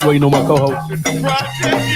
Waiting on my co-host.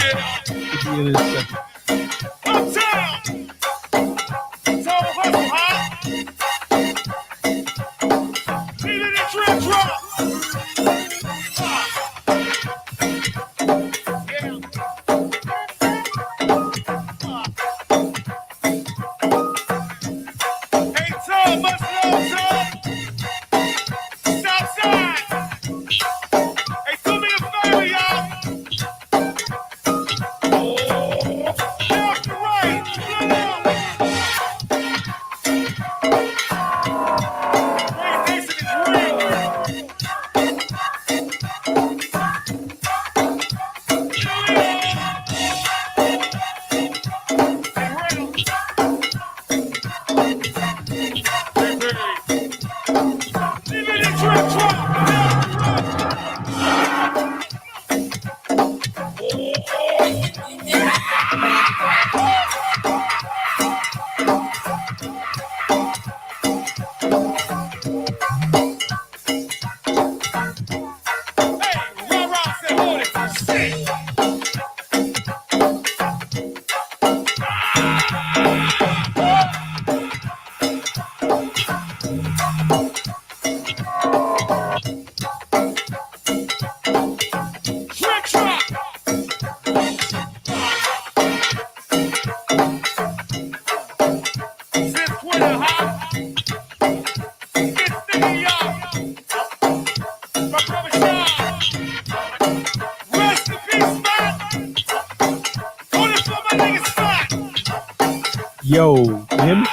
Yo, you hear me?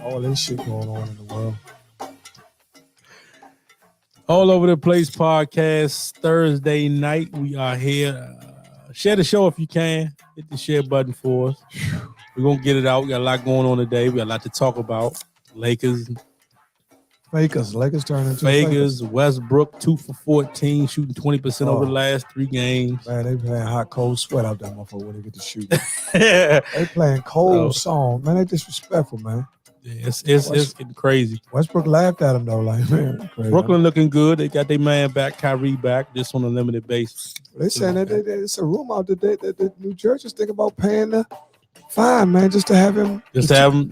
All this shit going on in the world. All Over the Place podcast, Thursday night. We are here. Share the show if you can. Hit the share button for us. We're going to get it out. We got a lot going on today. We got a lot to talk about. Lakers turning into Lakers. Westbrook 2 for 14, shooting 20% over the last 3 games. Man, they playing hot, cold sweat out that motherfucker when they get to shoot. They playing cold song. Man, they disrespectful, man. Yeah, it's getting crazy. Westbrook laughed at him, though. Like, man, crazy. Brooklyn looking good. They got their man back, Kyrie back, just on a limited basis. They saying that it's a rumor out there that New Jersey's thinking about paying the fine, man, just to have him.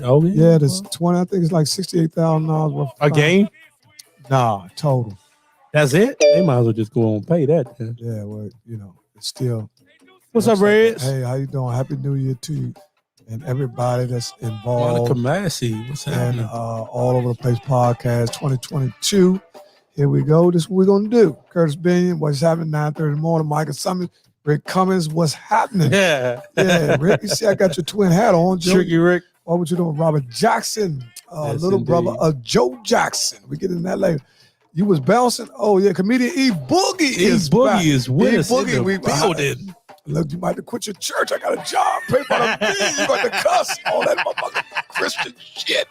Oh, yeah. Yeah, there's 20, I think it's like $68,000 worth. A game? Nah, total. That's it? They might as well just go on and pay that. Then. Yeah, well, it's still. What's up, Reds? Hey, how you doing? Happy New Year to you and everybody that's involved. Kamasi, what's happening? And All Over the Place podcast 2022. Here we go. This is what we're going to do. Curtis Binion, what's happening? 9:30 in the morning. Michael Summers, Rick Cummins, what's happening? Yeah. Rick, you see I got your twin hat on, Joe. Tricky Rick. What would you doing? Robert Jackson, Yes, little indeed. brother of Joe Jackson. We get in that later. You was bouncing. Oh, yeah, comedian E. Boogie is back. is with us in the we building. Look, you might have to quit your church. I got a job. Pay by the fee. You got to cuss. All that motherfucking Christian shit.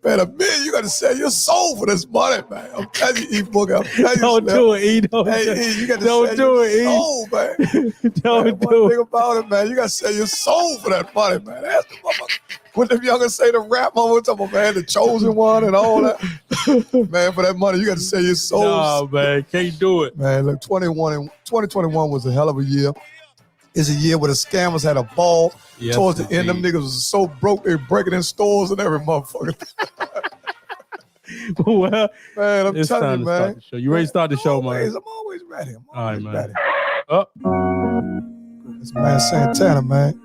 Man, you got to sell your soul for this money, man. I'm telling you, E. Boogie. I'm telling you. Don't do it, E. Hey, you got to sell your soul, man. Don't do it. Think about it, man. You got to sell your soul for that money, man. That's the motherfucker. What them youngers say the rap mama talking about, man, the chosen one and all that. Man, for that money, you got to sell your soul. No, man, can't do it. Man, look, 2021 was a hell of a year. It's a year where the scammers had a ball. Yes, Towards the end, them indeed. niggas was so broke, they breaking in stores and every motherfucker. Well, Man, I'm it's telling time you, to start man. the show. You ready to start the show, man? I'm always ready. I'm All right, always man. ready. Oh, It's man Santana, man.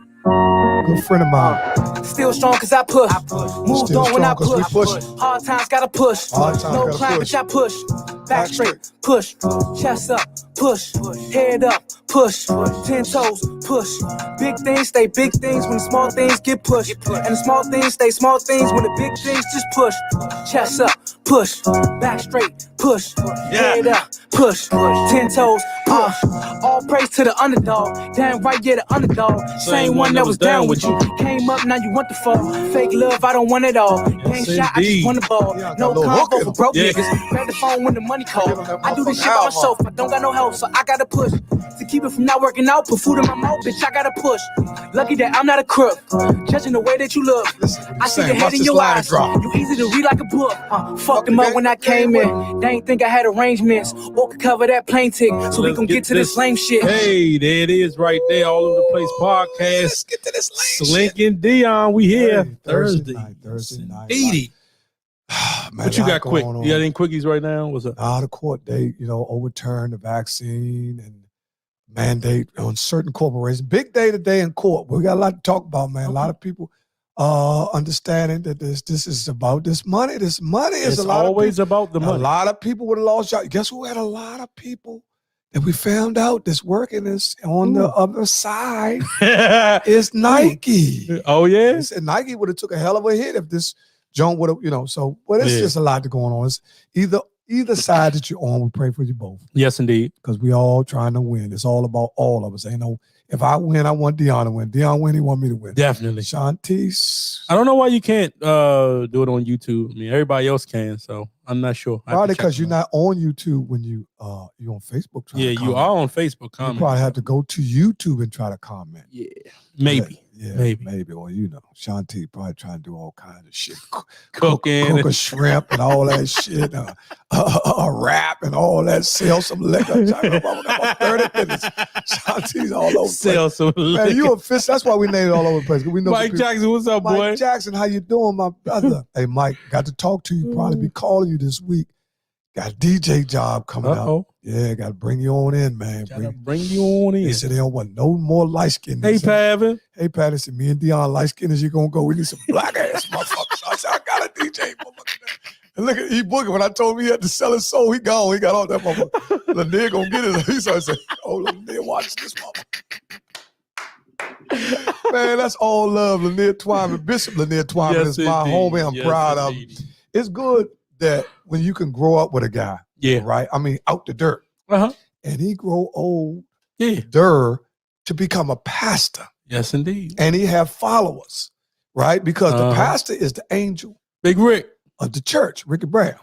Good friend of mine. Still strong cause I push. Moved Still on when I strong 'cause we push. push. Hard times gotta push. Hard times No gotta climb, push. bitch, I push. Back straight, push. Chest up, push. Head up, push. 10 toes, push. Big things stay big things when the small things get pushed. And the small things stay small things when the big things just push. Chest up, push. Back straight, push. Head up, push. 10 toes, all praise to the underdog. Damn right, yeah, the underdog. Same one that was down with you. Came up, now you want the fall. Fake love, I don't want it all. Gang shot, I just want the ball. Yeah, No got a little hook combo in for him. broke Yeah. niggas. Grab the phone when the money call. Give him that I do this shit motherfucking by album. myself. I don't got no help, so I gotta push. To keep it from not working out, put food in my mouth, bitch, I gotta push. Lucky that I'm not a crook. Judging the way that you look, I see the Watch head in this your line eyes. drop. You easy to read like a book. Fucked them up when I came in. They ain't think I had arrangements or could cover that plane ticket. So we Let's gon' get to this lame shit. Hey, there it is right there. All over the place podcast. Let's get to this lane Slink and Deon, we here. Hey, Thursday night. 80. Man, What you got quick? going on. You got any quickies right now? What's up? The court date, overturned the vaccine and mandate on certain corporations. Big day today in court. We got a lot to talk about, man. A lot of people understanding that this is about this money. This money is It's a lot always of people. about the money. A lot of people would have lost jobs. Guess who had a lot of people that we found out that's working is on the other side? It's Nike. Oh, yeah? They said Nike would have took a hell of a hit if this Joan would have, but it's just a lot going on. It's either side that you're on, we pray for you both. Yes, indeed. Because we all trying to win. It's all about all of us. Ain't no, if I win, I want Deon to win. Deon win, he want me to win. Definitely. Shantice. I don't know why you can't do it on YouTube. I mean, everybody else can, so I'm not sure. Probably because you're not on YouTube when you're on Facebook. Yeah, you are on Facebook commenting. You probably have to go to YouTube and try to comment. Yeah, maybe. Yeah, maybe. Or Shanti probably trying to do all kinds of shit. Cooking. Cook a shrimp and all that shit. A wrap and all that. Sell some liquor. 30 minutes. Shanti's all over. Sell some liquor. Man, you a fish. That's why we named it all over the place. We know Mike Jackson, what's up, boy? Mike Jackson, how you doing, my brother? Hey, Mike, got to talk to you. Probably be calling you this week. Got a DJ job coming up. Yeah, got to bring you on in, man. Bring you on in. They said they don't want no more light skin. Hey, Pavin. Hey, Pat, they said, me and Deon light skin as you going to go. We need some black ass motherfuckers. I said, I got a DJ motherfucker. And look at E-Boogie. When I told him he had to sell his soul, he gone. He got all that motherfucker. Lanier going to get it. He started saying, Lanier, watch this motherfucker. Man, that's all love. Lanier Twyman, Bishop Lanier Twyman is my homie. I'm proud of him. It's good that when you can grow up with a guy, right? I mean, out the dirt, and he grow old, to become a pastor. Yes, indeed. And he have followers, right? Because the pastor is the angel, Big Rick of the church, Ricky Brown,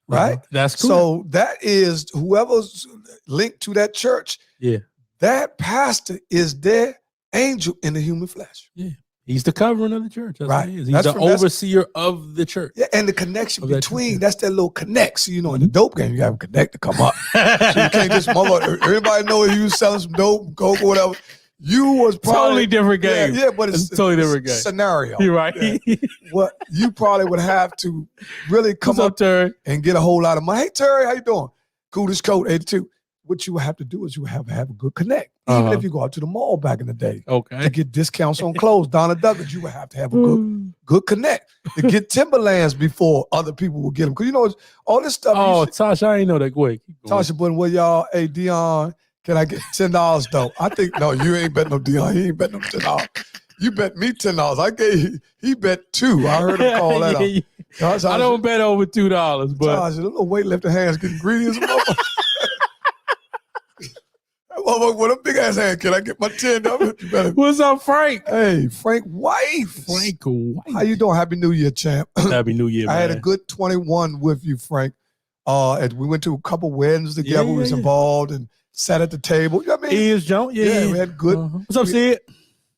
right? That's cool. So that is whoever's linked to that church. Yeah, that pastor is their angel in the human flesh. Yeah. He's the covering of the church. That's right. What he is. He's the overseer of the church. Yeah, and the connection between, that's that little connect. So, in the dope game, you got to connect to come up. So you can't just, everybody know you was selling some dope, coke, or whatever. You was probably. Totally different game. Yeah, but it's totally different game. Scenario. You're right. Yeah. What you probably would have to really come up Terry? And get a whole lot of money. Hey, Terry, how you doing? Coolest coat, 82. What you would have to do is you would have a good connect. Even if you go out to the mall back in the day, to get discounts on clothes, Donna Douglas, you would have to have a good connect to get Timberlands before other people will get them. Because all this stuff. Oh, Tasha, I ain't know that. Go ahead. Tasha, but well, y'all, hey, Deon, can I get $10 though? I think, no, you ain't bet no Deon. He ain't bet no $10. You bet me $10. He bet $2. I heard him call that out. I don't bet over $2, but. Tasha, the little weightlifting hands getting greedy as a motherfucker. With a big ass hand, can I get my $10? What's up, Frank? Hey, Frank Wife. Frank Wife. How you doing? Happy New Year, champ. Happy New Year, man. I had a good 21 with you, Frank. And we went to a couple weddings together. We was involved and sat at the table. You know what I mean? He is Joe. Yeah, we had good. What's up, Sid?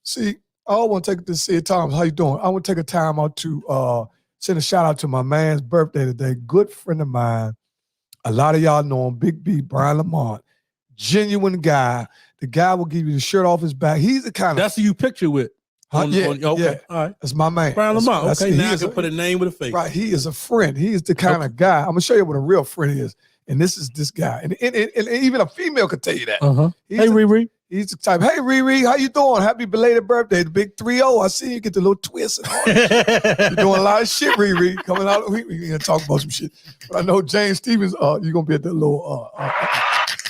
See, I want to take this, Sid Thomas. How you doing? I want to take a time out to send a shout out to my man's birthday today. Good friend of mine. A lot of y'all know him, Big B, Brian Lamont. Genuine guy. The guy will give you the shirt off his back. He's the kind of. That's who you picture with. Okay. All right. That's my man. Brian Lamont. Okay, now I can put put a name with a face. Right. He is a friend. He is the kind of guy. I'm going to show you what a real friend is. And this is this guy. And even a female could tell you that. Hey, Riri. He's the type, hey, Riri, how you doing? Happy belated birthday, the big 3-0. I see you get the little twist and all that. You're doing a lot of shit, Riri. Coming out, we're going to talk about some shit. But I know James Stevens, you're going to be at the little,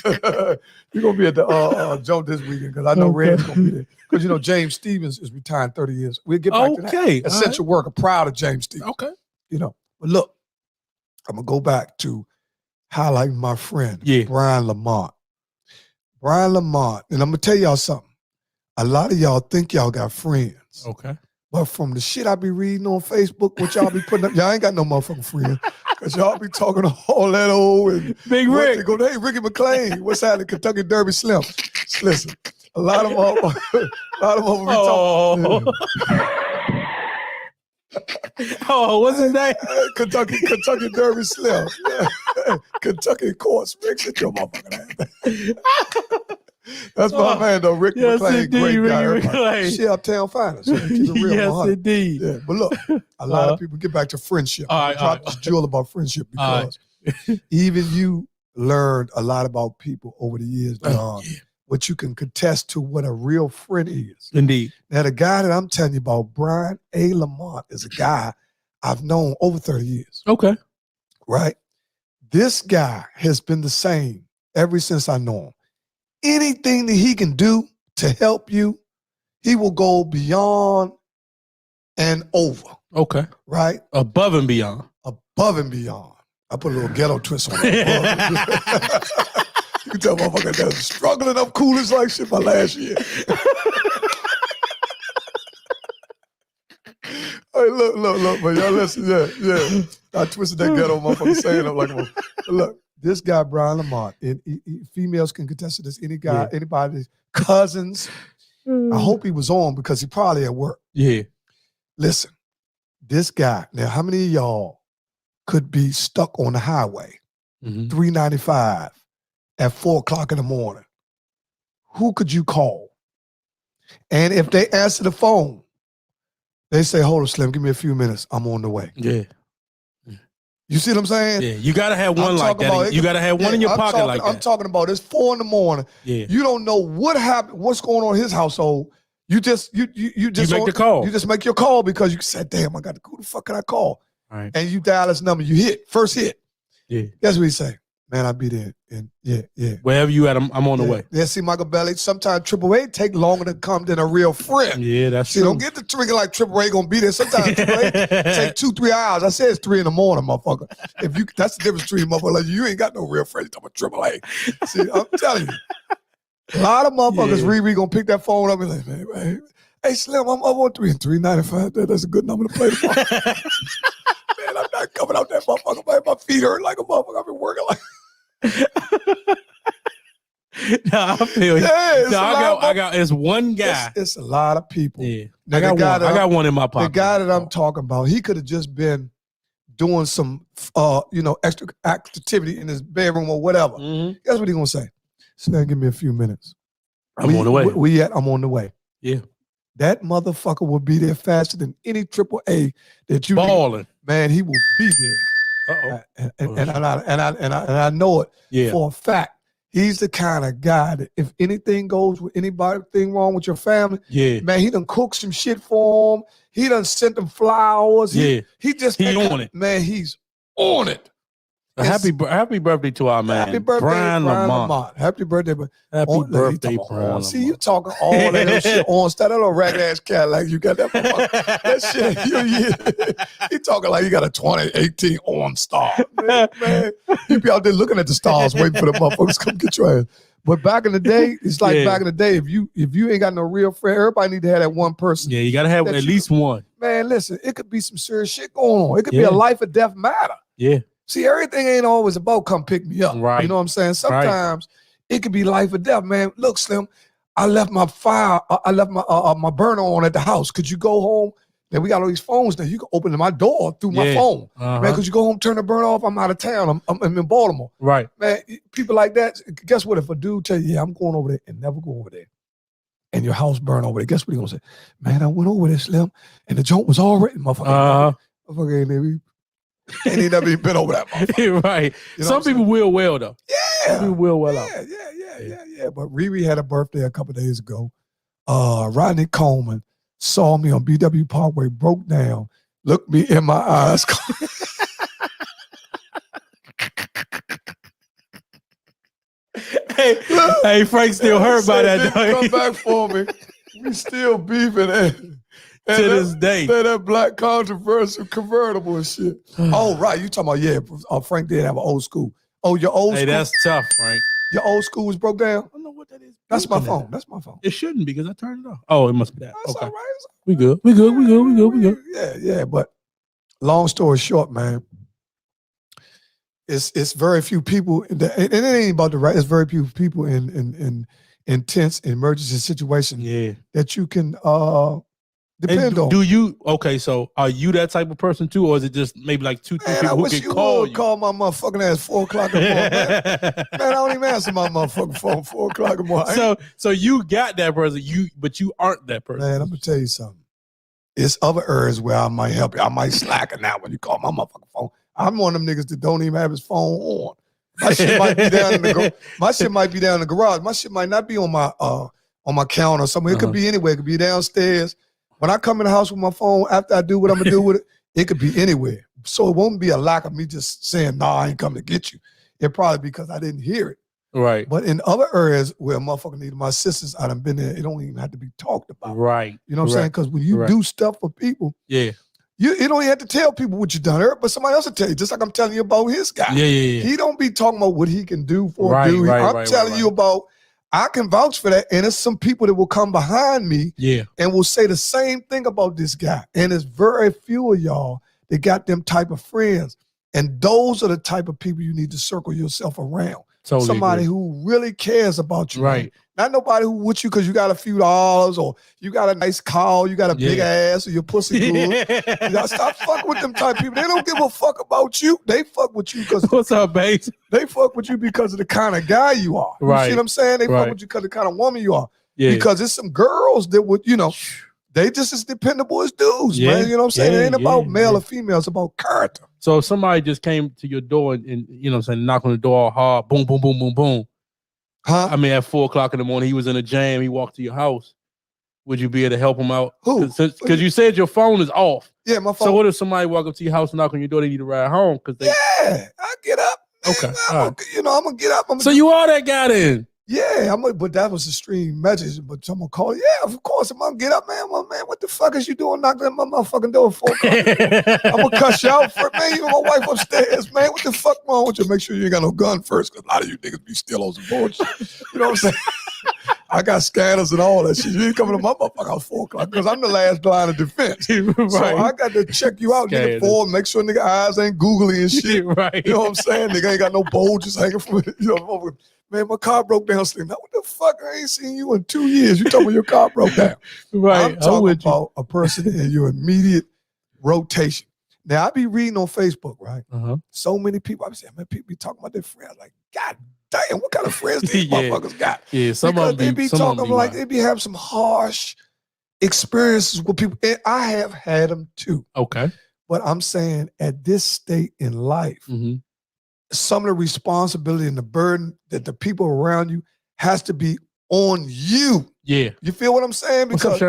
you're going to be at the joke this weekend because I know Red's going to be there. Because, you know, James Stevens is retiring 30 years. We'll get back to that. Essential worker, proud of James Stevens. Okay. You know, but look, I'm going to go back to highlighting my friend, Brian Lamont. Brian Lamont, and I'm going to tell y'all something. A lot of y'all think y'all got friends. Okay. But from the shit I be reading on Facebook, what y'all be putting up, y'all ain't got no motherfucking friends. Because y'all be talking all that old and Big Rick. Go, hey, Ricky McClain, what's happening? Kentucky Derby Slim. Listen, a lot of them be talking. Oh, what's his name? Kentucky Derby Slim. Kentucky Courts. Rick, sit your motherfucking ass. That's my man, though. Rick McClain, indeed, great guy. McClain. Shit, uptown finest. Keep it real. Yes, indeed. Yeah, but look, a lot of people get back to friendship. I dropped this jewel about friendship because even you learned a lot about people over the years, John. What you can contest to what a real friend is. Indeed. Now, the guy that I'm telling you about, Brian A. Lamont, is a guy I've known over 30 years. Okay. Right? This guy has been the same ever since I know him. Anything that he can do to help you, he will go beyond and over. Okay. Right? Above and beyond. Above and beyond. I put a little ghetto twist on it. You can tell motherfucker that was struggling up coolers like shit my last year. Hey, look, but y'all listen, yeah. I twisted that ghetto motherfucker saying I'm like, well, look, this guy, Brian Lamont, and females can contest to this, any guy, anybody, cousins. I hope he was on because he probably at work. Yeah. Listen, this guy, now how many of y'all could be stuck on the highway, 395, at 4 o'clock in the morning? Who could you call? And if they answer the phone, they say, hold on, Slim, give me a few minutes. I'm on the way. Yeah. You see what I'm saying? Yeah, you got to have one like that. You got to have one in your pocket like that. I'm talking about it's 4 in the morning. Yeah. You don't know what happened, what's going on in his household. You just make the call. You just make your call because you said, damn, I got to, who the fuck can I call? All right. And you dial this number, you hit, first hit. Yeah. Guess what he say? Man, I'll be there. And yeah. Wherever you at, I'm on the way. Yeah, see, Michael Belly, sometimes Triple A take longer to come than a real friend. Yeah, that's true. Don't get the trigger like Triple A gonna be there. Sometimes Triple A take 2-3 hours. I said it's 3 in the morning, motherfucker. That's the difference between motherfucker. Like, you ain't got no real friend. You talking about Triple A. See, I'm telling you. A lot of motherfuckers, Riri, gonna pick that phone up and like, man, hey, Slim, I'm up on 395. That's a good number to play tomorrow. Man, I'm not coming out that motherfucker. Man, my feet hurt like a motherfucker. I've been working like I feel you. Yeah, I got it's one guy. It's a lot of people. Yeah. Now, I got one in my pocket. The guy that I'm talking about, he could have just been doing some extra activity in his bedroom or whatever. Guess what he gonna say? Slim, give me a few minutes. I'm on the way. I'm on the way. Yeah. That motherfucker will be there faster than any Triple A that you balling. Man, he will be there. And I know it for a fact. He's the kind of guy that if anything goes with anything wrong with your family, man, he done cook some shit for him. He done sent them flowers. He on it. Man, he's on it. Happy birthday to our man. Happy birthday, Brian Lamont. Happy birthday, Brian Lamont. See, you talking all that shit on style. That little ragged ass cat like you got that. That shit. He talking like you got a 2018 on star. Man, you be out there looking at the stars, waiting for the motherfuckers to come get your ass. But back in the day, it's like back in the day. If you ain't got no real friend, everybody need to have that one person. Yeah, you gotta have at least one. Man, listen, it could be some serious shit going on. It could be a life or death matter. Yeah. See, everything ain't always about come pick me up. Right. You know what I'm saying? Sometimes it could be life or death, man. Look, Slim, I left my my burner on at the house. Could you go home? Then we got all these phones now. You can open my door through my phone. Man, could you go home, turn the burner off? I'm out of town. I'm in Baltimore. Right. Man, people like that, guess what? If a dude tell you, I'm going over there and never go over there, and your house burn over there, guess what he gonna say? Man, I went over there, Slim, and the joint was already, motherfucker ain't there. Ain't he never even been over that motherfucker. Right. You know Some people will well, though. Yeah. Some people will well out. Yeah. But Riri had a birthday a couple days ago. Rodney Coleman saw me on BW Parkway, broke down, looked me in my eyes. Hey, Frank still hurt by that. Come back for me. We still beefing to this day. That black controversial convertible and shit. Oh, right. You talking about, Frank did have an old school. Oh, your old school? Hey, that's tough, Frank. Your old school was broke down? I don't know what that is. That's my phone. That's my phone. It shouldn't be because I turned it off. Oh, it must be that. That's okay. all right. We good. Yeah. But long story short, man, it's very few people, and it ain't about the right. It's very few people in intense emergency situations that you can depend on. Do you? Okay, so are you that type of person too, or is it just maybe like 2-3 people who can call you? Call my motherfucking ass 4 o'clock in the morning, man. Man, I don't even answer my motherfucking phone 4 o'clock in the morning. So you got that person, but you aren't that person. Man, I'm gonna tell you something. It's other areas where I might help you. I might slack it now when you call my motherfucking phone. I'm one of them niggas that don't even have his phone on. My shit might be down in the garage. My shit might not be on my counter or somewhere. It could be anywhere. It could be downstairs. When I come in the house with my phone, after I do what I'm gonna do with it, it could be anywhere. So it won't be a lack of me just saying, nah, I ain't coming to get you. It probably because I didn't hear it. Right. But in other areas where a motherfucker needed my assistance, I done been there. It don't even have to be talked about. Right. You know what I'm saying? Because when you do stuff for people, you don't even have to tell people what you done, but somebody else will tell you. Just like I'm telling you about his guy. Yeah. He don't be talking about what he can do for a dude. I'm telling you about, I can vouch for that. And it's some people that will come behind me and will say the same thing about this guy. And it's very few of y'all that got them type of friends. And those are the type of people you need to circle yourself around. Totally somebody agree. who really cares about you. Right. Man. Not nobody who with you because you got a few dollars or you got a nice car, you got a big ass or your pussy good. You gotta stop fucking with them type of people. They don't give a fuck about you. They fuck with you because what's up, babe? They fuck with you because of the kind of guy you are. You see what I'm saying? They fuck with you because of the kind of woman you are. Yeah. Because it's some girls that would, they just as dependable as dudes, man. You know what I'm saying? It ain't about male or female, it's about character. So if somebody just came to your door and you know what I'm saying, knock on the door all hard, boom, boom, boom, boom, boom. Huh? I mean, at 4 o'clock in the morning, he was in a jam, he walked to your house. Would you be able to help him out? Who? Because you said your phone is off. Yeah, my phone. So what if somebody walk up to your house and knock on your door, they need to ride home? Yeah, I get up. Okay. I'm gonna get up. So you are that guy then? Yeah, but that was a stream message. But someone called. Yeah, of course. I'm gonna get up, man. Man, what the fuck is you doing knocking at my motherfucking door at 4 o'clock? I'm gonna cuss you out for man. You and my wife upstairs, man. What the fuck wrong with you? Make sure you ain't got no gun first, because a lot of you niggas be still on some bullshit. You know what I'm saying? I got scanners and all that shit. You ain't coming to my motherfucking house 4 o'clock because I'm the last line of defense. Right. So I got to check you out, nigga, make sure nigga eyes ain't googly and shit. Right. You know what I'm saying? Nigga ain't got no bulges hanging from it. You know, man, my car broke down. Now, what the fuck? I ain't seen you in 2 years. You told me your car broke down. Right. I'm talking about a person in your immediate rotation. Now, I be reading on Facebook, right? So many people, I be saying, man, people be talking about their friends. Like, God damn, what kind of friends these motherfuckers got? Yeah, some because of them be talking like they be having some harsh experiences with people. And I have had them too. Okay. But I'm saying at this state in life, some of the responsibility and the burden that the people around you has to be on you. Yeah. You feel what I'm saying? Because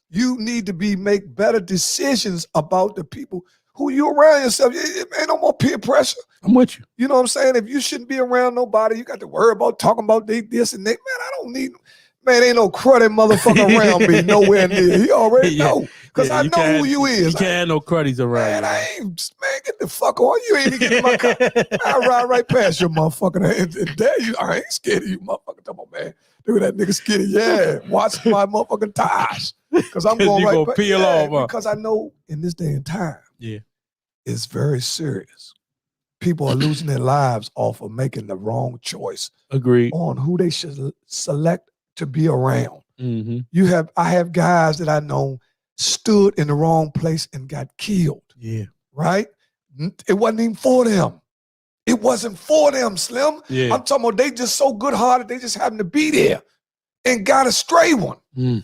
you need to make better decisions about the people who you around yourself. Ain't no more peer pressure. I'm with you. You know what I'm saying? If you shouldn't be around nobody, you got to worry about talking about this and that. Man, I don't need, man, ain't no cruddy motherfucker around me nowhere near. He already know. Because I know who you is. You can't have no cruddies around man, man, get the fuck on. You ain't even getting my car. I ride right past your motherfucker. I ain't scared of you, motherfucker. Come on, man. Look at that nigga skinny. Yeah, watch my motherfucking tires. Because I'm going right back. Peel off. Because I know in this day and time, it's very serious. People are losing their lives off of making the wrong choice. Agreed. On who they should select to be around. I have guys that I know stood in the wrong place and got killed. Yeah. Right? It wasn't even for them. It wasn't for them, Slim. Yeah. I'm talking about they just so good-hearted, they just happened to be there and got a stray one. You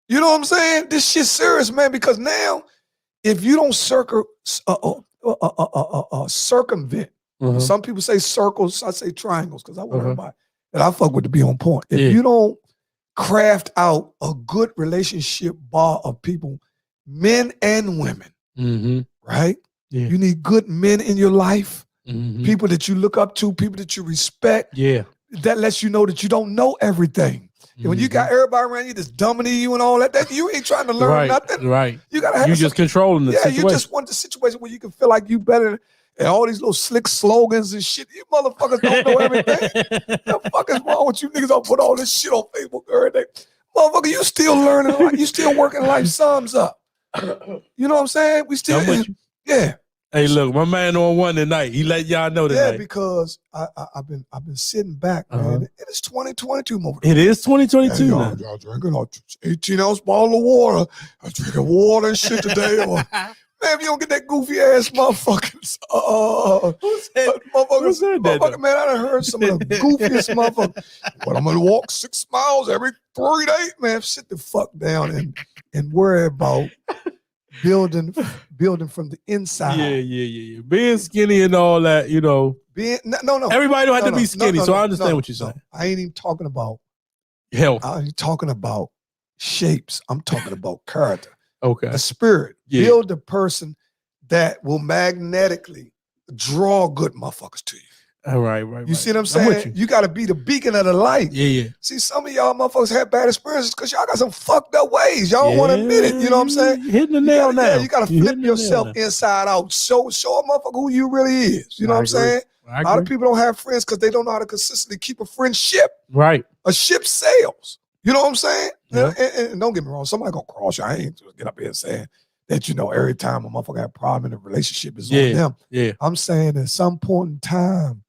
know what I'm saying? This shit's serious, man, because now if you don't circumvent. Some people say circles, I say triangles because I want everybody. And I fuck with to be on point. If you don't craft out a good relationship bar of people, men and women, right? Yeah. You need good men in your life, people that you look up to, people that you respect. Yeah. That lets you know that you don't know everything. And when you got everybody around you that's dumbing you and all that you ain't trying to learn nothing. Right. You gotta have just controlling the situation. You just want the situation where you can feel like you better. And all these little slick slogans and shit. You motherfuckers don't know everything. The fuck is wrong with you niggas? Don't put all this shit on Facebook every day. Motherfucker, you still learning life. You still working life sums up. You know what I'm saying? We still, yeah. Hey, look, my man on one tonight. He let y'all know tonight. Yeah, because I've been sitting back, man. It is 2022 moment. It is 2022 now. Y'all drinking an 18-ounce bottle of water. I'm drinking water and shit today. Or, man, if you don't get that goofy ass motherfuckers, motherfucker, man, I done heard some of the goofiest motherfuckers. But I'm gonna walk 6 miles every 3 days, man. Sit the fuck down and worry about building from the inside. Yeah. Being skinny and all that, you know. No. Everybody don't have to be skinny, so I understand what you're saying. I ain't even talking about health. I ain't talking about shapes. I'm talking about character. Okay. A spirit. Yeah. Build a person that will magnetically draw good motherfuckers to you. All right. You see what I'm saying? You got to be the beacon of the light. Yeah. See, some of y'all motherfuckers have bad experiences because y'all got some fucked up ways. Y'all don't want to admit it. You know what I'm saying? You're hitting the nail now. You got to flip yourself inside out. Show a motherfucker who you really is. You know what I'm saying? A lot of people don't have friends because they don't know how to consistently keep a friendship. Right. A ship sails. You know what I'm saying? Yeah. And don't get me wrong. Somebody gonna cross you. I ain't just get up here saying that, you know, every time a motherfucker have a problem in a relationship is on them. Yeah. I'm saying at some point in time,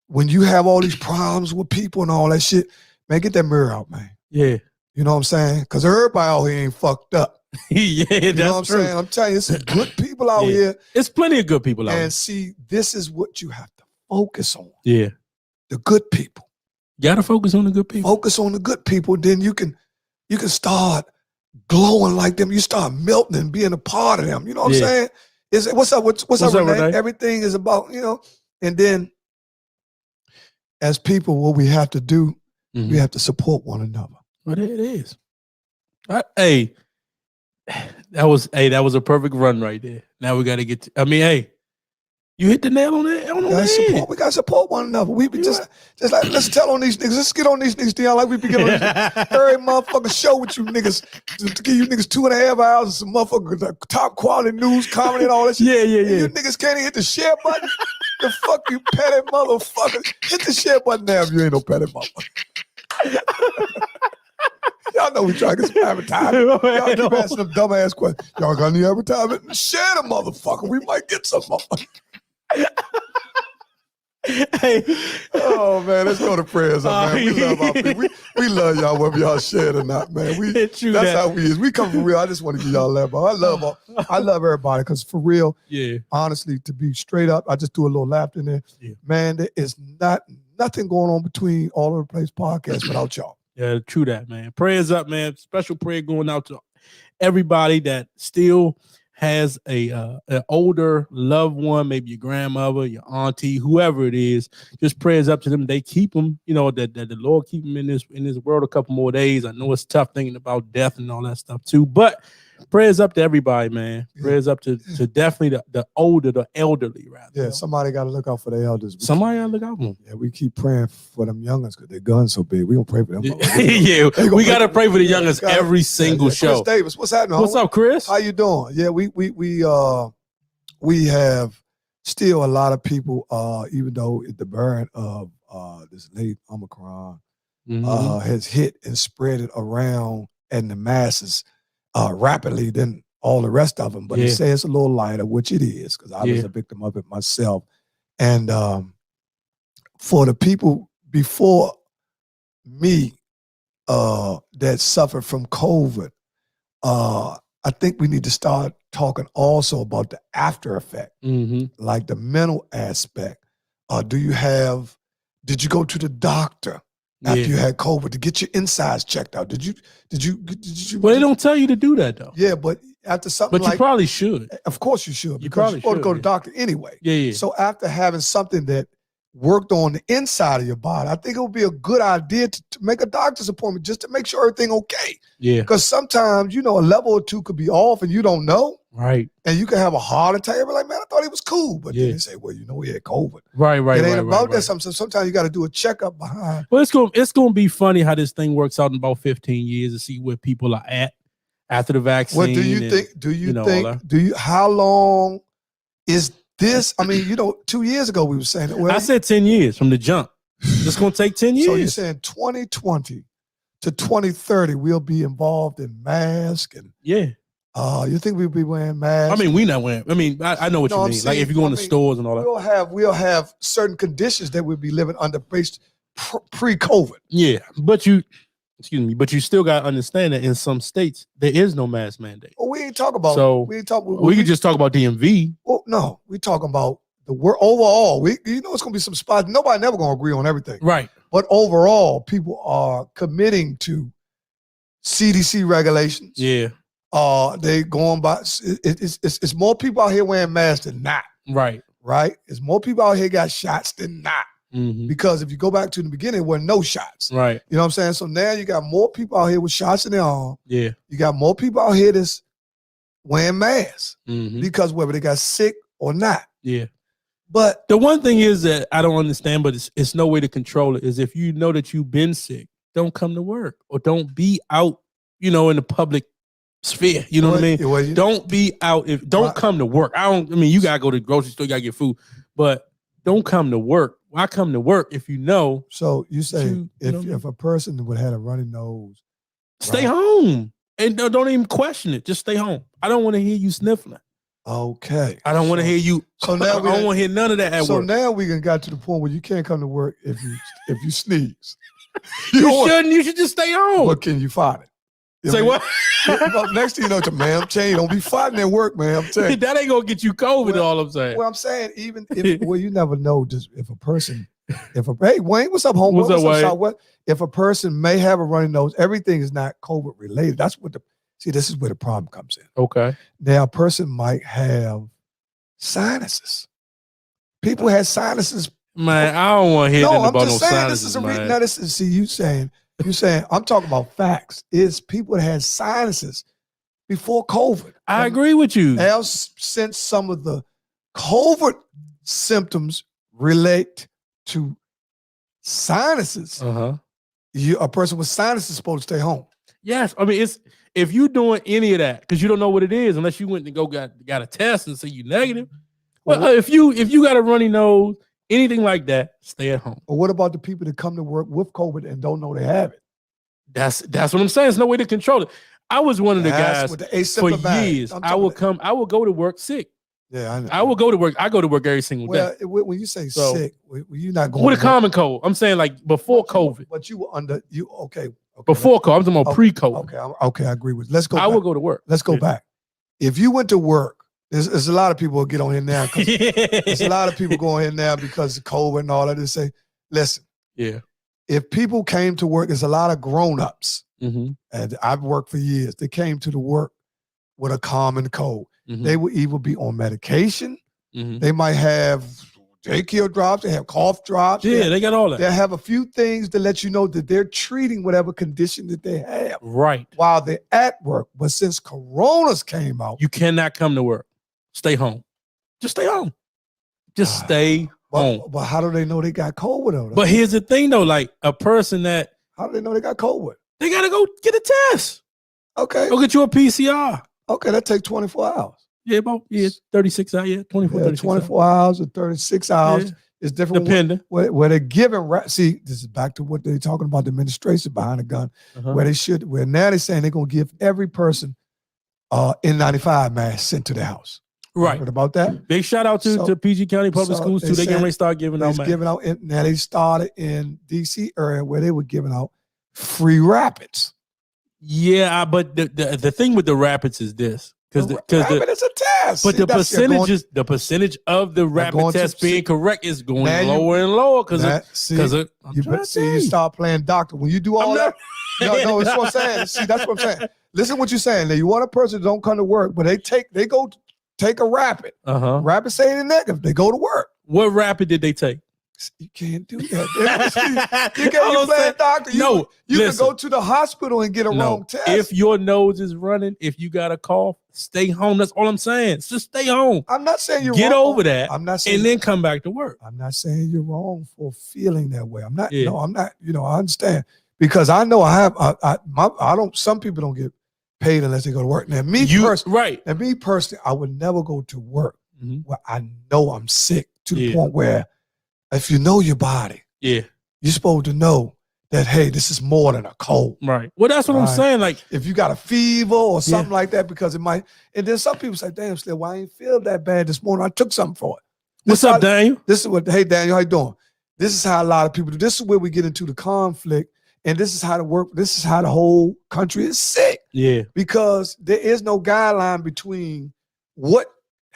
when you have all these problems with people and all that shit, man, get that mirror out, man. Yeah. You know what I'm saying? Because everybody out here ain't fucked up. Yeah, you know what I'm saying? I'm telling you, there's some good people out here. There's plenty of good people out here. And see, this is what you have to focus on. Yeah. The good people. You gotta focus on the good people. Focus on the good people, then you can start glowing like them. You start melting and being a part of them. You know what I'm saying? What's up, Renee? Everything is about, you know, and then as people, what we have to do, we have to support one another. Well, it is. Hey, that was a perfect run right there. Now we got to get to, you hit the nail on it. We got to support one another. We be just like, let's tell on these niggas. Let's get on these niggas, Deon, like we be getting on this every motherfucking show with you niggas to give you niggas 2.5 hours of some motherfucking top quality news, comedy, and all that shit. Yeah. You niggas can't even hit the share button. The fuck you petty motherfucker. Hit the share button now if you ain't no petty motherfucker. Y'all know we trying to get some advertisement. Y'all keep asking them dumbass questions. Y'all got any advertisement? Share the motherfucker. We might get some motherfucker. Hey. Oh man, let's go to prayers up, man. We love our people. We love y'all whether y'all share it or not, man. That's how we is. We come for real. I just want to give y'all love. I love everybody because for real, honestly, to be straight up, I just do a little laughter in there. Yeah. Man, there is nothing going on between All Over the Place podcast without y'all. Yeah, true that, man. Prayers up, man. Special prayer going out to everybody that still has an older loved one, maybe your grandmother, your auntie, whoever it is. Just prayers up to them. They keep them, you know, that the Lord keep them in this world a couple more days. I know it's tough thinking about death and all that stuff too, but prayers up to everybody, man. Prayers up to definitely the older, the elderly, rather. Yeah, somebody got to look out for the elders. Somebody got to look out for them. Yeah, we keep praying for them youngins because their guns so big. We gonna pray for them. Yeah, we got to pray for the youngins every single show. Chris Davis, what's happening? What's up, Chris? How you doing? Yeah, we have still a lot of people, even though the burn of this late Omicron has hit and spread it around and the masses rapidly than all the rest of them, but it says a little lighter, which it is, because I was a victim of it myself. And for the people before me that suffered from COVID, I think we need to start talking also about the after effect, like the mental aspect. Did you go to the doctor? after you had COVID to get your insides checked out. Did you? Well, they don't tell you to do that though. Yeah, but after something But you probably should. of course you should, You because probably you're supposed to go to should, the doctor anyway. Yeah. So after having something that worked on the inside of your body, I think it would be a good idea to make a doctor's appointment just to make sure everything okay. Yeah. Because sometimes, a level or two could be off and you don't know. Right. And you can have a heart attack. You're like, man, I thought he was cool. But then they say, well, he had COVID. Right. It ain't about that. Sometimes you got to do a checkup behind. Well, it's going to be funny how this thing works out in about 15 years to see where people are at after the vaccine. What do you think? How long is this? I mean, 2 years ago we were saying it. Well, I said 10 years from the jump. It's going to take 10 years. So you're saying 2020 to 2030 we'll be involved in masks and you think we'll be wearing masks? I mean, we not wearing. I mean, I know what you mean. Like if you go in the stores and all that, we'll have certain conditions that we'll be living under based pre-COVID. Yeah, but you still got to understand that in some states there is no mask mandate. Well, we ain't talking about. So we could just talk about DMV. Well, no, we talking about the world overall. It's going to be some spots. Nobody never going to agree on everything, right? But overall, people are committing to CDC regulations. Yeah. They going by. It's more people out here wearing masks than not. Right. It's more people out here got shots than not. Mm-hmm. Because if you go back to the beginning, there were no shots. Right. You know what I'm saying? So now you got more people out here with shots in their arm. Yeah. You got more people out here that's wearing masks because whether they got sick or not. Yeah. But the one thing is that I don't understand, but it's no way to control it, is if you know that you've been sick, don't come to work or don't be out, in the public sphere. You know what I mean? Don't be out. Don't come to work. You gotta go to the grocery store, you gotta get food, but don't come to work. Why come to work if you know? So you say if a person would have a runny nose, stay home and don't even question it. Just stay home. I don't want to hear you sniffling. Okay. I don't want to hear you. So now I don't want to hear none of that at work. So now we got to the point where you can't come to work if you sneeze. You shouldn't. You should just stay home. But can you fight it? Say what? Next thing you know, man, I'm telling you, don't be fighting at work, man. I'm telling you. That ain't gonna get you COVID. All I'm saying. Well, I'm saying even if you never know, just if a person, hey Wayne, what's up, homeboy? What's up, Wayne? What if a person may have a runny nose? Everything is not COVID related. That's what this is where the problem comes in. Okay. Now a person might have sinuses. People had sinuses. Man, I don't want to hear nothing about no sinuses. This is now this is you saying I'm talking about facts. It's people that had sinuses before COVID. I agree with you. Since some of the COVID symptoms relate to sinuses, a person with sinuses is supposed to stay home. Yes, I mean it's if you're doing any of that because you don't know what it is unless you went and got a test and say you negative. Well, if you got a runny nose. Anything like that, stay at home. Or what about the people that come to work with COVID and don't know they have it? That's what I'm saying. There's no way to control it. I was one of the guys for years. I would go to work sick. Yeah, I know. I will go to work. I go to work every single day. When you say sick, you're not going with a common cold. I'm saying like before COVID. But you were okay. Before COVID, I'm talking about pre-COVID. Okay, I agree with. Let's go. I will go to work. Let's go back. If you went to work. There's a lot of people who get on here now. There's a lot of people going here now because of COVID and all that. They say, listen, if people came to work, there's a lot of grown-ups, and I've worked for years. They came to the work with a common cold. They would either be on medication. They might have daycare drops. They have cough drops. Yeah, they got all that. They have a few things to let you know that they're treating whatever condition that they have. Right. While they're at work. But since Corona's came out. You cannot come to work. Stay home. Just stay home. Just stay home. But how do they know they got COVID though? But here's the thing though, like a person that how do they know they got COVID? They gotta go get a test. Okay. Go get you a PCR. Okay, that takes 24 hours. Yeah, about 36 hours. Yeah, 24 hours or 36 hours. Yeah. It's different. Depending. Where they're giving, see, this is back to what they're talking about, the administration behind the gun, where now they're saying they're going to give every person N95 mask sent to their house. Right. Heard about that? Big shout out to PG County Public Schools too. They can start giving out masks. Now they started in DC area where they were giving out free rapids. Yeah, but the thing with the rapids is this. Because rapid is a test. But the percentage of the rapid test being correct is going lower and lower you start playing doctor when you do all that. No, that's what I'm saying. See, that's what I'm saying. Listen, what you're saying. Now, you want a person that don't come to work, but they go take a rapid. Rapid saying negative. They go to work. What rapid did they take? You can't do that. You can't play a doctor. You can go to the hospital and get a wrong test. If your nose is running, if you got a cough, stay home. That's all I'm saying. Just stay home. I'm not saying you're get wrong. over that. I'm not saying, and then come back to work. I'm not saying you're wrong for feeling that way. I'm not. Yeah. No, I'm not. I understand because I know I don't. Some people don't get paid unless they go to work. Now me personally, I would never go to work where I know I'm sick to the point where. If you know your body, you're supposed to know that, hey, this is more than a cold. Right. Well, that's what I'm saying. Like, if you got a fever or something like that, because it might, and then some people say, damn, Slim, well, I ain't feel that bad this morning. I took something for it. What's up, Daniel? Hey, Daniel, how you doing? This is how a lot of people do. This is where we get into the conflict, and this is how this is how the whole country is sick. Yeah. Because there is no guideline between what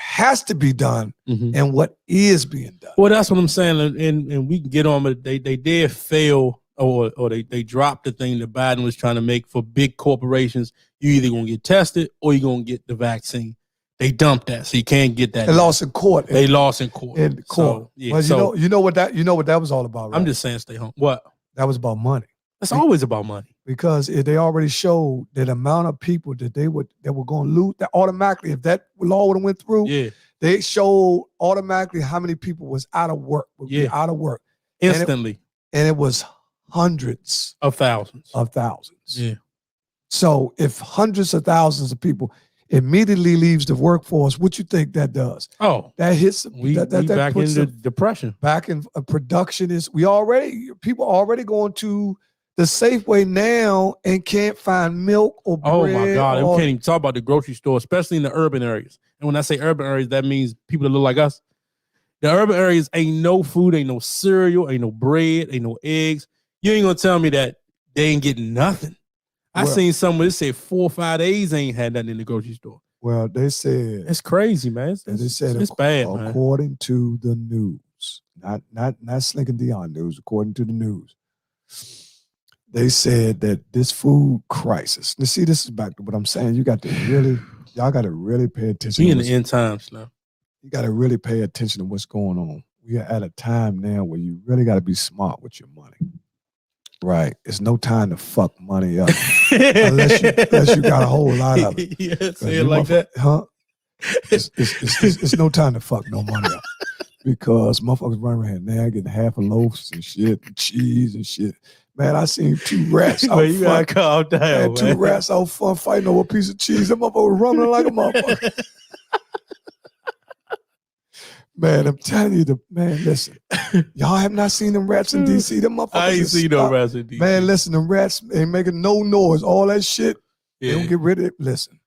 has to be done and what is being done. Well, that's what I'm saying, and we can get on, but they did fail, or they dropped the thing that Biden was trying to make for big corporations. You either gonna get tested or you're gonna get the vaccine. They dumped that, so you can't get that. They lost in court. They lost in court. So, well, you know what that was all about. Right? I'm just saying, stay home. What? That was about money. It's always about money. Because they already showed that amount of people that they were going to lose, that automatically, if that law would have went through, they showed automatically how many people was out of work, out of work. Instantly. And it was hundreds of thousands. Yeah. So if hundreds of thousands of people immediately leaves the workforce, what you think that does? Oh, that hits we back into depression. Back in production people already going to the Safeway now and can't find milk or bread. Oh my God, we can't even talk about the grocery store, especially in the urban areas. And when I say urban areas, that means people that look like us. The urban areas ain't no food, ain't no cereal, ain't no bread, ain't no eggs. You ain't gonna tell me that they ain't getting nothing. I seen someone that said 4 or 5 days ain't had nothing in the grocery store. Well, they said it's crazy, man. It's bad, according to the news, not Slink Deon news. According to the news, they said that this food crisis. Now, see, this is back to what I'm saying. Y'all got to really pay attention. We in the end times now. You got to really pay attention to what's going on. We are at a time now where you really got to be smart with your money. Right. It's no time to fuck money up unless you got a whole lot of it. Yeah, say it like that. Huh? It's no time to fuck no money up because motherfuckers running around now getting half a loaves and shit, and cheese and shit. Man, I seen 2 rats out you gotta calm down, man. 2 rats out front fighting over a piece of cheese. That motherfucker was running like a motherfucker. Man, I'm telling you, listen. Y'all have not seen them rats in D.C. Them motherfuckers. I ain't seen no rats in D.C. Man, listen, them rats ain't making no noise. All that shit, they don't get rid of it. Listen.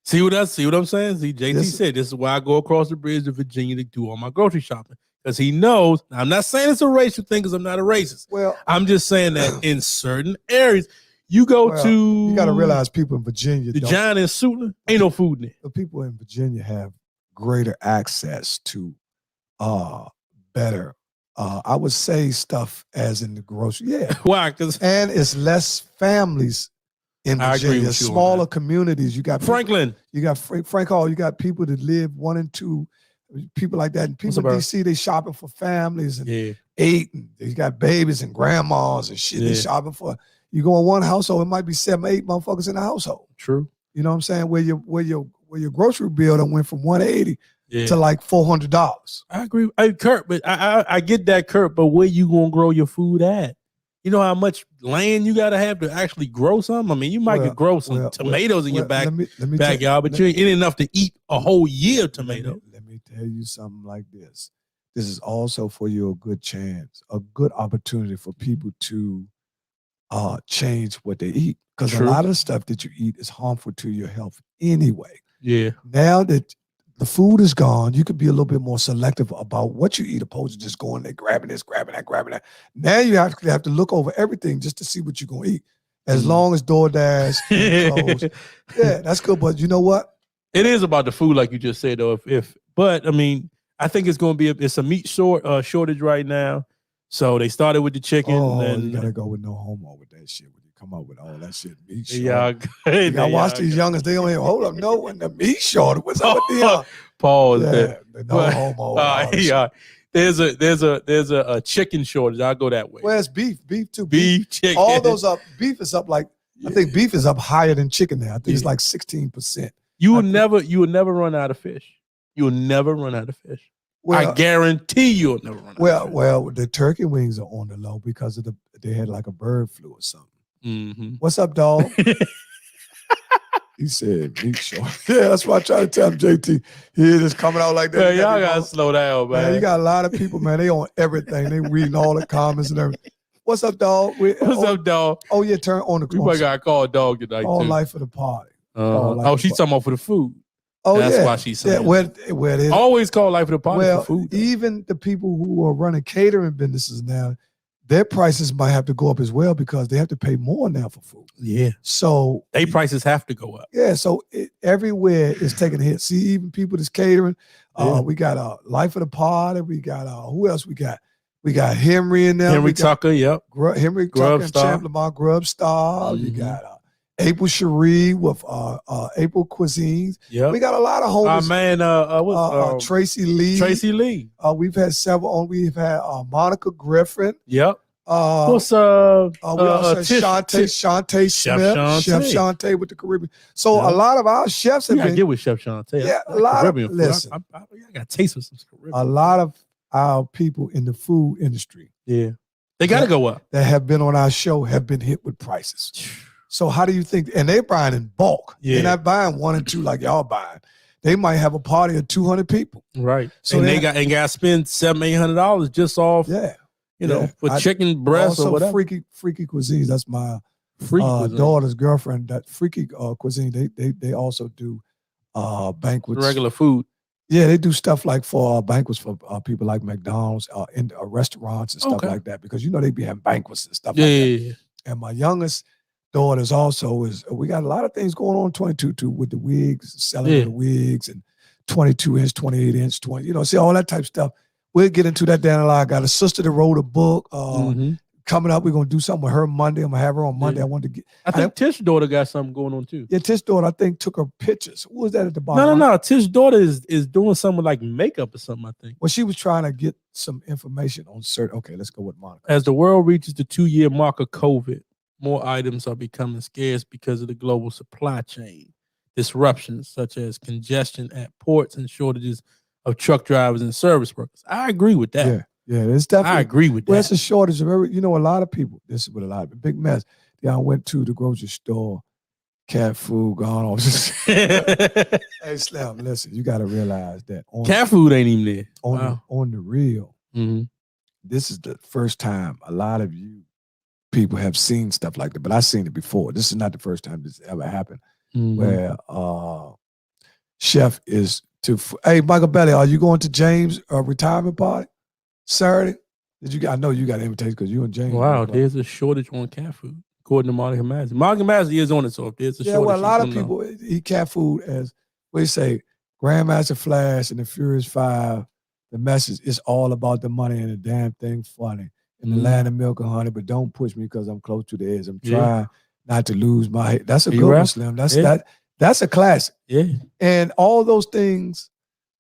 See what I'm saying? See, JT said, this is why I go across the bridge to Virginia to do all my grocery shopping. Because he knows, now I'm not saying it's a racial thing because I'm not a racist. Well, I'm just saying that in certain areas, you got to realize people in Virginia, the Giant and Sutton, ain't no food in there. The people in Virginia have greater access to better, I would say stuff as in the grocery. Yeah. Why? And it's less families in Virginia, smaller communities. You got Franklin. You got Frank Hall. You got people that live 1 and 2, people like that. And people in D.C., they shopping for families and 8. And they got babies and grandmas and shit. They shopping for. You go in one household, it might be 7, 8 motherfuckers in the household. True. You know what I'm saying? Where your grocery bill done went from $180 to like $400. I agree. Hey, Kurt, but I get that, Kurt, but where you gonna grow your food at? You know how much land you gotta have to actually grow something? I mean, you might grow some tomatoes in your backyard, but it ain't enough to eat a whole year of tomatoes. Let me tell you something like this. This is also for you a good chance, a good opportunity for people to change what they eat. Because a lot of the stuff that you eat is harmful to your health anyway. Yeah. Now that the food is gone, you could be a little bit more selective about what you eat, opposed to just going there, grabbing this, grabbing that, grabbing that. Now you have to look over everything just to see what you're going to eat. As long as DoorDash closed. Yeah, that's good. But you know what? It is about the food, like you just said, though. But I mean, I think it's going to be it's a meat shortage right now. So they started with the chicken. And you gotta go with no homo with that shit. When you come up with all that shit, meat short. Yeah, you gotta watch these youngins. They don't even hold up. No, when the meat short. What's up with the pause? Yeah, no homo. Yeah. There's a chicken shortage. I'll go that way. Well, it's beef too. Beef, chicken. All those up. Beef is up like I think beef is up higher than chicken now. I think it's like 16%. You will never run out of fish. You will never run out of fish. Well, I guarantee you'll never run out of fish. Well, the turkey wings are on the low because of they had like a bird flu or something. Mm-hmm. What's up, dog? He said meat short. Yeah, that's why I try to tell him, JT. He is coming out like that. Y'all gotta slow down, man. You got a lot of people, man. They on everything. They reading all the comments and everything. What's up, dog? What's up, dog? Oh yeah, turn on the. We might gotta call a dog tonight. All too. life for the party. She's talking about for the food. Oh, that's why she's saying. Yeah, where it is. Always call life for the party for food. Even the people who are running catering businesses now, their prices might have to go up as well because they have to pay more now for food. Yeah. So their prices have to go up. Yeah. So everywhere is taking a hit. See, even people that's catering. We got Life of the Party. We got who else we got? We got Henry in there. Henry Tucker, yep. Henry Tucker and Champ Lamar Grub Star. Mm-hmm. You got April Cherie with April Cuisines. Yeah, we got a lot of homies. Tracy Lee. Tracy Lee. We've had several. We've had Monica Griffin. Yep. What's we also Shantae Smith, Chef Shantae with the Caribbean. So a lot of our chefs have been. Get with Chef Shantae. Yeah, a lot Caribbean of listen. I got to taste with some Caribbean. A lot of our people in the food industry. Yeah, they got to go up. That have been on our show have been hit with prices. So how do you think? And they're buying in bulk. Yeah. They're not buying 1 and 2 like y'all buying. They might have a party of 200 people. Right. So they got to spend $700-800 just off. Yeah. For chicken breast or whatever. Freaky Cuisines. That's my daughter's girlfriend. That Freaky Cuisine. They also do banquets. Regular food. Yeah, they do stuff like for banquets for people like McDonald's, in restaurants and stuff like that because they be having banquets and stuff like that. Yeah. And my youngest daughters also we got a lot of things going on 22 with the wigs, selling the wigs and 22-inch, 28-inch, 20, see all that type of stuff. We'll get into that down the line. I got a sister that wrote a book. Coming up, we're gonna do something with her Monday. I'm gonna have her on Monday. I think Tish's daughter got something going on too. Yeah, Tish's daughter, I think, took her pictures. Who was that at the bottom? No. Tish's daughter is doing something like makeup or something, I think. Well, she was trying to get some information on certain. Okay, let's go with Monica. As the world reaches the 2-year mark of COVID, more items are becoming scarce because of the global supply chain disruptions, such as congestion at ports and shortages of truck drivers and service workers. I agree with that. Yeah, it's definitely. I agree with that. Well, it's a shortage of a lot of people. This is what a lot of big mess. Yeah, I went to the grocery store, cat food gone off. Hey, Slim, listen, you got to realize that cat food ain't even there. On the real, this is the first time a lot of you people have seen stuff like that, but I've seen it before. This is not the first time this ever happened, where chef is to. Hey, Michael Belly, are you going to James' retirement party Saturday? I know you got an invitation because you and James. Wow, there's a shortage on cat food according to Monica Massey. Monica Massey is on it, so if there's a shortage, well, a lot of people eat cat food as we say, Grandmaster Flash and the Furious 5. The message is all about the money and the damn thing funny. In the land of milk and honey, but don't push me because I'm close to the edge. I'm trying not to lose my head. That's a good one, Slim. That's a classic. Yeah. And all those things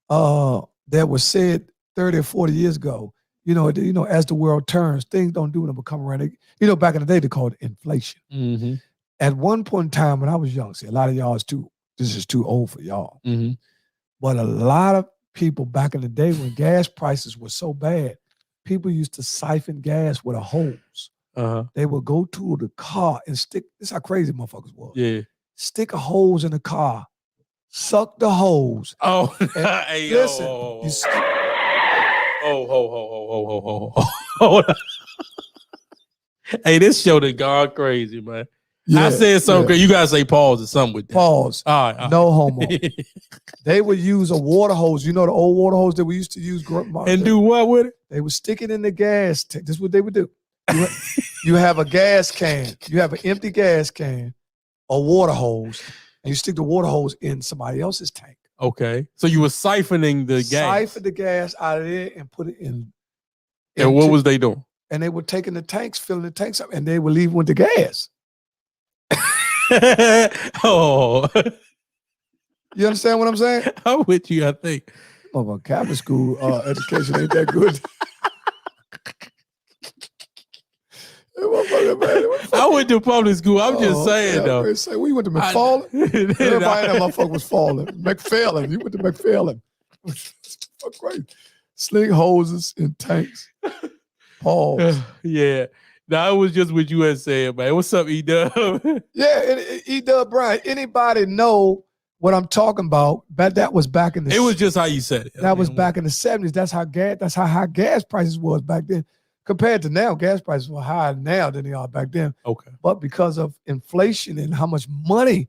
that were said 30 or 40 years ago, as the world turns, things don't do them but come around. Back in the day, they called it inflation. Mm-hmm. At one point in time when I was young, see, a lot of y'all this is too old for y'all. Mm-hmm. But a lot of people back in the day when gas prices were so bad, people used to siphon gas with a hose. They would go to the car and stick. This is how crazy motherfuckers was. Yeah. Stick a hose in the car, suck the hose. Oh, hey, listen. Hold on. Hey, this show done gone crazy, man. I said something crazy. You gotta say pause or something with that. Pause. All right. No homo. They would use a water hose. The old water hose that we used to use. And do what with it? They would stick it in the gas tank. This is what they would do. You have a gas can. You have an empty gas can, a water hose, and you stick the water hose in somebody else's tank. Okay. So you were siphoning the gas. Siphon the gas out of there and put it in. And what was they doing? And they were taking the tanks, filling the tanks up, and they were leaving with the gas. Oh. You understand what I'm saying? I'm with you, I think. Well, Catholic school education ain't that good. I went to public school. I'm just saying, though. We went to McFarland. Everybody in that motherfucker was falling. McFarland. You went to McFarland. Fuck right. Sling hoses in tanks. Pause. Yeah. Now, it was just what you had said, man. What's up, E-Dub? Yeah, E-Dub, Brian. Anybody know what I'm talking about? That was back in the. It was just how you said it. That was back in the 70s. That's how high gas prices was back then. Compared to now, gas prices were higher now than they are back then. Okay. But because of inflation and how much money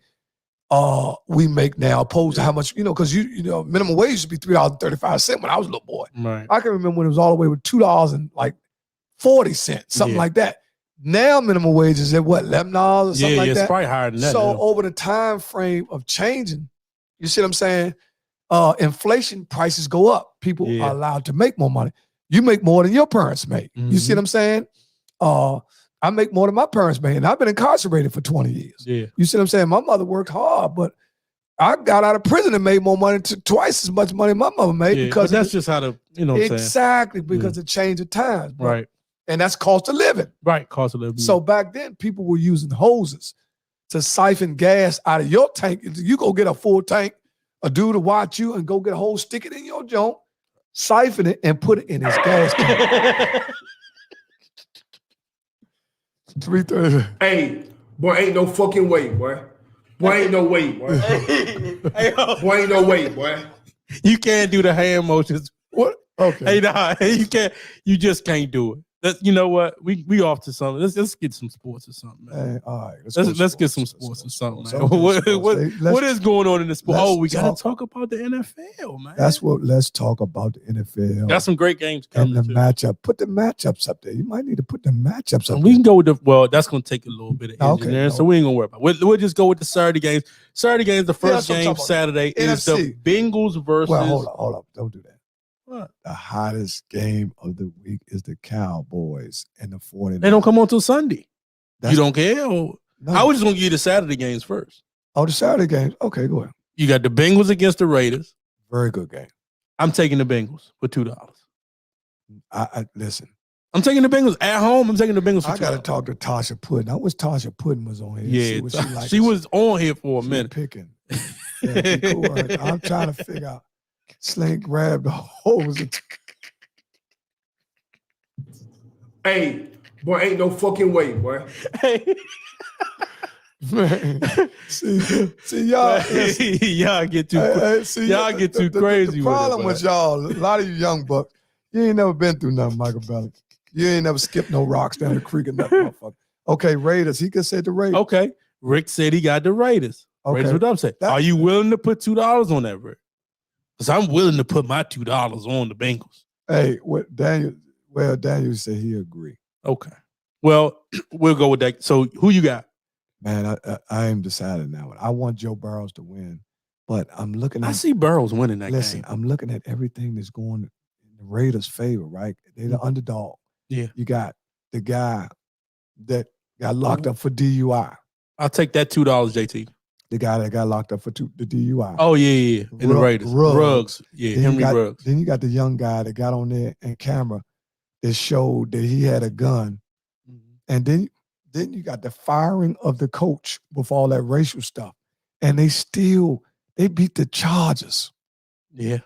we make now, opposed to how much, because you know, minimum wage used to be $3.35 when I was a little boy. Right. I can remember when it was all the way with $2.40, something like that. Now minimum wage is at what, $11 or something like that? Yeah, it's probably higher than that. So over the time frame of changing, you see what I'm saying? Inflation prices go up. People are allowed to make more money. You make more than your parents make. Mm-hmm. You see what I'm saying? I make more than my parents made, and I've been incarcerated for 20 years. Yeah. You see what I'm saying? My mother worked hard, but I got out of prison and made more money, twice as much money my mother made. Because that's just how to, exactly, because of change of times. But, right. And that's cost of living. Right, cost of living. So back then, people were using hoses to siphon gas out of your tank. You go get a full tank, a dude to watch you, and go get a hose, stick it in your joint, siphon it, and put it in his gas tank. 3:30. Hey, boy, ain't no fucking way, boy. Boy, ain't no way, boy. Boy, ain't no way, boy. You can't do the hand motions. What? Okay. Hey, nah, you can't. You just can't do it. You know what? We off to something. Let's get some sports or something, man. Hey, all right. Let's get some sports or something, man. What is going on in the sport? Oh, we gotta talk about the NFL, man. Let's talk about the NFL. Got some great games coming. And the matchup. Put the matchups up there. You might need to put the matchups up. We can go with that's gonna take a little bit of engineering, so we ain't gonna worry about it. We'll just go with the Saturday games. Saturday games, the first game Saturday is the Bengals versus. Well, hold up. Don't do that. What? The hottest game of the week is the Cowboys and the 49ers. They don't come on till Sunday. You don't care? Or? No. I was just going to give you the Saturday games first. Oh, the Saturday games. Okay, go ahead. You got the Bengals against the Raiders. Very good game. I'm taking the Bengals for $2. I listen. I'm taking the Bengals at home. I'm taking the Bengals for $2. I got to talk to Tasha Puddin. I wish Tasha Puddin was on here. Yeah, she was on here for a minute. Picking. Yeah, cool. Right. I'm trying to figure out. Slink grabbed the hose. Hey, boy, ain't no fucking way, boy. Hey. Man, see y'all. Y'all get too get too crazy. The problem with with y'all, a lot of you young bucks, you ain't never been through nothing, Michael Bellick. You ain't never skipped no rocks down the creek or nothing, motherfucker. Okay, Raiders. He could say the Raiders. Okay, Rick said he got the Raiders. Okay. Raiders, what I'm saying. Are you willing to put $2 on that, Rick? Because I'm willing to put my $2 on the Bengals. Hey, Daniel said he agree. Okay. Well, we'll go with that. So who you got? Man, I am decided now. I want Joe Burrows to win, but I'm looking at. I see Burrows winning that game. Listen, I'm looking at everything that's going in the Raiders' favor, right? They're the underdog. Yeah. You got the guy that got locked up for DUI. I'll take that $2, JT. The guy that got locked up for the DUI. Oh, yeah. In the Raiders. Ruggs. Yeah, Henry Ruggs. Then you got the young guy that got on there and camera that showed that he had a gun. Mm-hmm. And then you got the firing of the coach with all that racial stuff. And they beat the Chargers. Yeah.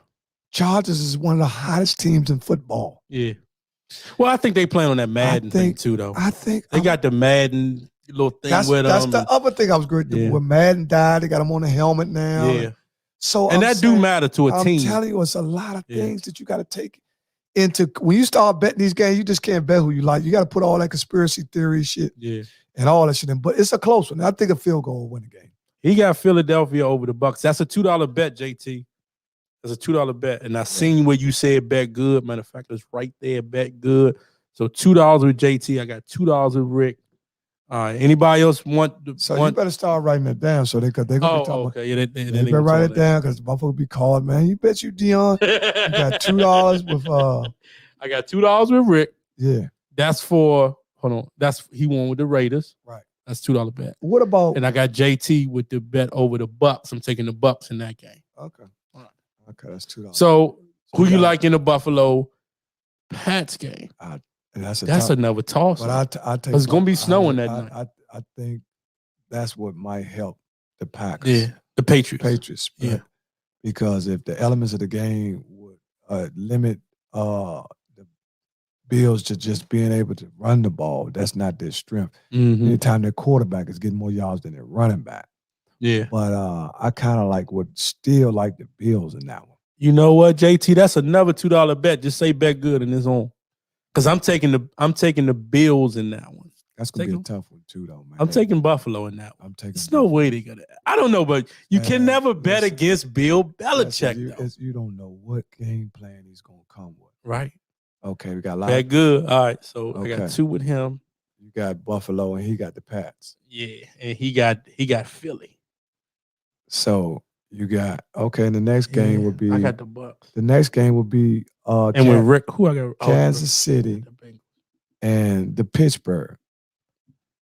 Chargers is one of the hottest teams in football. Yeah. Well, I think they play on that Madden thing too, though. I think they got the Madden little thing with them. That's the other thing I was great. Yeah. When Madden died, they got him on the helmet now. Yeah. And that do matter to a team. I'm telling you, it's a lot of things that you got to take into. When you start betting these games, you just can't bet who you like. You got to put all that conspiracy theory shit and all that shit in. But it's a close one. I think a field goal will win the game. He got Philadelphia over the Bucs. That's a $2 bet, JT. That's a $2 bet. And I seen where you said bet good. Matter of fact, it's right there, bet good. So $2 with JT. I got $2 with Rick. All right. Anybody else want? So you better start writing it down so they gonna be talking. Okay. Yeah, they better write it down because motherfucker be calling, man. You bet you, Deon. You got $2 with I got $2 with Rick. Yeah. That's for he won with the Raiders. Right. That's $2 bet. What about? And I got JT with the bet over the Bucks. I'm taking the Bucks in that game. Okay. All right. Okay, that's $2. So who you like in the Buffalo Pats game? That's another toss. But I take. It's gonna be snowing that night. I think that's what might help the Packers. Yeah, the Patriots. Yeah, because if the elements of the game would limit the Bills to just being able to run the ball, that's not their strength. Mm-hmm. Anytime their quarterback is getting more yards than their running back. Yeah, but I kind of would still like the Bills in that one. You know what, JT? That's another $2 bet. Just say bet good in his own. Because I'm taking the Bills in that one. That's gonna be a tough one too, though, man. I'm taking Buffalo in that one. I'm taking. There's no way they gonna. I don't know, but you can never bet against Bill Belichick. You don't know what game plan he's gonna come with. Right. Okay, we got a lot. Bet good. All right, so I got 2 with him. You got Buffalo, and he got the Pats. Yeah, and he got Philly. So you got and the next game would be. I got the Bucks. The next game would be. And with Rick, who I got? Kansas City and the Pittsburgh.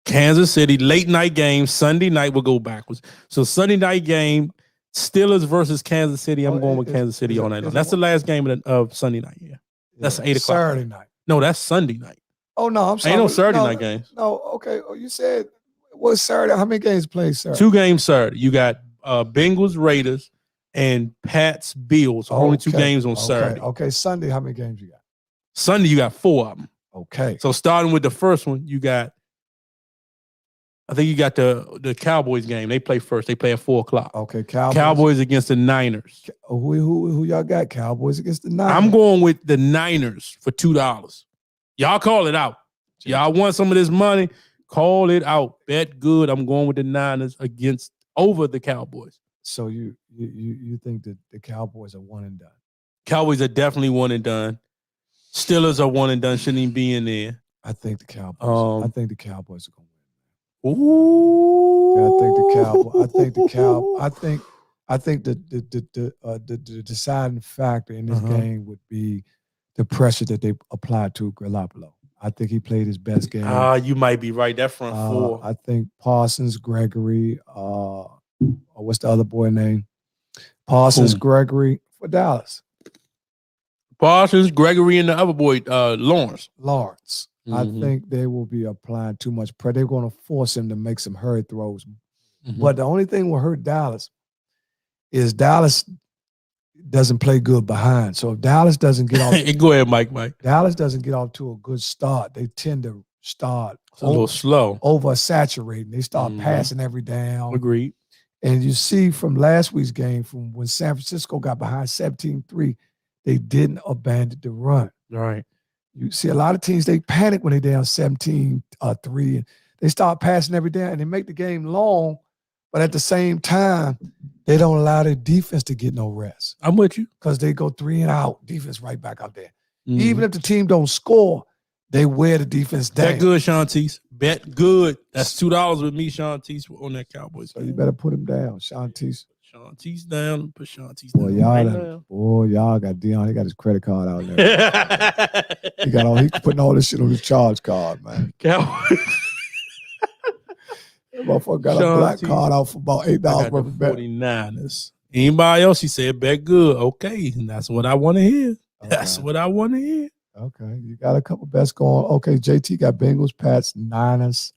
Kansas City, late night game. Sunday night will go backwards. So Sunday night game, Steelers versus Kansas City. I'm going with Kansas City all night long. That's the last game of Sunday night. Yeah. That's 8 o'clock. Saturday night. No, that's Sunday night. Oh, no, I'm sorry. Ain't no Saturday night games. No, okay. Oh, you said, what's Saturday? How many games played Saturday? 2 games Saturday. You got Bengals, Raiders, and Pats, Bills. Only 2 games on Saturday. Okay, Sunday, how many games you got? Sunday, you got 4 of them. Okay. So starting with the first one, you got, I think you got the Cowboys game. They play first. They play at 4 o'clock. Okay, Cowboys against the Niners. Who y'all got? Cowboys against the Niners. I'm going with the Niners for $2. Y'all call it out. Y'all want some of this money? Call it out. Bet good. I'm going with the Niners over the Cowboys. So you think that the Cowboys are one and done? Cowboys are definitely one and done. Steelers are one and done. Shouldn't even be in there. I think the Cowboys. I think the Cowboys are going to win. Ooh. I think the deciding factor in this game would be the pressure that they applied to Garoppolo. I think he played his best game. You might be right. That front 4. I think Parsons, Gregory, what's the other boy name? Parsons, Gregory for Dallas. Parsons, Gregory, and the other boy, Lawrence. Mm-hmm. I think they will be applying too much pressure. They're going to force him to make some hurry throws. Mm-hmm. But the only thing will hurt Dallas is Dallas doesn't play good behind. So if Dallas doesn't get off, go ahead, Mike. Dallas doesn't get off to a good start. They tend to start a little slow, oversaturating. They start passing every down. Agreed. And you see from last week's game, from when San Francisco got behind 17-3, they didn't abandon the run. Right. You see a lot of teams, they panic when they're down 17-3. And they start passing every down and they make the game long, but at the same time, they don't allow their defense to get no rest. I'm with you. Because they go 3 and out, defense right back out there. Mm-hmm. Even if the team don't score, they wear the defense down. Bet good, Shantice. Bet good. That's $2 with me, Shantice, on that Cowboys. So you better put him down, Shantice. Shantice down. Put Shantice down. Y'all got Deon. He got his credit card out there. He's putting all this shit on his charge card, man. Cowboys. That motherfucker got a black card out for about $8 worth of bet. 49ers. Anybody else? He said bet good. Okay. And that's what I want to hear. Okay. That's what I want to hear. Okay. You got a couple bets going. Okay. JT got Bengals, Pats, Niners,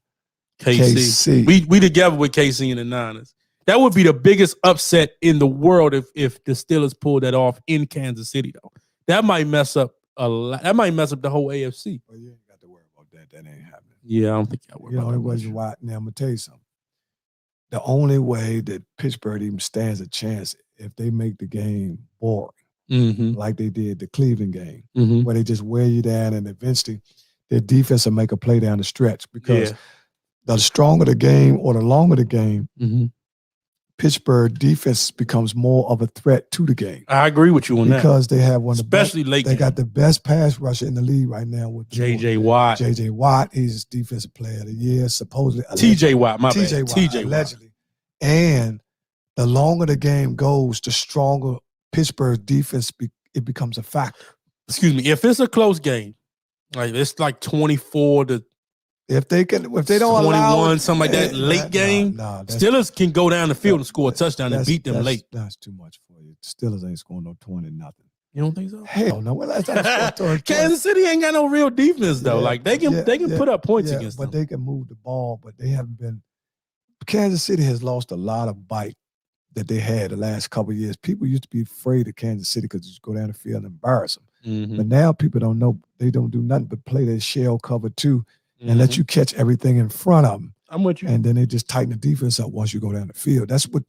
KC. We together with KC and the Niners. That would be the biggest upset in the world if the Steelers pulled that off in Kansas City, though. That might mess up a lot. That might mess up the whole AFC. Well, you ain't got to worry about that. That ain't happening. Yeah, I don't think y'all worry about that. Now, I'm going to tell you something. The only way that Pittsburgh even stands a chance if they make the game boring, like they did the Cleveland game, where they just wear you down and eventually their defense will make a play down the stretch because the stronger the game or the longer the game, Pittsburgh defense becomes more of a threat to the game. I agree with you on that. Because they have one of the especially best, late they game. got the best pass rusher in the league right now with J.J. Watt. J.J. Watt, he's defensive player of the year, supposedly. T.J. Watt, my T.J. bad. Watt, T.J. allegedly. Watt. And the longer the game goes, the stronger Pittsburgh's defense it becomes a factor. Excuse me. If it's a close game, like it's like 24 to if they don't 21, allow it, something like that, late game, Steelers can go down the field and score a touchdown and beat them late. That's too much for you. Steelers ain't scoring no 20 nothing. You don't think so? Hell no. Well, Kansas City ain't got no real defense though. Like they can put up points against them. But they can move the ball, but they haven't been. Kansas City has lost a lot of bite that they had the last couple of years. People used to be afraid of Kansas City because you just go down the field and embarrass them. Mm-hmm. But now people don't know. They don't do nothing but play their shell cover too and let you catch everything in front of them. I'm with you. And then they just tighten the defense up once you go down the field. That's what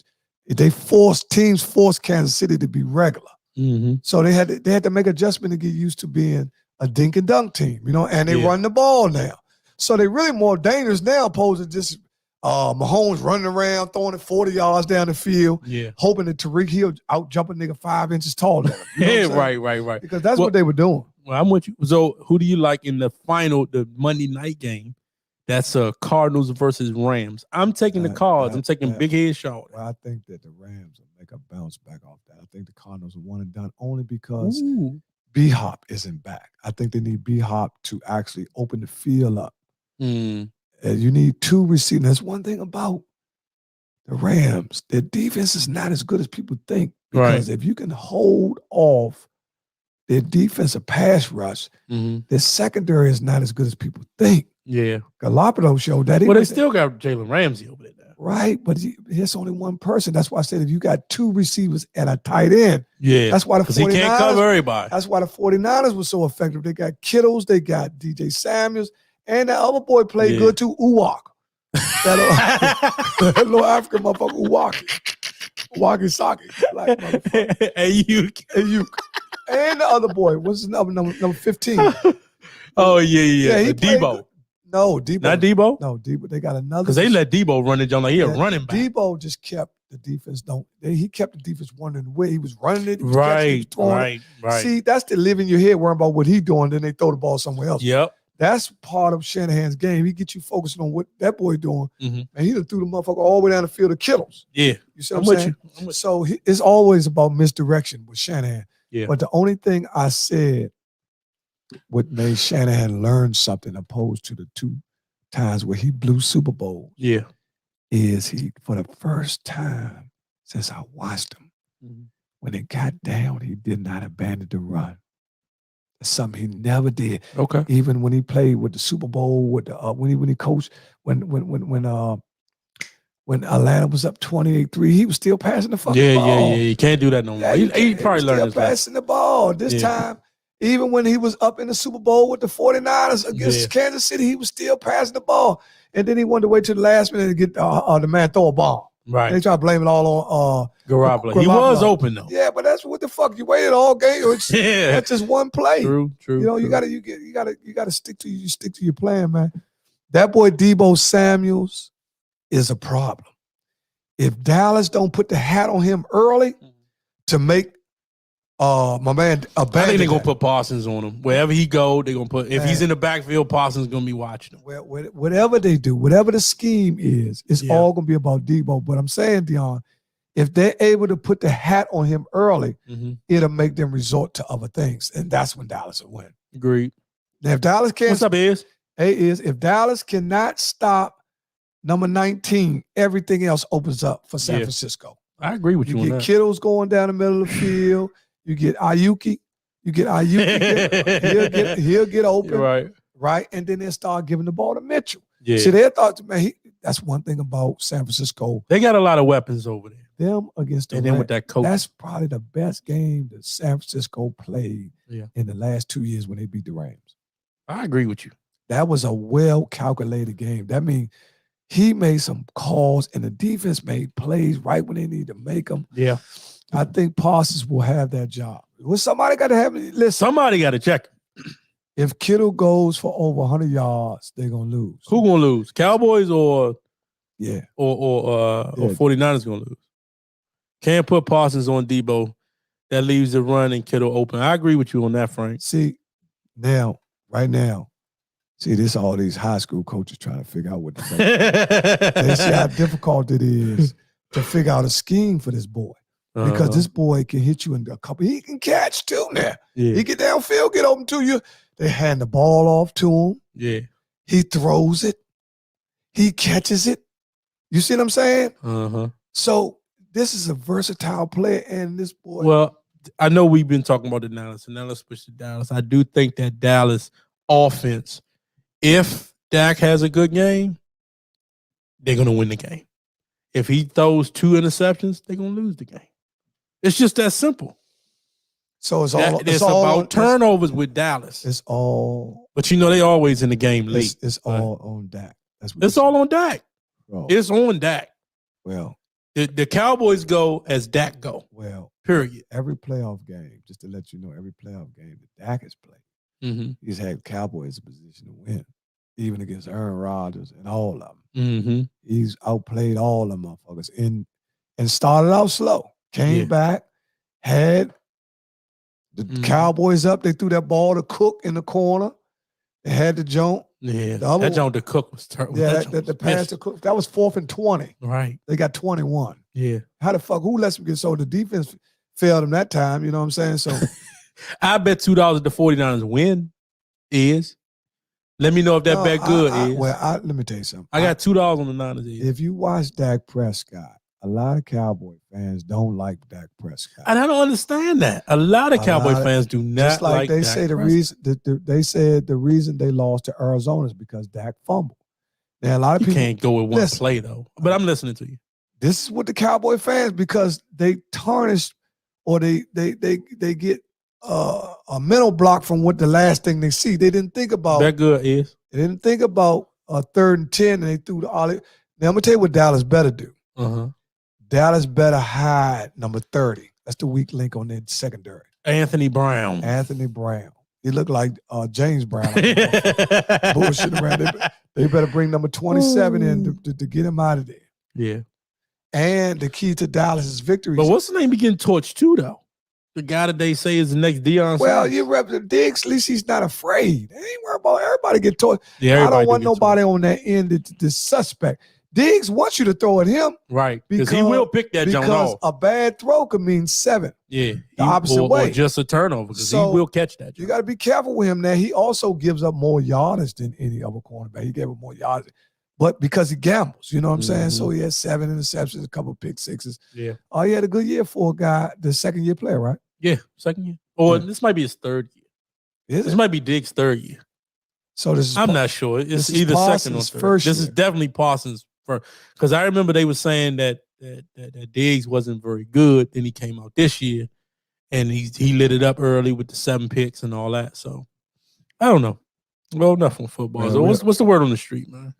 teams force Kansas City to be regular. Mm-hmm. So they had to make adjustment to get used to being a dink and dunk team, and they run the ball now. So they really more dangerous now opposed to just Mahomes running around, throwing it 40 yards down the field, hoping that Tariq Hill out jump a nigga 5 inches taller than him. You know right. Because that's what they were doing. Well, I'm with you. So who do you like in the Monday night game? That's Cardinals versus Rams. I'm taking the Cards. I'm taking Big Head Shaw. Well, I think that the Rams will make a bounce back off that. I think the Cardinals are one and done only because B-Hop isn't back. I think they need B-Hop to actually open the field up. You need 2 receivers. That's one thing about the Rams. Their defense is not as good as people think. Because if you can hold off their defensive pass rush, their secondary is not as good as people think. Yeah. Galapagos showed that. Well, they still got Jalen Ramsey over there now. Right, but it's only one person. That's why I said if you got 2 receivers and a tight end, that's why the 49ers, he can't cover everybody. That's why the 49ers were so effective. They got Kittles, they got DJ Samuels, and the other boy played good too, Uwak. That little African motherfucker, Uwaki Saki. Like motherfucker. Ayuk. And the other boy, what's his number 15? Oh, yeah. He Debo. No, Debo. Not Debo? No, Debo. They got another. Because they let Debo run it down like he a running back. Debo just kept the defense. He kept the defense wondering where he was running it. Right. See, that's the live in your head worrying about what he doing, then they throw the ball somewhere else. Yep. That's part of Shanahan's game. He get you focusing on what that boy doing, and he done threw the motherfucker all the way down the field to Kittles. Yeah. You see what I'm saying? So it's always about misdirection with Shanahan. Yeah. But the only thing I said what made Shanahan learn something opposed to the 2 times where he blew Super Bowls is he, for the first time since I watched him, when it got down, he did not abandon the run. That's something he never did. Okay. Even when he played with the Super Bowl, with the when he coached, when Atlanta was up 28-3, he was still passing the fucking ball. Yeah. You can't do that no more. He probably learned his lesson. Passing the ball. This time, even when he was up in the Super Bowl with the 49ers against Kansas City, he was still passing the ball. And then he wanted to wait till the last minute to get the man throw a ball. Right. And they try to blame it all on Garoppolo. He was open though. Yeah, but that's what the fuck. You waited all game. That's just one play. True. You gotta stick to your plan, man. That boy Debo Samuels is a problem. If Dallas don't put the hat on him early to make my man I think they're gonna put Parsons on him. Wherever he go, they're gonna put. If he's in the backfield, Parsons gonna be watching him. Whatever they do, whatever the scheme is, it's all gonna be about Debo. But I'm saying, Deon, if they're able to put the hat on him early, it'll make them resort to other things, and that's when Dallas will win. Agreed. Now, if Dallas can't, what's up, if Dallas cannot stop number 19, everything else opens up for San Francisco. I agree with you. You get Kittles going down the middle of the field. You get Ayuki. He'll get open. Right. And then they'll start giving the ball to Mitchell. Yeah. See, they thought, man, that's one thing about San Francisco. They got a lot of weapons over there. Them against the And then with that coach. That's probably the best game that San Francisco played in the last 2 years when they beat the Rams. I agree with you. That was a well-calculated game. That means he made some calls and the defense made plays right when they need to make them. Yeah. I think Parsons will have that job. Well, somebody got to have it. Listen, somebody got to check. If Kittle goes for over 100 yards, they're gonna lose. Who gonna lose? Cowboys or or 49ers gonna lose? Can't put Parsons on Debo. That leaves the run and Kittle open. I agree with you on that, Frank. See, right now, this all these high school coaches trying to figure out what the fuck. They see how difficult it is to figure out a scheme for this boy. Because this boy can hit you in a couple. He can catch too now. Yeah. He get downfield, get open to you. They hand the ball off to him. Yeah. He throws it. He catches it. You see what I'm saying? So this is a versatile player, and this boy. Well, I know we've been talking about the Dallas, and now let's switch to Dallas. I do think that Dallas offense, if Dak has a good game, they're going to win the game. If he throws 2 interceptions, they're going to lose the game. It's just that simple. So it's all about turnovers with Dallas. It's all. But they always in the game late. It's all on Dak. It's all on Dak. Bro. It's on Dak. Well, the Cowboys go as Dak go. Well, period. Every playoff game, just to let you know, every playoff game that Dak has played, he's had Cowboys in position to win, even against Aaron Rodgers and all of them. He's outplayed all them motherfuckers and started out slow. Came back, had the Cowboys up. They threw that ball to Cook in the corner. They had the joint. Yeah, that joint to Cook was terrible. Yeah, the pass to Cook. That was 4th and 20. Right. They got 21. Yeah. How the fuck? Who lets them get so? The defense failed them that time. You know what I'm saying? So I bet $2 that the 49ers win is. Let me know if that bet good is. Let me tell you something. I got $2 on the Niners. If you watch Dak Prescott, a lot of Cowboy fans don't like Dak Prescott, and I don't understand that. A lot of Cowboy fans do not just like they Dak say the Prescott. they said the reason they lost to Arizona is because Dak fumbled. Now a lot of people can't go with one play though. But I'm listening to you. This is what the Cowboy fans, because they tarnish or they get a mental block from what the last thing they see. They didn't think about that good is. They didn't think about 3rd and 10 and they threw the ollie. Now I'm gonna tell you what Dallas better do. Dallas better hide number 30. That's the weak link on their secondary. Anthony Brown. He looked like James Brown. Bullshit around. They better bring number 27 in to get him out of there. Yeah. And the key to Dallas' victory. But what's the name be getting torched too, though? The guy that they say is the next Deon. Well, you rep the Diggs. At least he's not afraid. They ain't worried about everybody get torched. Yeah, I don't want nobody on that end the suspect. Diggs wants you to throw at him. Right. Because he will pick that jump off. Because a bad throw could mean 7. Yeah. The opposite way. Or just a turnover, because he will catch that jump. You got to be careful with him now. He also gives up more yardage than any other cornerback. He gave up more yardage. But because he gambles, you know what I'm saying? So he had 7 interceptions, a couple of pick sixes. Yeah. Oh, he had a good year for a guy, the second-year player, right? Yeah, second year. Or this might be his 3rd year. This might be Diggs' 3rd year. So this is I'm not sure. It's either second or 3rd. This is definitely Parsons' first. Because I remember they were saying that Diggs wasn't very good. Then he came out this year, and he lit it up early with the 7 picks and all that. So I don't know. Well, enough on football. So what's the word on the street, man?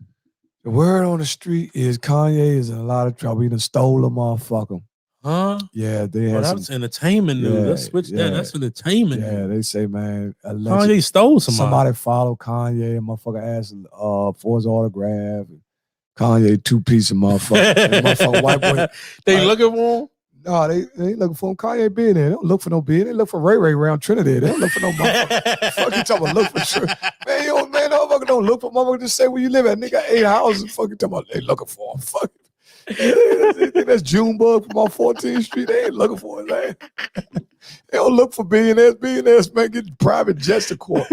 The word on the street is Kanye is in a lot of trouble. He done stole a motherfucker. Huh? Yeah, they had that's entertainment news. Let's switch that. That's entertainment. Yeah, they say, man, Kanye stole somebody. Somebody followed Kanye and motherfucker asked for his autograph. Kanye 2-piece of motherfucker. Motherfucker white boy. They looking for him? No, they ain't looking for him. Kanye being there. They don't look for no being. They look for Ray Ray around Trinidad. They don't look for no motherfucker. Fuck you talking about look for sure. Man, motherfucker don't look for motherfucker. Just say where you live at. Nigga, 8 houses. Fuck you talking about they looking for him. Fuck it. They think that's Junebug from off 14th Street. They ain't looking for it, man. They don't look for billionaires. Billionaires, man, get private jets to court.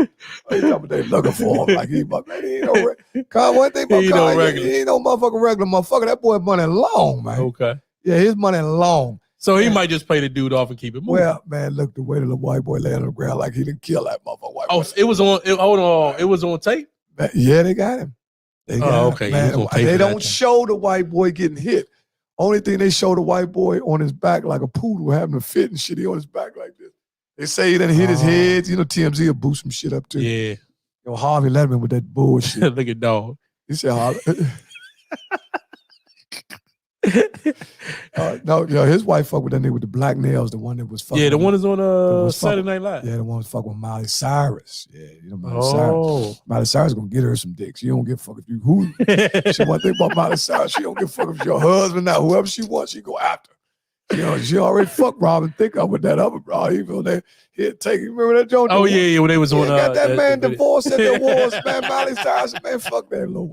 They talking about they looking for him like he, man, he ain't no one thing about Kanye. He ain't no motherfucking regular motherfucker. That boy money long, man. Okay. Yeah, his money long. So he might just pay the dude off and keep it moving. Well, man, look, the way the little white boy lay on the ground like he didn't kill that motherfucker. White boy. It was on. Hold on, it was on tape. Yeah, they got him. They got okay. him. Man, they don't show the white boy getting hit. Only thing they show the white boy on his back like a poodle having a fit and shit. He on his back like this. They say he done hit his head. You know, TMZ will boost some shit up too. Yeah. Yo, Harvey Letterman with that bullshit. Look at dog. He said, Harvey. No, his wife fucked with that nigga with the black nails, the one that was fucking. Yeah, the one is on Saturday Night Live. Yeah, the one was fucking with Miley Cyrus. Yeah, you know Miley Cyrus. Miley Cyrus gonna get her some dick. She don't give a fuck if you who. She want to think about Miley Cyrus. She don't give a fuck if your husband, now whoever she wants, she go after. She already fucked Robin Thicke up with that other bro. Even there, he'd take. You remember that joke? Oh yeah, when they was on. Got that man divorced at the awards, man. Miley Cyrus, man, fuck that little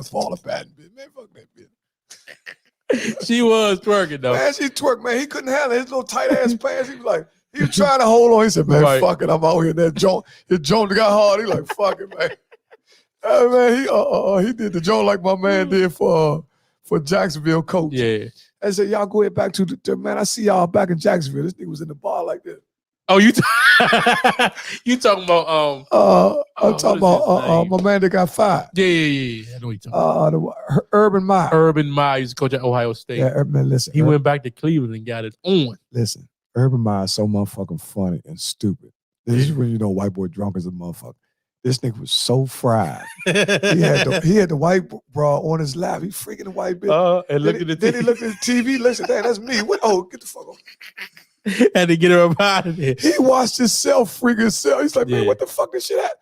fall apart bitch, man. Fuck that bitch. She was twerking though. Man, she twerked, man. He couldn't handle his little tight ass pants. He was like, he was trying to hold on. He said, man, fuck it. I'm out here. That joint, his joint got hard. He like, fuck it, man. Man, he did the joint like my man did for Jacksonville coach. Yeah. I said, y'all go ahead back to the man. I see y'all back in Jacksonville. This nigga was in the bar like this. Oh, you talking about I'm talking about my man that got fired. Yeah. I know what you're talking about. Urban Meyer. Urban Meyer used to coach at Ohio State. Yeah, man, listen. He went back to Cleveland and got it on. Listen, Urban Meyer is so motherfucking funny and stupid. This is when you know white boy drunk as a motherfucker. This nigga was so fried. he had the white bra on his lap. He freaking the white bitch. And looked at the TV. Then he looked at the TV. Listen, damn, that's me. What? Oh, get the fuck off. Had to get her up out of there. He watched himself freak himself. He's like, man, what the fuck this shit at?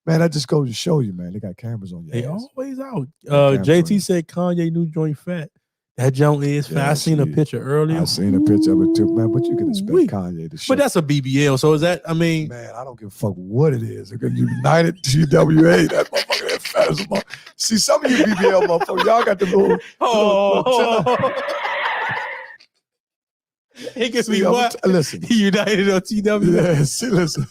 Man, that just goes to show you, man. They got cameras on you. They always out. JT said Kanye new joint fat. That joint is fat. I seen a picture earlier. I seen a picture of it too, man. But you can expect Kanye to show. But that's a BBL. So is that? I mean, man, I don't give a fuck what it is. United TWA. That motherfucker that fat as a motherfucker. See, some of you BBL motherfuckers, y'all got the little. He gets me what? Listen. He United on TW. Yeah, see, listen.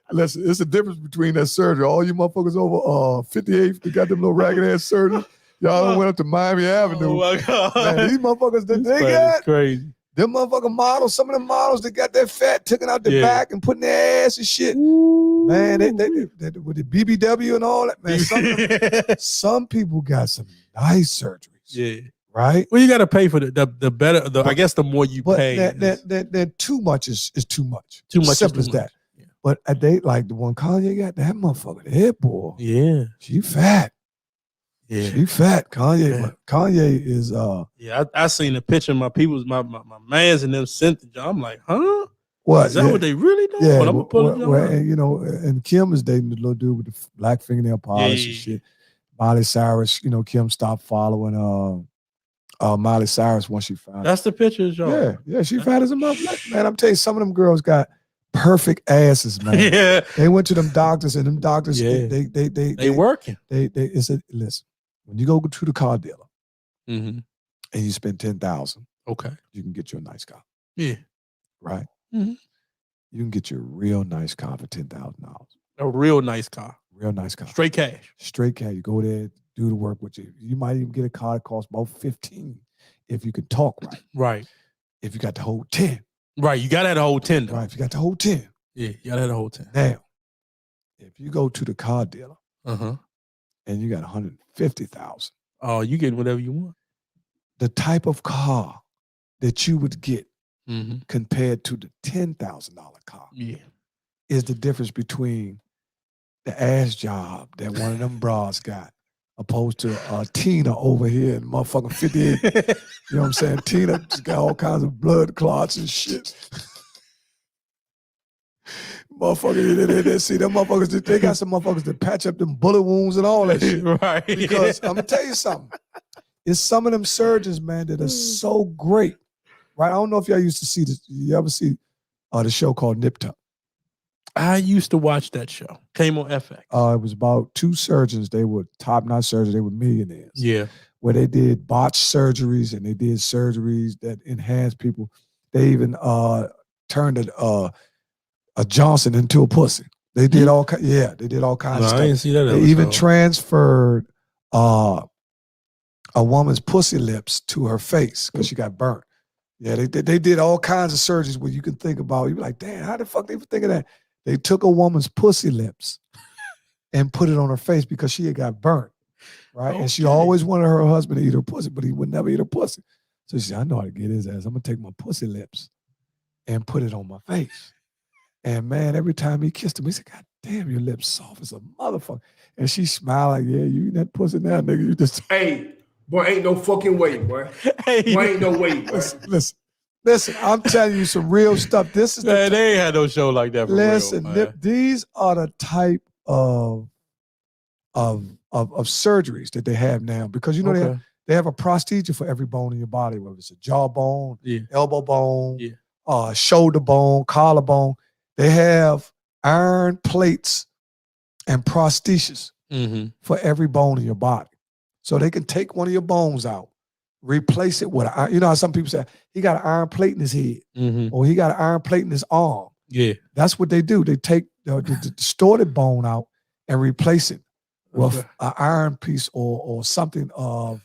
Listen, it's a difference between that surgery. All you motherfuckers over 58, they got them little ragged ass surgery. Y'all done went up to Miami Avenue. Oh my God. Man, these motherfuckers, they got crazy. Them motherfucking models, some of them models that got that fat taken out the back and putting their ass and shit. Ooh. Man, they with the BBW and all that, man. Some people got some nice surgeries. Yeah. Right? Well, you got to pay for the better. I guess the more you pay. That too much is too much. Too much. Simple as that. Yeah. But they like the one Kanye got, that motherfucker, the head boy. Yeah. She fat. Yeah. She fat. Kanye is Yeah, I seen the picture. My people's my mans and them sent it. I'm like, huh? What? Is that what they really do? Yeah. But I'm gonna pull it down. And Kim is dating the little dude with the black fingernail polish and shit. Miley Cyrus, Kim stopped following Miley Cyrus once she found. That's the pictures, y'all. Yeah, she fat as a motherfucker. Man, I'm telling you, some of them girls got perfect asses, man. Yeah. They went to them doctors, and them doctors, they working. Listen, when you go to the car dealer, and you spend $10,000, okay, you can get you a nice car. Yeah. Right. You can get you a real nice car for $10,000. A real nice car. Real nice car. Straight cash. Straight cash. You go there, do the work with you. You might even get a car that costs about $15 if you can talk right. Right. If you got the whole 10. Right. You got to have the whole 10. Though. Right. If you got the whole 10. Yeah. You got to have the whole 10. Now, if you go to the car dealer and you got $150,000. Oh, you get whatever you want. The type of car that you would get compared to the $10,000 car is the difference between the ass job that one of them bras got opposed to Tina over here in motherfucking 58. You know what I'm saying? Tina just got all kinds of blood clots and shit. Motherfuckers, they see them motherfuckers, they got some motherfuckers that patch up them bullet wounds and all that shit. Right. Because I'm gonna tell you something. It's some of them surgeons, man, that are so great. Right? I don't know if y'all used to see this. You ever see the show called Nip Tuck? I used to watch that show. Came on FX. It was about two surgeons. They were top-notch surgeons. They were millionaires. Yeah. Where they did botched surgeries and they did surgeries that enhanced people. They even turned a Johnson into a pussy. They did all they did all kinds of stuff. I didn't see that. They even transferred a woman's pussy lips to her face because she got burnt. Yeah, they did all kinds of surgeries where you can think about, you be like, damn, how the fuck they think of that? They took a woman's pussy lips and put it on her face because she had got burnt, right? Okay. And she always wanted her husband to eat her pussy, but he would never eat her pussy. So she said, I know how to get his ass. I'm going to take my pussy lips and put it on my face. And man, every time he kissed him, he said, God damn, your lips soft as a motherfucker. And she smiled like, yeah, you eat that pussy now, nigga. You just... Hey, boy, ain't no fucking way, boy. Boy, ain't no way, boy. Listen, I'm telling you some real stuff. This is man, they ain't had no show like that for listen, real, man. These are the type of surgeries that they have now because you know They have a prosthesis for every bone in your body, whether it's a jawbone, elbow bone, shoulder bone, collarbone. They have iron plates and prosthesis for every bone in your body. So they can take one of your bones out, replace it with you know how some people say, he got an iron plate in his head, or he got an iron plate in his arm. Yeah. That's what they do. They take the distorted bone out and replace it with an iron piece or something of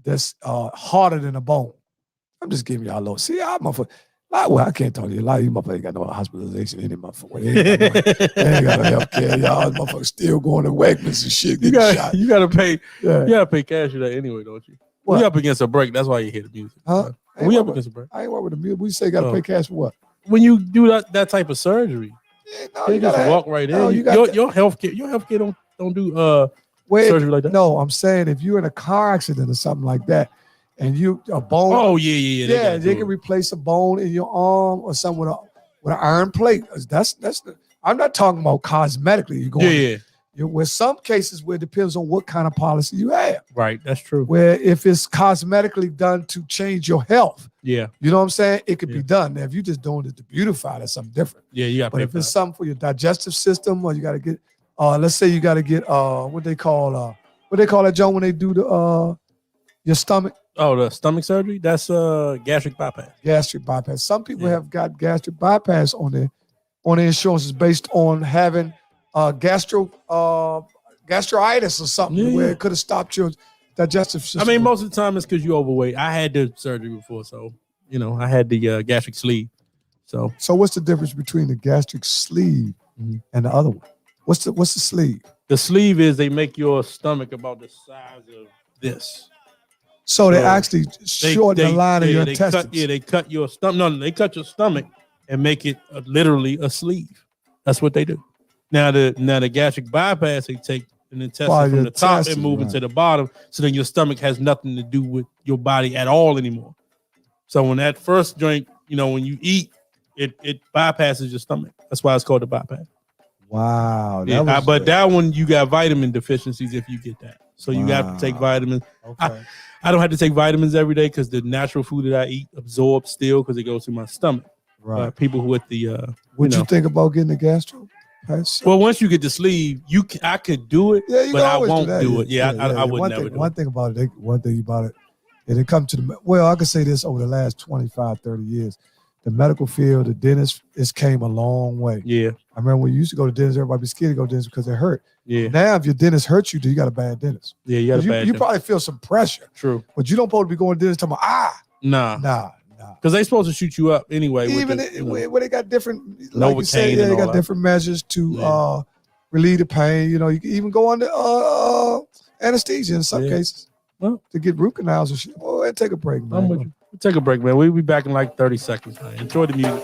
that's harder than a bone. I'm just giving y'all a little. See, well, I can't talk to you. A lot of you motherfuckers ain't got no hospitalization in it, motherfucker. They ain't got no health care. Y'all motherfuckers still going to Wegmans and shit getting shot. You gotta pay. Yeah. You gotta pay cash for that anyway, don't you? What? We up against a break. That's why you hear the music. Huh? We up against a break. I ain't worried with the music. We say you gotta pay cash for what? When you do that type of surgery, you just walk right in. Your healthcare don't do surgery like that. No, I'm saying if you're in a car accident or something like that, and a bone. Oh yeah. They can replace a bone in your arm or something with an iron plate. I'm not talking about cosmetically. You're going. With some cases where it depends on what kind of policy you have. Right, that's true. Where if it's cosmetically done to change your health, you know what I'm saying? It could be done. Now, if you're just doing it to beautify, that's something different. Yeah, you got. But if it's something for your digestive system, or you got to get, let's say you got to get what they call that, John, when they do your stomach. Oh, the stomach surgery? That's gastric bypass. Gastric bypass. Some people have got gastric bypass on their insurances based on having gastritis or something where it could have stopped your digestive system. I mean, most of the time it's because you're overweight. I had the surgery before, so I had the gastric sleeve. So what's the difference between the gastric sleeve and the other one? What's the sleeve? The sleeve is they make your stomach about the size of this. So they actually shorten the line of your intestines. They cut your stomach. No, they cut your stomach and make it literally a sleeve. That's what they do. Now the gastric bypass, they take an intestine from the top and move it to the bottom, so then your stomach has nothing to do with your body at all anymore. So when that first joint, when you eat, it bypasses your stomach. That's why it's called the bypass. Wow. But that one, you got vitamin deficiencies if you get that. So you have to take vitamins. Okay. I don't have to take vitamins every day because the natural food that I eat absorbs still because it goes through my stomach. Right. People who at the would you think about getting the gastro? Well, once you get the sleeve, I could do it, but I won't do it. I would never do it. One thing about it, and it comes to I could say this over the last 25, 30 years. The medical field, the dentist, it's came a long way. Yeah. I remember when you used to go to dentist, everybody be scared to go to dentist because it hurt. Yeah. Now, if your dentist hurts you, you got a bad dentist. Yeah, you got a bad dentist. You probably feel some pressure. True. But you don't supposed to be going to dentist talking about, Nah. Because they supposed to shoot you up anyway. Even where they got different, like you said, they got different measures to relieve the pain. You can even go under anesthesia in some cases to get root canals and shit. Oh, and take a break, man. I'm with you. We'll take a break, man. We'll be back in like 30 seconds, man. Enjoy the music.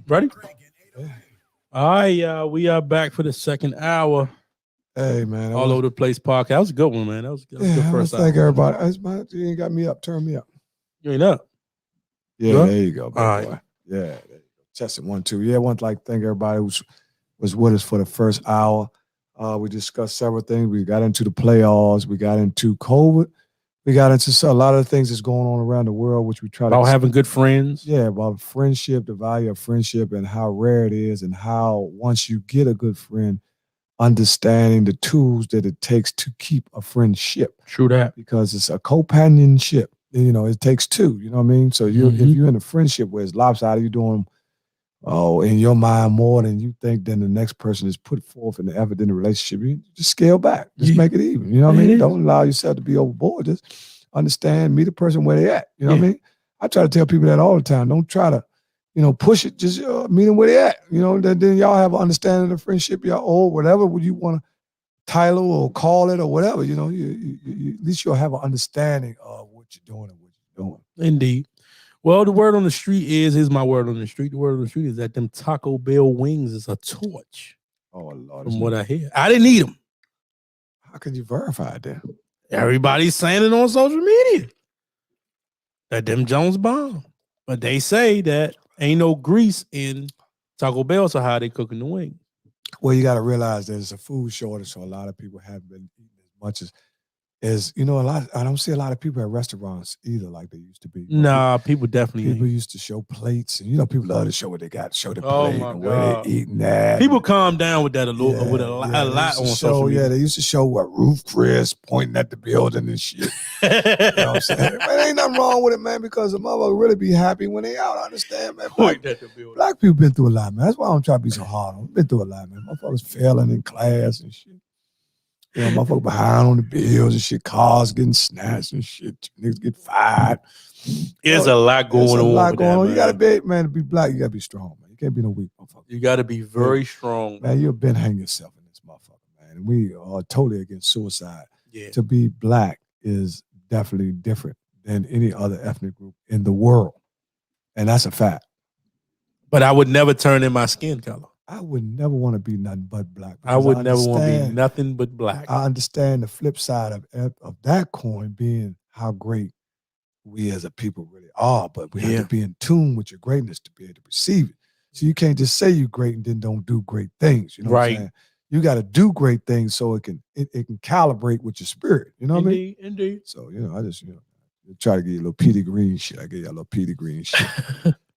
Ready? Yeah. All right, y'all. We are back for the second hour. Hey, man. All over the place podcast. That was a good one, man. That was a good first hour. Thank everybody. You ain't got me up. Turn me up. You ain't up. Yeah, there you go, big All boy. right. Yeah, there you go. Testing 1, 2. Yeah, I want to thank everybody who was with us for the first hour. We discussed several things. We got into the playoffs. We got into COVID. We got into a lot of things that's going on around the world, which we try to about having good friends. Yeah, about friendship, the value of friendship, and how rare it is, and how once you get a good friend, understanding the tools that it takes to keep a friendship. True that. Because it's a companionship. It takes two. You know what I mean? So if you're in a friendship where it's lopsided, you're doing in your mind more than you think than the next person is put forth in the effort in the relationship, you just scale back. Just make it even. You know what I mean? Don't allow yourself to be overboard. Just understand, meet a person where they at. You know what I mean? I try to tell people that all the time. Don't try to, push it. Just meet them where they at. Then y'all have an understanding of friendship, y'all, whatever you want to title or call it or whatever. You at least you'll have an understanding of what you're doing and what you're doing. Indeed. Well, the word on the street is my word on the street. The word on the street is that them Taco Bell wings is a torch. Oh, Lord. From what I hear. I didn't eat them. How can you verify that? Everybody's saying it on social media. That them Jones bomb. But they say that ain't no grease in Taco Bell, so how they cooking the wings? Well, you got to realize there's a food shortage, so a lot of people haven't been eating as much as a lot. I don't see a lot of people at restaurants either like they used to be. Nah, people definitely People used to show plates, and people love to show what they got, show the plate and where God. they eating that. People calm down with that a lot on social media. Yeah, they used to show what Roof Chris pointing at the building and shit. You know what I'm saying? Man, ain't nothing wrong with it, man, because the motherfucker really be happy when they out. I understand, man. Black people been through a lot, man. That's why I don't try to be so hard on them. Been through a lot, man. Motherfuckers failing in class and shit. Motherfuckers behind on the bills and shit. Cars getting snatched and shit. Niggas get fired. There's a lot going on. There's a lot going on. You got to be, man, to be black, you got to be strong, man. You can't be no weak motherfucker. You got to be very strong. Man, you've been hanging yourself in this motherfucker, man. And we are totally against suicide. Yeah. To be black is definitely different than any other ethnic group in the world. And that's a fact. But I would never turn in my skin color. I would never want to be nothing but black. I would never want to be nothing but black. I understand the flip side of that coin being how great we as a people really are, but we have to be in tune with your greatness to be able to receive it. So you can't just say you're great and then don't do great things. You know what I'm saying? You got to do great things so it can calibrate with your spirit. You know what I mean? Indeed. So, I just, try to get you a little Peter Green shit. I get you a little Peter Green shit.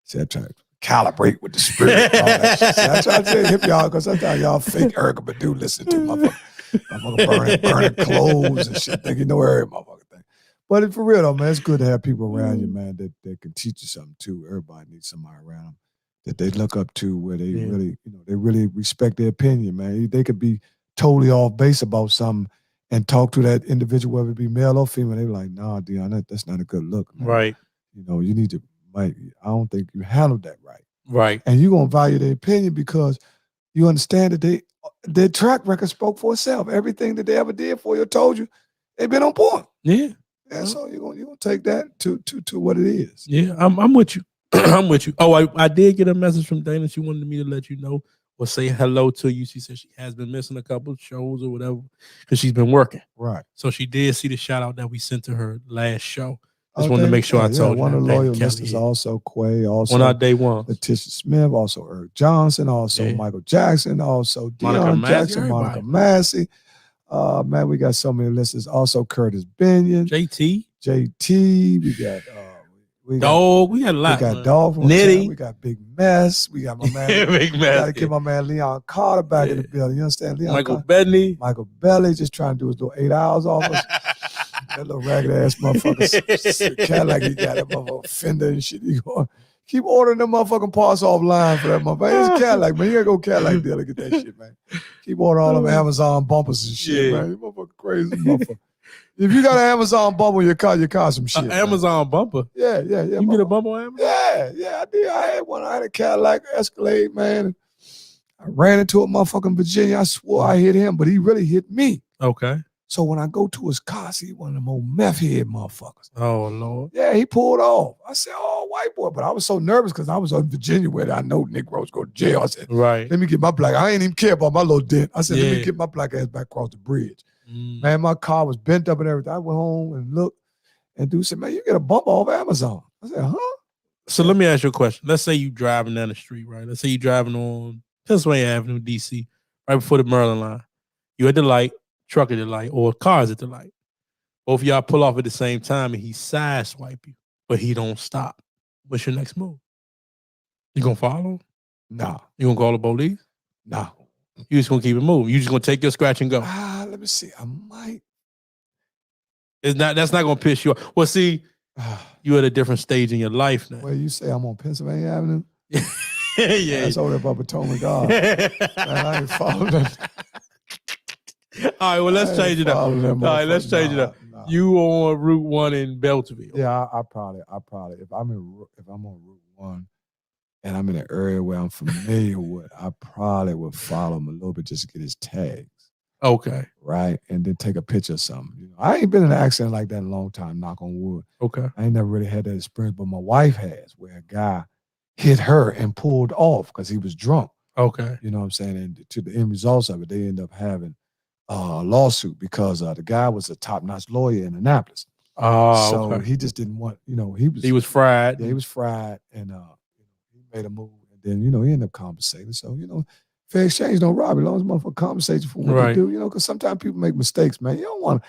See, I try to calibrate with the spirit. All that shit. See, I try to hip y'all because sometimes y'all fake Erica Badu listen to motherfucker burning clothes and shit. Think you know every motherfucker thing. But for real though, man, it's good to have people around you, man, that can teach you something too. Everybody needs somebody around them that they look up to, where they really, they really respect their opinion, man. They could be totally off base about something and talk to that individual, whether it be male or female. They be like, nah, Deon, that's not a good look, man. Right. You need to, I don't think you handled that right. Right. And you're going to value their opinion because you understand that their track record spoke for itself. Everything that they ever did for you or told you, they've been on point. Yeah. And so you're gonna take that to what it is. Yeah, I'm with you. I'm with you. Oh, I did get a message from Dana. She wanted me to let you know or say hello to you. She said she has been missing a couple of shows or whatever because she's been working. Right. So she did see the shout out that we sent to her last show. Just wanted to make sure I told you. One of the loyal listeners, also Quay, also on our day one, Letitia Smith, also Eric Johnson, also Michael Jackson, also Deon Jackson, Monica Massey. Man, we got so many listeners. Also Curtis Binion, JT. We got Dog. We got a lot. We got Dog from Nitty. We got Big Mess. We got my man. Big Mess. Got to get my man Leon Carter back in the building. You understand? Leon Michael Bentley. Michael Belly just trying to do his little 8 hours off us. That little ragged ass motherfucker. Cadillac, he got that motherfucker fender and shit. He going keep ordering them motherfucking parts offline for that motherfucker. It's Cadillac, man. You gotta go Cadillac dealer get that shit, man. Keep ordering all them Amazon bumpers and shit, man. You motherfucker crazy motherfucker. If you got an Amazon bumper in your car some shit. Amazon bumper? Yeah. You get a bumper on Amazon? Yeah, I did. I had one. I had a Cadillac Escalade, man. I ran into a motherfucking Virginia. I swore I hit him, but he really hit me. Okay. So when I go to his car, I see one of them old meth head motherfuckers. Oh, Lord. Yeah, he pulled off. I said, oh, white boy. But I was so nervous because I was in Virginia where I know Negroes go to jail. I said, Right. let me get my black. I ain't even care about my little dent. I said, let me Yeah. get my black ass back across the bridge. Mm. Man, my car was bent up and everything. I went home and looked, and dude said, man, you get a bump off Amazon. I said, huh? So let me ask you a question. Let's say you driving down the street, right? Let's say you driving on Pennsylvania Avenue, DC, right before the Maryland line. You at the light, truck at the light, or cars at the light. Both of y'all pull off at the same time and he sideswipe you, but he don't stop. What's your next move? You gonna follow? Nah. You gonna call the police? Nah. You just gonna keep it moving. You just gonna take your scratch and go. Let me see. I might. That's not gonna piss you off. Well, see, you at a different stage in your life now. Well, you say I'm on Pennsylvania Avenue? Yeah. That's over there by Potomac God. Man, I ain't following that. All right, well, let's change it up. All right, let's change it up. Nah. You on Route 1 in Beltsville. Yeah, I probably, if I'm on Route 1 and I'm in an area where I'm familiar with, I probably would follow him a little bit just to get his tags. Okay. Right? And then take a picture of something. You know, I ain't been in an accident like that in a long time, knock on wood. Okay. I ain't never really had that experience, but my wife has, where a guy hit her and pulled off because he was drunk. Okay. You know what I'm saying? And to the end results of it, they end up having a lawsuit because the guy was a top-notch lawyer in Annapolis. Oh, so okay. he just didn't want, he was fried. Yeah, he was fried, and he made a move, and then he ended up compensating. So fair exchange don't rob. As long as motherfucker compensates you for what they do, because sometimes people make mistakes, man. You don't want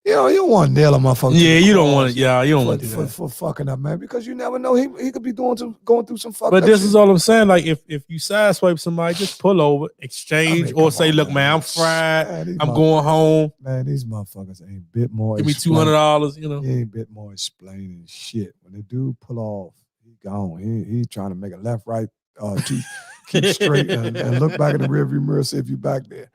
you don't want to nail a motherfucker. Yeah, you don't want to. Yeah, you don't want to do that for fucking up, man, because you never know he could be going through some fucked up. But this shit. is all I'm saying. Like if you sideswipe somebody, just pull over, exchange, or say, look, man, I'm fried. I'm going home. Man, these motherfuckers ain't bit more. Give me $200. He ain't bit more explaining shit. When the dude pull off, he gone. He trying to make a left, right, keep straight and look back in the rearview mirror, see if you back there.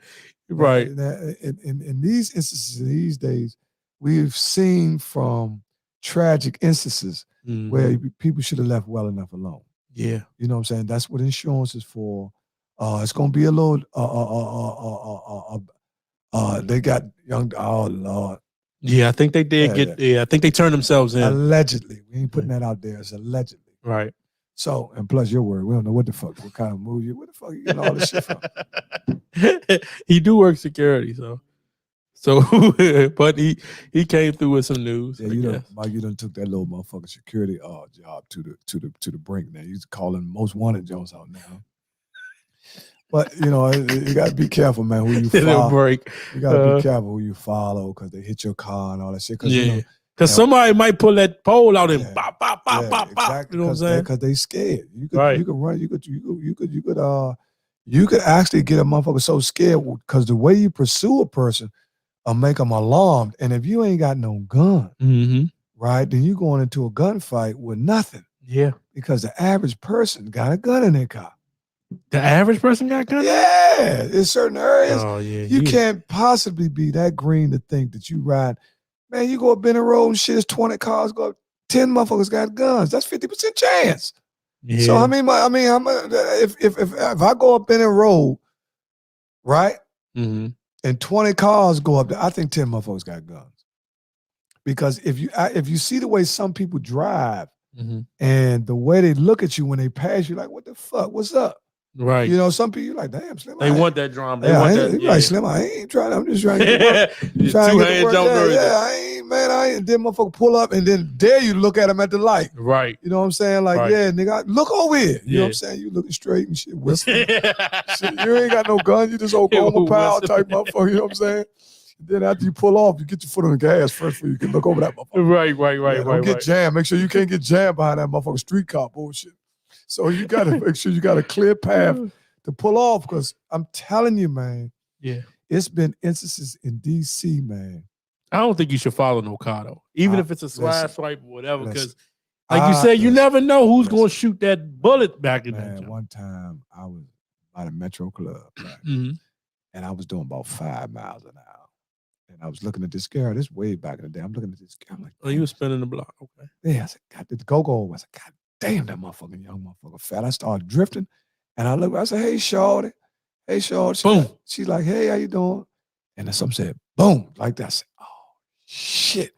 Right. In these instances, these days, we've seen from tragic instances where people should have left well enough alone. Yeah. You know what I'm saying? That's what insurance is for. It's going to be a little, they got young, oh, Lord. Yeah, I think they did I think they turned themselves in. Allegedly. We ain't putting that out there. It's allegedly. Right. So, and plus your word, we don't know what kind of move where the fuck you getting all this shit from? He do work security, so but he came through with some news. Yeah, Mike, you done took that little motherfucking security job to the brink now. He's calling most wanted Jones out now. But you got to be careful, man. Who you follow? You got to be careful who you follow because they hit your car and all that shit. Because somebody might pull that pole out and bop, bop, bop, bop, bop. Exactly, you know what I'm saying? Because they scared. You could run. You could actually get a motherfucker so scared because the way you pursue a person will make them alarmed. And if you ain't got no gun, right, then you going into a gunfight with nothing. Yeah. Because the average person got a gun in their car. The average person got guns? Yeah. In certain areas. Oh, yeah. You can't possibly be that green to think that you ride. Man, you go up Benning Road and shit, it's 20 cars, go up, 10 motherfuckers got guns. That's 50% chance. Yeah. So if I go up Benning Road, right, and 20 cars go up there, I think 10 motherfuckers got guns. Because if you see the way some people drive and the way they look at you when they pass you, like, what the fuck? What's up? Right. Some people, you're like, damn, Slim. They want that drama. They want that. Like, Slim, I ain't trying. I'm just trying to get work. I ain't. Then motherfucker pull up and then dare you look at him at the light. Right. You know what I'm saying? Like, yeah, nigga, look over here. You know what I'm saying? You looking straight and shit, whistling. Shit, you ain't got no gun. You just Oklahoma power type motherfucker. You know what I'm saying? Then after you pull off, you get your foot on the gas first before you can look over that motherfucker. Right. Don't get jammed. Make sure you can't get jammed behind that motherfucker street car bullshit. So you got to make sure you got a clear path to pull off because I'm telling you, man. Yeah. It's been instances in D.C., man. I don't think you should follow no car, though. Even if it's a swipe or whatever, because like you said, you never know who's going to shoot that bullet back in there. One time I was by the Metro Club, right? And I was doing about 5 miles an hour. And I was looking at this girl. This way back in the day. I'm looking at this girl. I'm like, oh, you were spinning the block. Okay. Yeah, I said, God, the go-go. I said, God damn, that motherfucking young motherfucker fat. I started drifting. And I said, hey, shorty. Hey, shorty. Boom. She's like, hey, how you doing? And then something said, boom, like that. I said, oh, shit.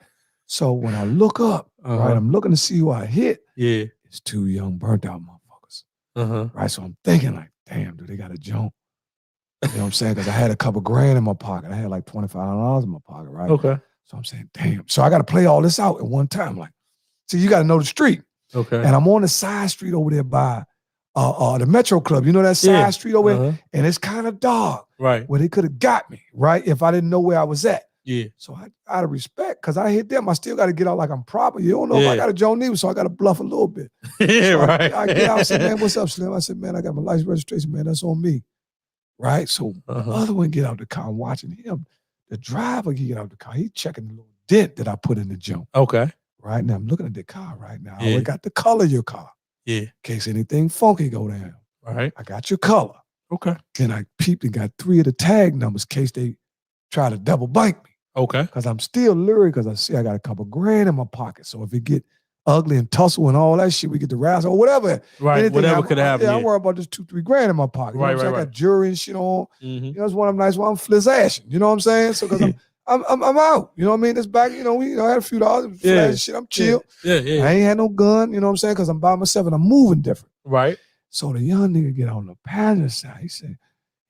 So when I look up, right, I'm looking to see who I hit. Yeah. It's 2 young, burnt out motherfuckers. Right, so I'm thinking like, damn, do they got a jump? You know what I'm saying? Because I had a couple grand in my pocket. I had like $2,500 in my pocket, right? Okay. So I'm saying, damn. So I got to play all this out at one time. Like, see, you got to know the street. Okay. And I'm on the side street over there by the Metro Club. You know that side street over there? And it's kind of dark. Right. Where they could have got me, right? If I didn't know where I was at. Yeah. So out of respect, because I hit them, I still got to get out like I'm proper. You don't know if I got a Joe Neal, so I got to bluff a little bit. Yeah, so right. I get out and say, man, what's up, Slim? I said, man, I got my license registration, man. That's on me. Right? So the other one get out the car. I'm watching him. The driver get out the car. He checking the little dent that I put in the jump. Okay. Right now, I'm looking at the car right now. I already got the color of your car. Yeah. In case anything funky go down. Right. I got your color. Okay. Then I peeped and got 3 of the tag numbers in case they try to double bank me. Okay. Because I'm still leery because I see I got a couple grand in my pocket. So if it get ugly and tussle and all that shit, we get the razzle or whatever. Right. Whatever could happen. Yeah, I'm worried about just 2-3 grand in my pocket. Right, you know what I'm saying? I got jewelry and shit on. You know, it's one of them nights where I'm flizz-ashing. You know what I'm saying? So because I'm out. You know what I mean? This back, you know, I had a few dollars, flash shit. I'm chill. Yeah. I ain't had no gun, you know what I'm saying? Because I'm by myself and I'm moving different. Right. So the young nigga get on the passenger side. He said,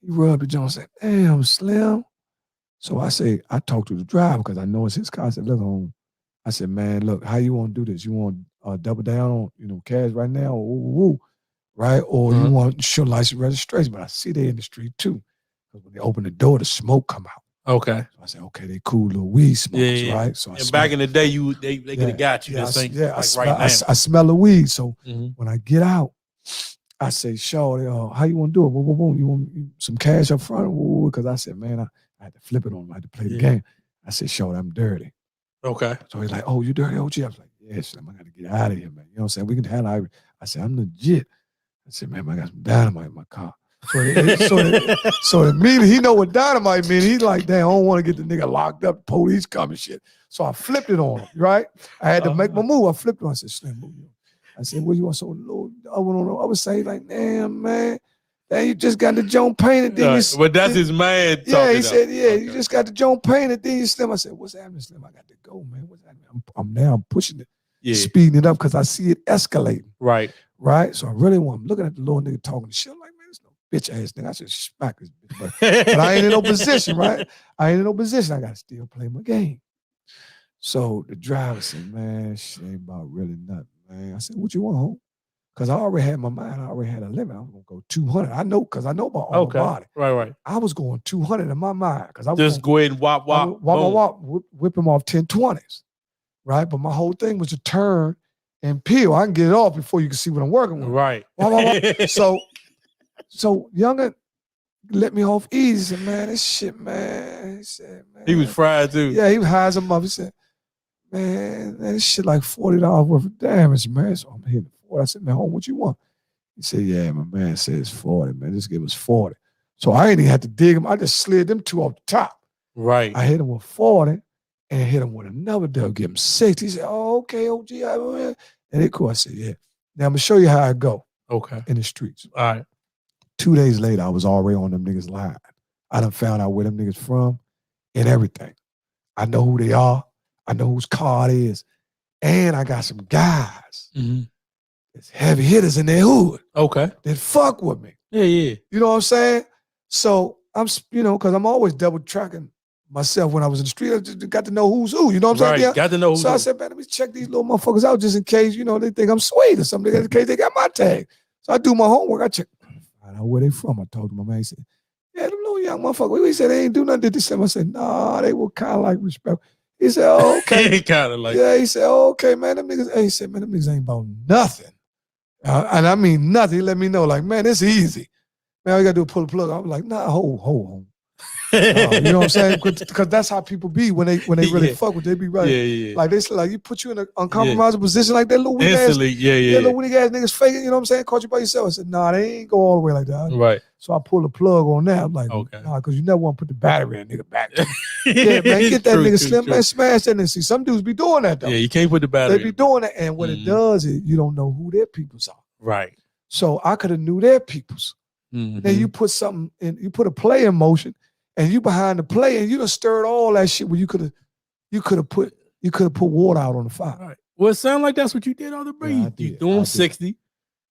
he rubbed the joint and said, damn, Slim. So I talked to the driver because I know it's his car. I said, look, I said, man, look, how you want to do this? You want double down on, you know, cash right now, or right? Or you want show license registration? But I see they in the street too. Because when they open the door, the smoke come out. Okay. So I said, okay, they cool little weed smokers, right? So back in the day, they could have got you. I smell the weed. So when I get out, I say, Shorty, how you want to do it? You want some cash up front? Because I said, man, I had to flip it on him. I had to play the game. I said, Shorty, I'm dirty. Okay. So he's like, oh, you dirty OG? I was like, yes, I got to get out of here, man. You know what I'm saying? We can handle it. I said, I'm legit. I said, man, I got some dynamite in my car. So immediately he know what dynamite mean. He's like, damn, I don't want to get the nigga locked up. Police coming shit. So I flipped it on him, right? I had to make my move. I flipped it on. I said, Slim, move. I said, what you want? So I went on the other side, like, damn, man. Damn, you just got the joint painted. But that's his man. Yeah, he said, you just got the joint painted. Then you Slim. I said, what's happening, Slim? I got to go, man. What's happening? I'm pushing it, speeding it up because I see it escalating. Right. So I really I'm looking at the little nigga talking shit. I'm like, man, this no bitch ass nigga. I should smack this bitch. But I ain't in no position, right? I ain't in no position. I got to still play my game. So the driver said, man, shit ain't about really nothing, man. I said, what you want, home? Because I already had my mind. I already had a limit. I was going to go 200. I know because I know about all the body. Right. I was going 200 in my mind. Because I was just go ahead and wop, whip him off 1020s. Right? But my whole thing was to turn and peel. I can get it off before you can see what I'm working with. Right. So younger let me off easy. He said, man, this shit, man. He said, man. He was fried too. Yeah, he was high as a mother. He said, man, this shit like $40 worth of damage, man. So I'm hitting 40. I said, man, home, what you want? He said, yeah, my man said it's 40, man. Just give us 40. So I ain't even had to dig him. I just slid them 2 off the top. Right. I hit him with 40 and hit him with another dub, give him 60. He said, oh, okay, OG. And they cool. I said, yeah. Now I'm going to show you how I go. Okay. In the streets. All right. 2 days later, I was already on them niggas' line. I done found out where them niggas from and everything. I know who they are. I know whose car it is. And I got some guys. It's heavy hitters in their hood. Okay. That fuck with me. Yeah. You know what I'm saying? So I'm, because I'm always double tracking myself when I was in the street. I just got to know who's who. You know what I'm saying? Yeah. Got to know who's who. So I said, man, let me check these little motherfuckers out just in case, they think I'm sweet or something. In case they got my tag. So I do my homework. I check. I know where they from. I told my man. He said, yeah, them little young motherfuckers. He said they ain't do nothing to this. I said, nah, they were kind of like respect. He said, oh, okay. Kind of like. Yeah, he said, oh, okay, man. Them niggas. He said, man, them niggas ain't about nothing. And I mean nothing. He let me know, like, man, it's easy. Man, all you got to do is pull the plug. I was like, nah, hold. You know what I'm saying? Because that's how people be when they really fuck with. They be right. Yeah. Like you put you in an uncompromising position like that little weak ass. Yeah. Little weak ass niggas faking. You know what I'm saying? Caught you by yourself. I said, nah, they ain't go all the way like that. Right. So I pulled the plug on that. I'm like, okay. Nah, because you never want to put the battery in a nigga back. Yeah, man, get that nigga Slim, man, smash that nigga. See, some dudes be doing that though. Yeah, you can't put the battery. They be doing that, and what it does is you don't know who their peoples are. Right. So I could have knew their peoples. Then you put something in, you put a play in motion, and you behind the play, and you done stirred all that shit where you could have put water out on the fire. All right. Well, it sounds like that's what you did on the break. Yeah, You threw him 60.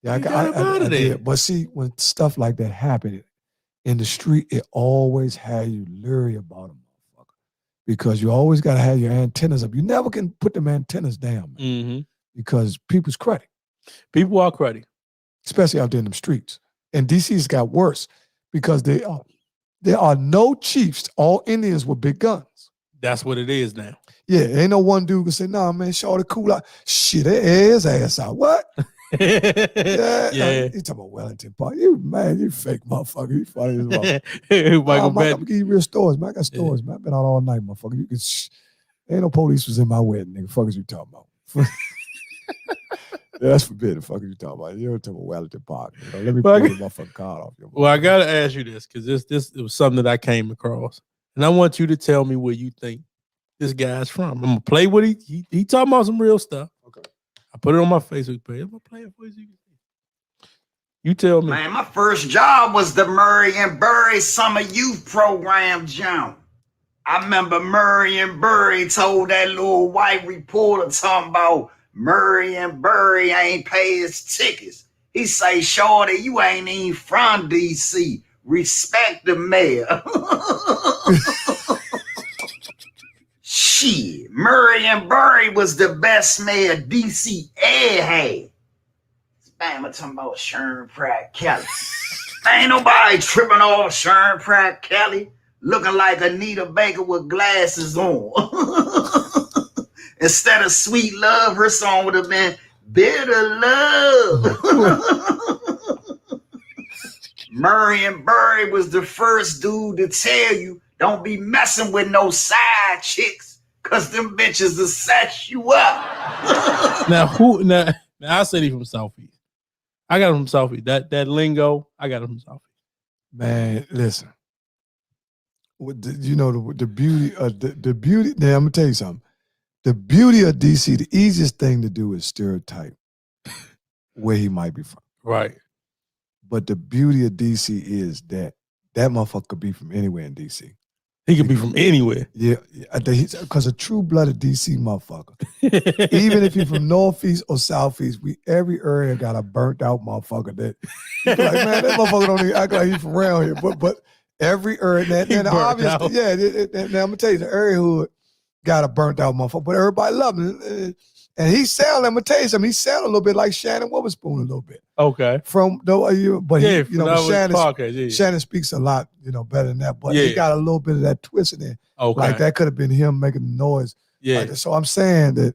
Yeah, I did. But see, when stuff like that happened in the street, it always had you leery about them, motherfucker. Because you always got to have your antennas up. You never can put them antennas down, man. Because people's credit. People are credit. Especially out there in them streets. And DC's got worse because there are no chiefs, all Indians with big guns. That's what it is now. Yeah, ain't no one dude can say, nah, man, shorty cool out. Shit, they air his ass out. What? Yeah. You talking about Wellington Park. You fake motherfucker. You funny as well. Michael, I'm gonna give you real stories, man. I got stories, man. I've been out all night, motherfucker. You can ain't no police was in my wedding, nigga. Fuck is you talking about? Yeah, that's forbidden. Fuck is you talking about? You don't talk about Wellington Park. You know? Let me pull the motherfucking card off your motherfucker. Well, I gotta ask you this, because this was something that I came across. And I want you to tell me where you think this guy's from. I'm gonna play what he talking about some real stuff. Okay. I put it on my Facebook page. I'm gonna play it for you. You tell me. Man, my first job was the Murray and Burry Summer Youth Program, John. I remember Murray and Burry told that little white reporter talking about Murray and Burry ain't pay his tickets. He say, shorty, you ain't even from D.C. Respect the mayor. Shit, Murray and Burry was the best mayor D.C. ever had. Man, I'm talking about Sherman Pratt Kelly. Ain't nobody tripping off Sherman Pratt Kelly looking like Anita Baker with glasses on. Instead of Sweet Love, her song would have been Bitter Love. Murray and Burry was the first dude to tell you don't be messing with no side chicks, cause them bitches will set you up. Now I said he from Southeast. I got him from Southeast. That lingo, I got him from Southeast. Man, listen. You know the beauty of the beauty. Now I'm gonna tell you something. The beauty of DC, the easiest thing to do is stereotype where he might be from. Right. But the beauty of DC is that motherfucker could be from anywhere in DC. He could be from anywhere. Yeah, because a true-blooded DC motherfucker. Even if you're from Northeast or Southeast, every area got a burnt-out motherfucker that you be like, man, that motherfucker don't even act like he's from around here. But every area, and obviously, yeah, now I'm gonna tell you, the area hood got a burnt-out motherfucker, but everybody loved him. And he sound, I'm gonna tell you something, he sound a little bit like Shannon Witherspoon a little bit. Okay. Shannon speaks a lot, better than that. But he got a little bit of that twist in there. Okay. Like that could have been him making the noise. Yeah. Like so I'm saying that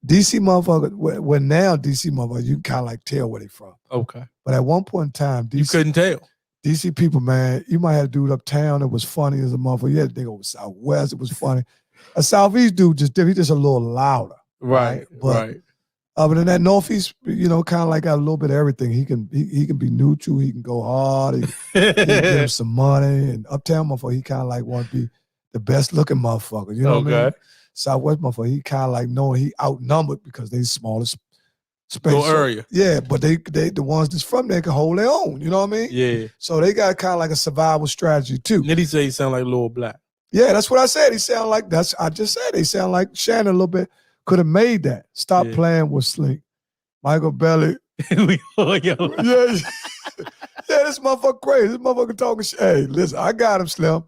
DC motherfucker, when now DC motherfucker, you can kind of like tell where they from. Okay. But at one point in time, you couldn't tell. DC people, man, you might have a dude uptown that was funny as a motherfucker. You had to think over Southwest, it was funny. A Southeast dude he just a little louder. Right. But other than that, Northeast, kind of like got a little bit of everything. He can be neutral. He can go hard. He can give him some money. And uptown motherfucker, he kind of like want to be the best looking motherfucker. You know what I mean? Southwest motherfucker, he kind of like knowing he outnumbered because they the smallest space area. Yeah, but they the ones that's from there can hold their own. You know what I mean? Yeah. So they got kind of like a survival strategy too. Then he say he sound like Lil Black. Yeah, that's what I said. He sound like I just said they sound like Shannon a little bit. Could have made that. Stop playing with Slink. Michael Belly. Yeah, this motherfucker crazy. This motherfucker talking shit. Hey, listen, I got him, Slim.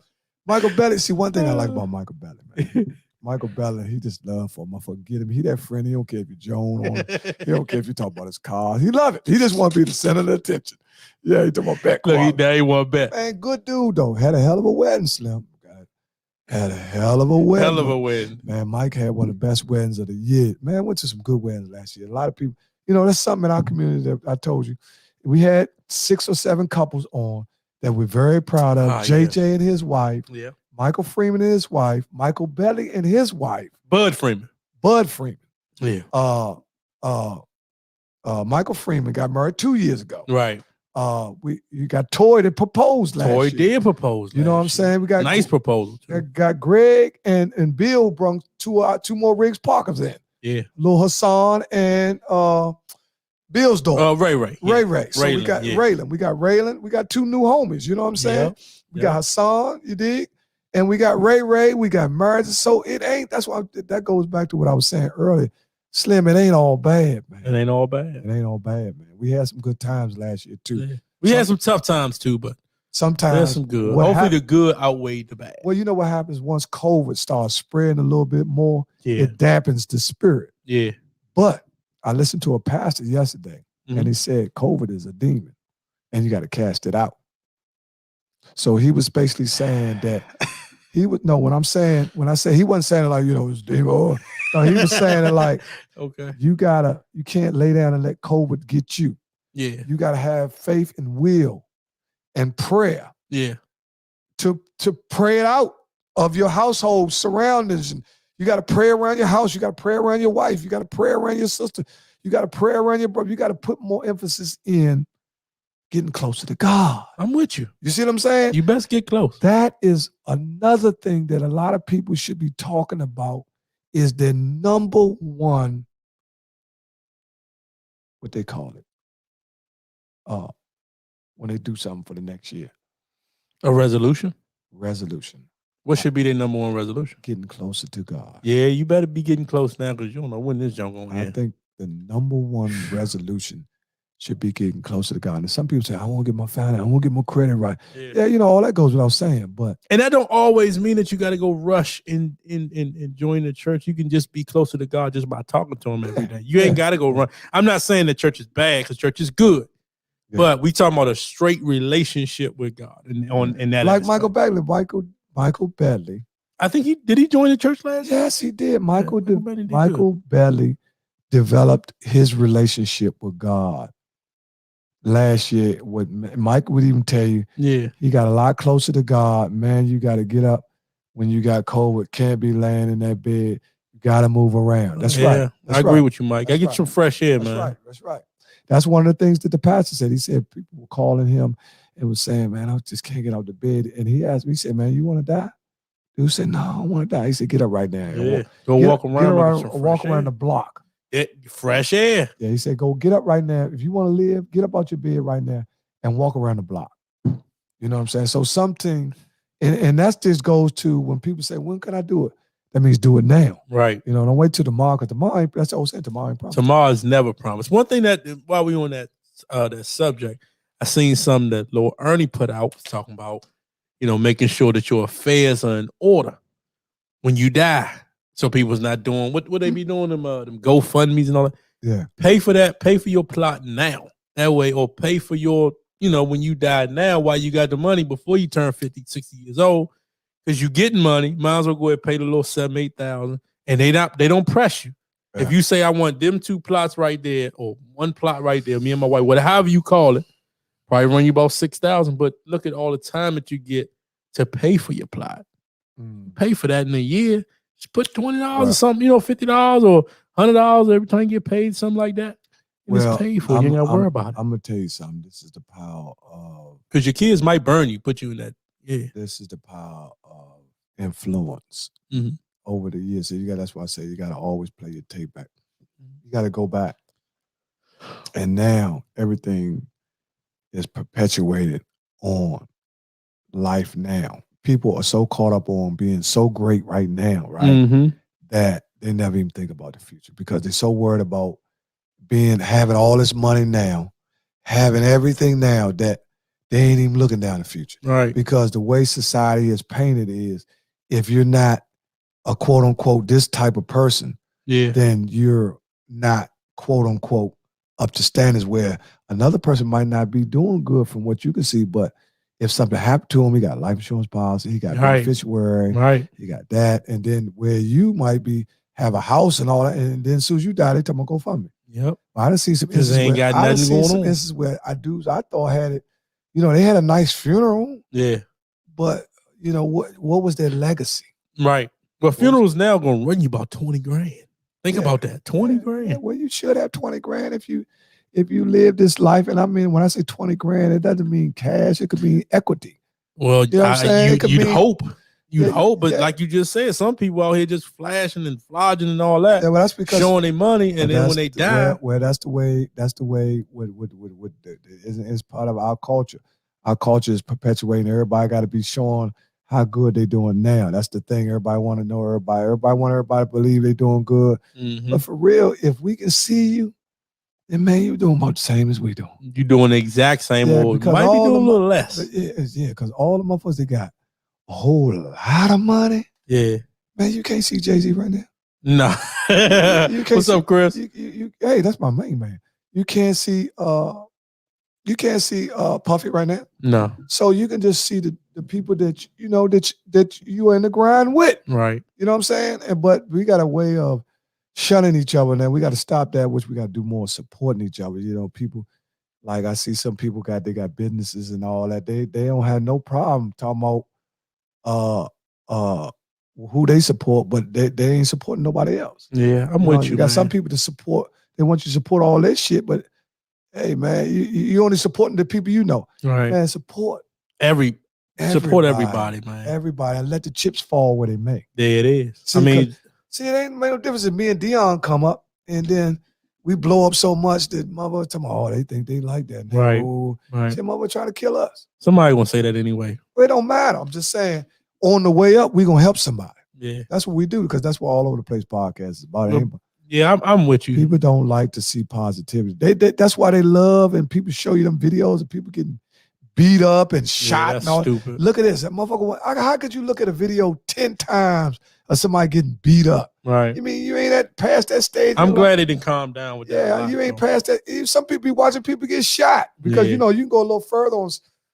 Michael Belly. See, one thing I like about Michael Belly, man. Michael Belly, he just love for a motherfucker. Get him. He that friend. He don't care if you Joan on him. He don't care if you talk about his car. He love it. He just want to be the center of the attention. Yeah, he talking about back. Look, he want back. Man, good dude, though. Had a hell of a wedding, Slim. Had a hell of a wedding. Hell of a wedding. Man, Mike had one of the best weddings of the year. Man, went to some good weddings last year. A lot of people, that's something in our community that I told you. We had 6 or 7 couples on that we're very proud of. JJ and his wife. Yeah. Michael Freeman and his wife. Michael Belly and his wife. Bud Freeman. Yeah. Michael Freeman got married 2 years ago. Right. You got Toy that proposed last year. Toy did propose. You know what I'm saying? We got nice proposal. Got Greg and Bill brought two more Riggs Parkers in. Yeah. Lil Hassan and Bill's daughter. Ray Ray. Ray Ray. So Raylan, we got yeah. Raylan. We got Raylan. We got 2 new homies. You know what I'm saying? Yep, We got Hassan, you dig? And we got Ray Ray. We got marriage. So it ain't, that's why that goes back to what I was saying earlier. Slim, it ain't all bad, man. It ain't all bad. It ain't all bad, man. We had some good times last year, too. Yeah. We had some tough times, too, but sometimes there's some good. Hopefully the good outweighed the bad. Well, you know what happens once COVID starts spreading a little bit more? Yeah. It dampens the spirit. Yeah. But I listened to a pastor yesterday, and he said COVID is a demon, and you got to cast it out. So he was basically saying that he would know when I say he wasn't saying it like, it's demon. No, he was saying it like, okay, you can't lay down and let COVID get you. Yeah. You got to have faith and will and prayer. Yeah. To pray it out of your household surroundings. And you got to pray around your house. You got to pray around your wife. You got to pray around your sister. You got to pray around your brother. You got to put more emphasis in getting closer to God. I'm with you. You see what I'm saying? You best get close. That is another thing that a lot of people should be talking about is their number one, what they call it, when they do something for the next year. A resolution? Resolution. What should be their number one resolution? Getting closer to God. Yeah, you better be getting close now because you don't know when this junk going to end. I think the number one resolution should be getting closer to God. And some people say, I want to get my family, I want to get my credit right. Yeah, all that goes without saying. And that don't always mean that you got to go rush and join the church. You can just be closer to God just by talking to him every day. You ain't got to go run. I'm not saying that church is bad because church is good. Yeah. But we talking about a straight relationship with God. And that like Michael Bagley. Michael Bagley. I think he join the church last year? Yes, he did. Michael Bagley developed his relationship with God last year. What Mike would even tell you, he got a lot closer to God. Man, you got to get up when you got COVID. Can't be laying in that bed. You got to move around. That's right. I agree with you, Mike. I get some fresh air, man. That's right. That's one of the things that the pastor said. He said people were calling him and was saying, man, I just can't get out of bed. And he asked me, he said, man, you want to die? Dude said, no, I don't want to die. He said, get up right now. Yeah. Walk around the block. Fresh air. Yeah, he said, go get up right now. If you want to live, get up out your bed right now and walk around the block. You know what I'm saying? So something, and that just goes to when people say, when can I do it? That means do it now. Right. Don't wait till tomorrow, because tomorrow, that's what I was saying, tomorrow ain't promised. Tomorrow is never promised. One thing that, while we on that subject, I seen something that Lord Ernie put out, was talking about, making sure that your affairs are in order when you die. So people's not doing, what they be doing, them GoFundMes and all that. Yeah. Pay for that. Pay for your plot now. That way, or pay for your, when you die now while you got the money before you turn 50, 60 years old. Because you getting money, might as well go ahead and pay the little $7,000, $8,000, and they don't press you. Yeah. If you say I want them 2 plots right there or 1 plot right there, me and my wife, however you call it, probably run you about $6,000. But look at all the time that you get to pay for your plot. Pay for that in a year. Just put $20 or something, $50 or $100 every time you get paid, something like that. And it's paid for. You ain't got to worry about it. I'm gonna tell you something. This is the power of, because your kids might burn you, put you in that. Yeah. This is the power of influence over the years. So that's why I say you got to always play your tape back. You got to go back. And now everything is perpetuated on life now. People are so caught up on being so great right now, right? That they never even think about the future because they're so worried about having all this money now, having everything now that they ain't even looking down the future. Right. Because the way society is painted is if you're not a quote unquote this type of person, then you're not quote unquote up to standards where another person might not be doing good from what you can see, but if something happened to him, he got life insurance policy, he got beneficiary, he got that, and then where you might have a house and all that, and then as soon as you die, they tell me go fund me. Yep. I done seen some instances where I thought had it. They had a nice funeral. Yeah. But, what was their legacy? Right. Well, funerals now going to run you about 20 grand. Think about that. 20 grand. Yeah, well, you should have 20 grand if you live this life. And I mean, when I say 20 grand, it doesn't mean cash. It could mean equity. Well, you'd hope. You'd hope, but like you just said, some people out here just flashing and flogging and all that. Yeah, well, that's because showing their money, and then when they die, that's the way. It's part of our culture. Our culture is perpetuating. Everybody got to be showing how good they doing now. That's the thing. Everybody want to know everybody. Everybody want everybody to believe they doing good. Mm-hmm. But for real, if we can see you, then man, you doing about the same as we do. You doing the exact same, or might be doing a little less. Yeah, because all the motherfuckers they got a whole lot of money. Yeah, man, you can't see Jay-Z right now. No. What's up, Chris? Hey, that's my main man. You can't see Puffy right now. No. So you can just see the people that you know that you are in the grind with. Right. You know what I'm saying? But we got a way of shunning each other, and we got to stop that, which we got to do more supporting each other. You know, people like I see some people got businesses and all that. They don't have no problem talking about who they support, but they ain't supporting nobody else. Yeah, I'm with you. You got some people to support. They want you to support all that shit, but hey, man, you only supporting the people you know. Right. Man, support everybody, man. Everybody, and let the chips fall where they may. There it is. See, it ain't made no difference if me and Deon come up and then we blow up so much that mother tell me, oh, they think they like that. Right. Right. Say, mother trying to kill us. Somebody gonna say that anyway. Well, it don't matter. I'm just saying, on the way up, we gonna help somebody. Yeah. That's what we do, because that's what All Over the Place podcast is about. Yeah, I'm with you. People don't like to see positivity. That's why they love, and people show you them videos of people getting beat up and shot. That's and all. stupid. Look at this. That motherfucker, how could you look at a video 10 times of somebody getting beat up? Right. You mean you ain't past that stage? I'm glad they didn't calm down with that. Yeah, you ain't past that. Some people be watching people get shot because, you know, you can go a little further on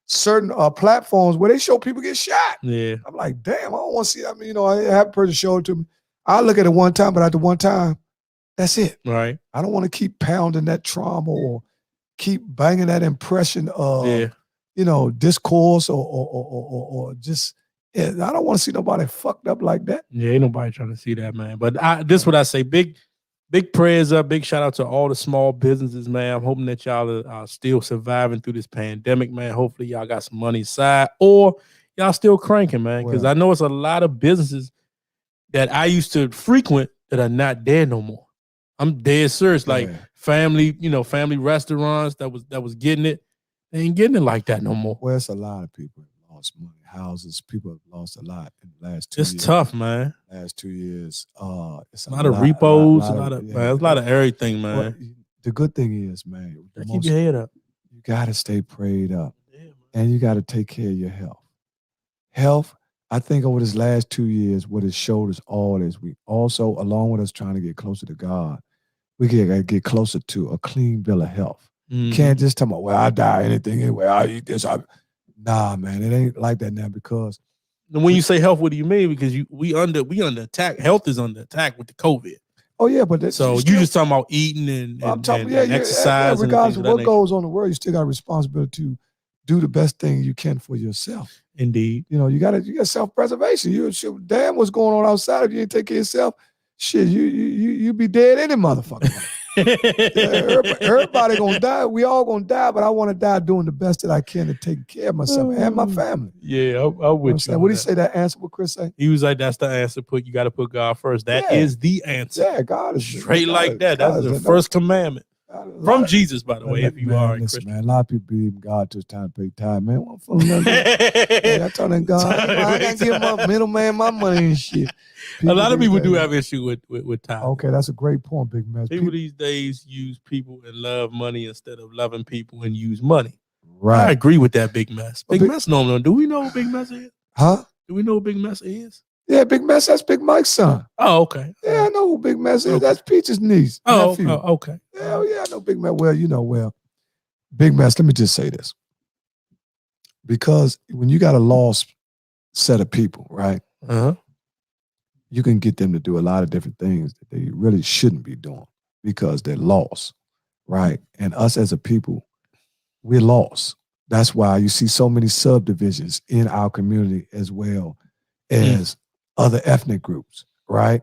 certain platforms where they show people get shot. Yeah. I'm like, damn, I don't want to see that. I mean, you know, I have a person show it to me. I look at it one time, but after one time, that's it. Right. I don't want to keep pounding that trauma or keep banging that impression of, you know, discourse or just, I don't want to see nobody fucked up like that. Yeah, ain't nobody trying to see that, man. But this is what I say. Big prayers up. Big shout out to all the small businesses, man. I'm hoping that y'all are still surviving through this pandemic, man. Hopefully y'all got some money aside, or y'all still cranking, man. Because I know it's a lot of businesses that I used to frequent that are not there no more. I'm dead serious. Like family restaurants that was getting it. They ain't getting it like that no more. Well, it's a lot of people have lost money. Houses, people have lost a lot in the last 2 years. It's tough, man. Last 2 years. It's a lot of repos, a lot of everything, man. Well, the good thing is, man, keep your head up. You gotta stay prayed up. And you gotta take care of your health. Health, I think over this last 2 years, what it showed us all is we also, along with us trying to get closer to God, we gotta get closer to a clean bill of health. Mm-hmm. Can't just tell me, well, I die anything anyway. I eat this. Nah, man, it ain't like that now, because when you say health, what do you mean? Because we under attack. Health is under attack with the COVID. Oh yeah, but that's so you just talking about eating and exercise. Yeah, regardless of what goes on in the world, you still got a responsibility to do the best thing you can for yourself. Indeed, you know you got self-preservation. You damn what's going on outside. If you ain't take care of yourself, shit, you be dead any motherfucker. Everybody gonna die. We all gonna die, but I want to die doing the best that I can to take care of myself and my family. Yeah, I'm with you. What did he say? That answer? What Chris say? He was like, "That's the answer. You got to put God first. That is the answer. Yeah, God is straight like that. That's the first commandment from Jesus, by the way. If you are a Christian, man, a lot of people believe in God till it's time to pay time. Man, I told them God, I gotta give my middleman my money and shit. A lot of people do have issue with time. Okay, that's a great point, Big Mess. People these days use people and love money instead of loving people and use money. Right. I agree with that, Big Mess. Big Mess, no. Do we know who Big Mess is? Huh? Do we know who Big Mess is? Yeah, Big Mess, that's Big Mike's son. Oh, okay. Yeah, I know who Big Mess is. Okay. That's Peach's niece. Nephew. Okay. Hell yeah, I know Big Mess. Well, Big Mess, let me just say this. Because when you got a lost set of people, right? Uh-huh. You can get them to do a lot of different things that they really shouldn't be doing because they're lost, right? And us as a people, we're lost. That's why you see so many subdivisions in our community as well as other ethnic groups, right?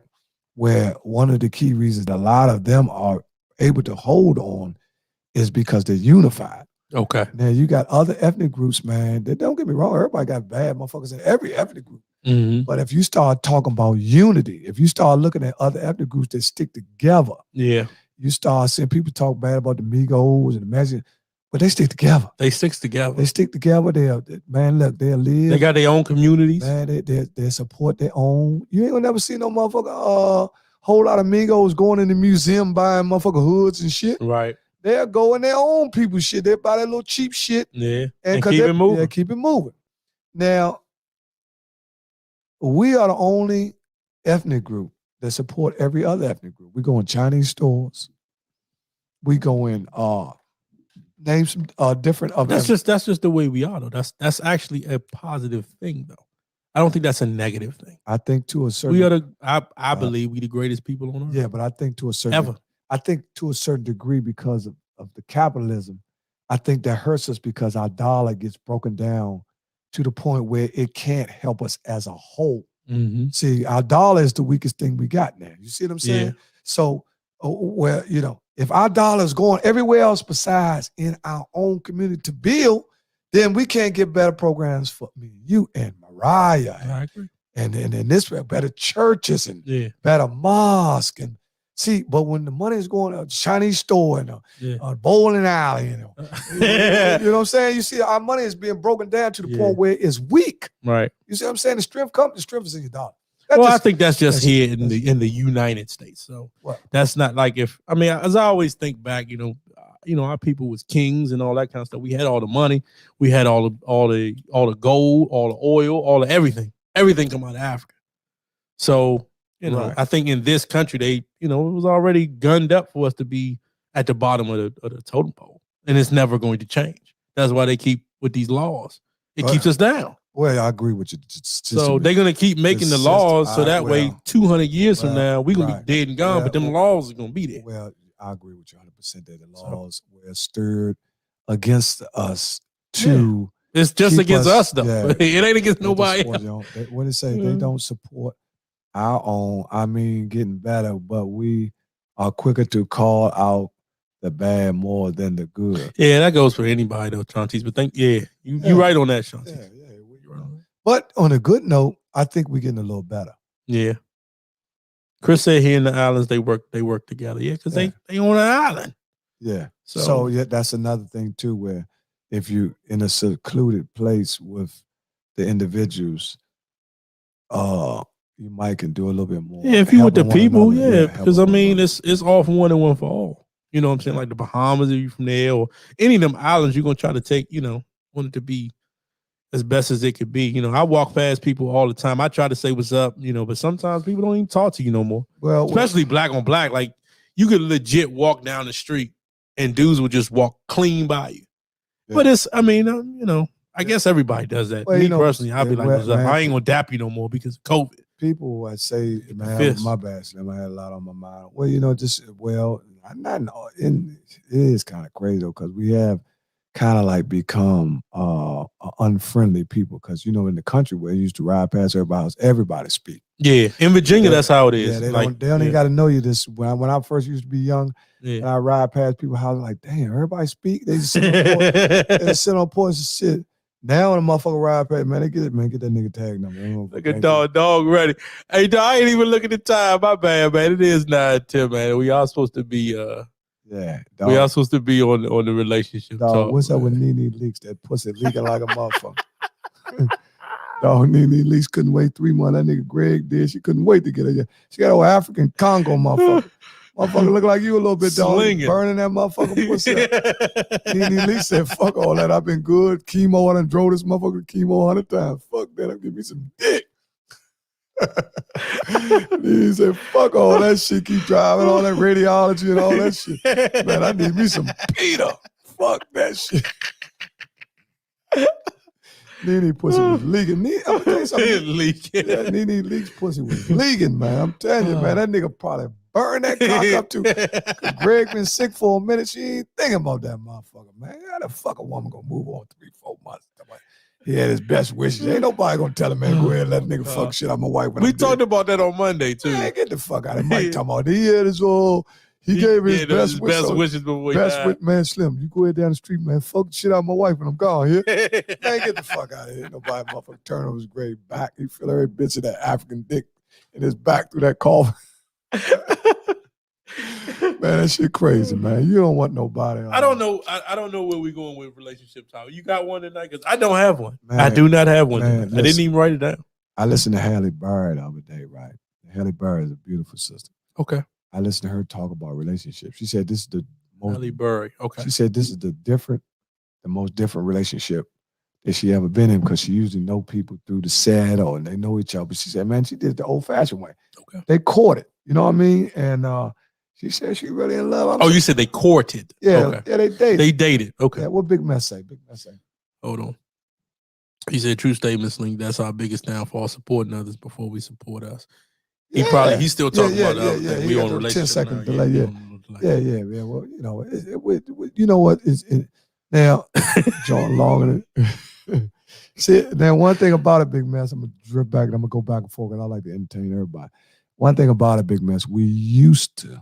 Where one of the key reasons a lot of them are able to hold on is because they're unified. Okay. Now you got other ethnic groups, man, that don't get me wrong, everybody got bad motherfuckers in every ethnic group. Mm-hmm. But if you start talking about unity, if you start looking at other ethnic groups that stick together, Yeah. you start seeing people talk bad about the Migos and the Mexicans, but they stick together. They stick together. They stick together. They'll live. They got their own communities. Man, they support their own. You ain't gonna never see no motherfucker whole lot of Migos going in the museum buying motherfucker hoods and shit. Right. They'll go in their own people shit. They buy that little cheap shit. Yeah. And keep it moving. Yeah, keep it moving. Now, we are the only ethnic group that support every other ethnic group. We go in Chinese stores. We go in name some different of that's just the way we are though. That's actually a positive thing though. I don't think that's a negative thing. I think to a certain we are I believe we the greatest people on earth. Yeah, but I think to a certain degree because of the capitalism, I think that hurts us because our dollar gets broken down to the point where it can't help us as a whole. Mm-hmm. See, our dollar is the weakest thing we got now. You see what I'm saying? Yeah. So, if our dollar is going everywhere else besides in our own community to build, then we can't get better programs for me, you, and Mariah. I agree. And this better churches and better mosque and see, but when the money is going to a Chinese store and a bowling alley, you know what I'm saying? You see, our money is being broken down to the point where it's weak. Right. You see what I'm saying? The strength is in your dollar. I think that's just here in the United States. So that's not like as I always think back, our people was kings and all that kind of stuff. We had all the money, we had all the gold, all the oil, all the everything come out of Africa. So I think in this country they, it was already gunned up for us to be at the bottom of the totem pole, and it's never going to change. That's why they keep with these laws. It keeps us down. Well, I agree with you. So they're going to keep making the laws so that way 200 years from now, we're going to be dead and gone, but them laws are going to be there. Well, I agree with you 100% that the laws were stirred against us to... It's just against us, though. Yeah, it ain't against nobody else. What they say, they don't support our own, getting better, but we are quicker to call out the bad more than the good. Yeah, that goes for anybody, though, Chantis. But you're right on that, Chantis. Yeah. But on a good note, I think we're getting a little better. Yeah. Chris said here in the islands they work together. Yeah, because they on an island. Yeah. So that's another thing too, where if you in a secluded place with the individuals, you might can do a little bit more. Yeah, if you with the people, because it's all for one and one for all. You know what I'm saying? Like the Bahamas, if you from there, or any of them islands, you're gonna try to take, want it to be as best as it could be. I walk past people all the time. I try to say what's up, but sometimes people don't even talk to you no more. Well, especially black on black. Like you could legit walk down the street and dudes would just walk clean by you. Yeah. But it's, I guess everybody does that. Me personally, I'll be like, what's up? I ain't gonna dap you no more because of COVID. People would say, man, my bad, Slim. I had a lot on my mind. Well, it is kind of crazy though, because we have kind of like become unfriendly people, because in the country where you used to ride past everybody speak. Yeah, in Virginia, that's how it is. Yeah, they don't even got to know you. This when I first used to be young, and I ride past people's houses like, damn, everybody speak. They just sit on porch and sit. Now when a motherfucker ride past, man, get that nigga tag number. Look at dog ready. Hey, dog, I ain't even looking at the time. My bad, man. It is 9:10, man. We all supposed to be dog. We are supposed to be on the relationship dog, talk. What's up with Nene Leaks? That pussy leaking like a motherfucker. Dog, Nene Leaks couldn't wait 3 months. That nigga Greg did. She couldn't wait to get her. She got an African Congo motherfucker. Motherfucker look like you a little bit, dog. Burning that motherfucker pussy up. Nene Leaks said, fuck all that. I've been good. Chemo, I done drove this motherfucker chemo 100 times. Fuck that. I'll give me some dick. He said, fuck all that shit. Keep driving, all that radiology and all that shit. Man, I need me some Peter. Fuck that shit. Nene pussy was leaking. I'm telling you something. Leaking. Yeah, Nene Leaks pussy was leaking, man. I'm telling you, man. That nigga probably burned that cock up too. Greg been sick for a minute. She ain't thinking about that motherfucker, man. How the fuck a woman gonna move on 3-4 months? He had his best wishes. Ain't nobody gonna tell him, man, go ahead and let nigga fuck shit. I'm a wife. We talked about that on Monday too. Man, get the fuck out of Mike talking about he He gave his best wishes before he died. Man, Slim, you go ahead down the street, man. Fuck the shit out of my wife when I'm gone here. Man, get the fuck out of here. Ain't nobody motherfucking turn on his grave back. He feel every bitch of that African dick in his back through that coffin. Man, that shit crazy, man. You don't want nobody. I don't know. I don't know where we're going with relationship talk. You got one tonight? Because I don't have one. Man, I do not have one. Man, I didn't even write it down. I listened to Halle Berry the other day, right? Halle Berry is a beautiful sister. Okay. I listened to her talk about relationships. She said this is the most. Halle Berry. Okay. She said this is the most different relationship that she ever been in because she usually know people through the set or they know each other. But she said, man, she did it the old-fashioned way. Okay. They courted. You know what I mean? And she said she really in love. You said they courted. Yeah, okay. Yeah, they dated. They dated. Okay. Yeah, what Big Mess say? Big Mess say. Hold on. He said, true statement, Slink. That's our biggest downfall, supporting others before we support us. He's still talking about the other thing. We on relationship 10-second now. delay, yeah. Well, you know, you know what? Now, John Long. See, now one thing about it, Big Mess, I'm going to drip back and I'm going to go back and forth because I like to entertain everybody. One thing about it, Big Mess, we used to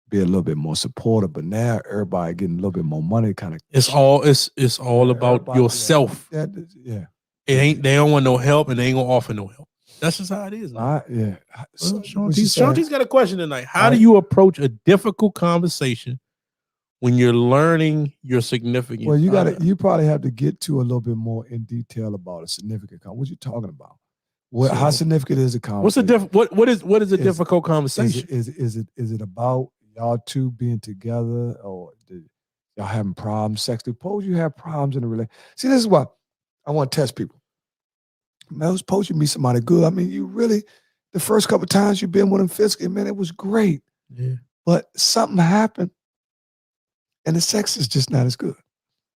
be a little bit more supportive, but now everybody getting a little bit more money kind of. It's all about yourself. Yeah. It ain't, they don't want no help and they ain't going to offer no help. That's just how it is. Yeah. Shanti's got a question tonight. How do you approach a difficult conversation when you're learning your significant? Well, you probably have to get to a little bit more in detail about a significant conversation. What you talking about? How significant is a conversation? What is a difficult conversation? Is it about y'all two being together or y'all having problems sexually? Suppose you have problems in a relationship. See, this is what I want to test people. Man, suppose you meet somebody good. I mean, you really, the first couple of times you've been with them physically, man, it was great. Yeah. But something happened and the sex is just not as good.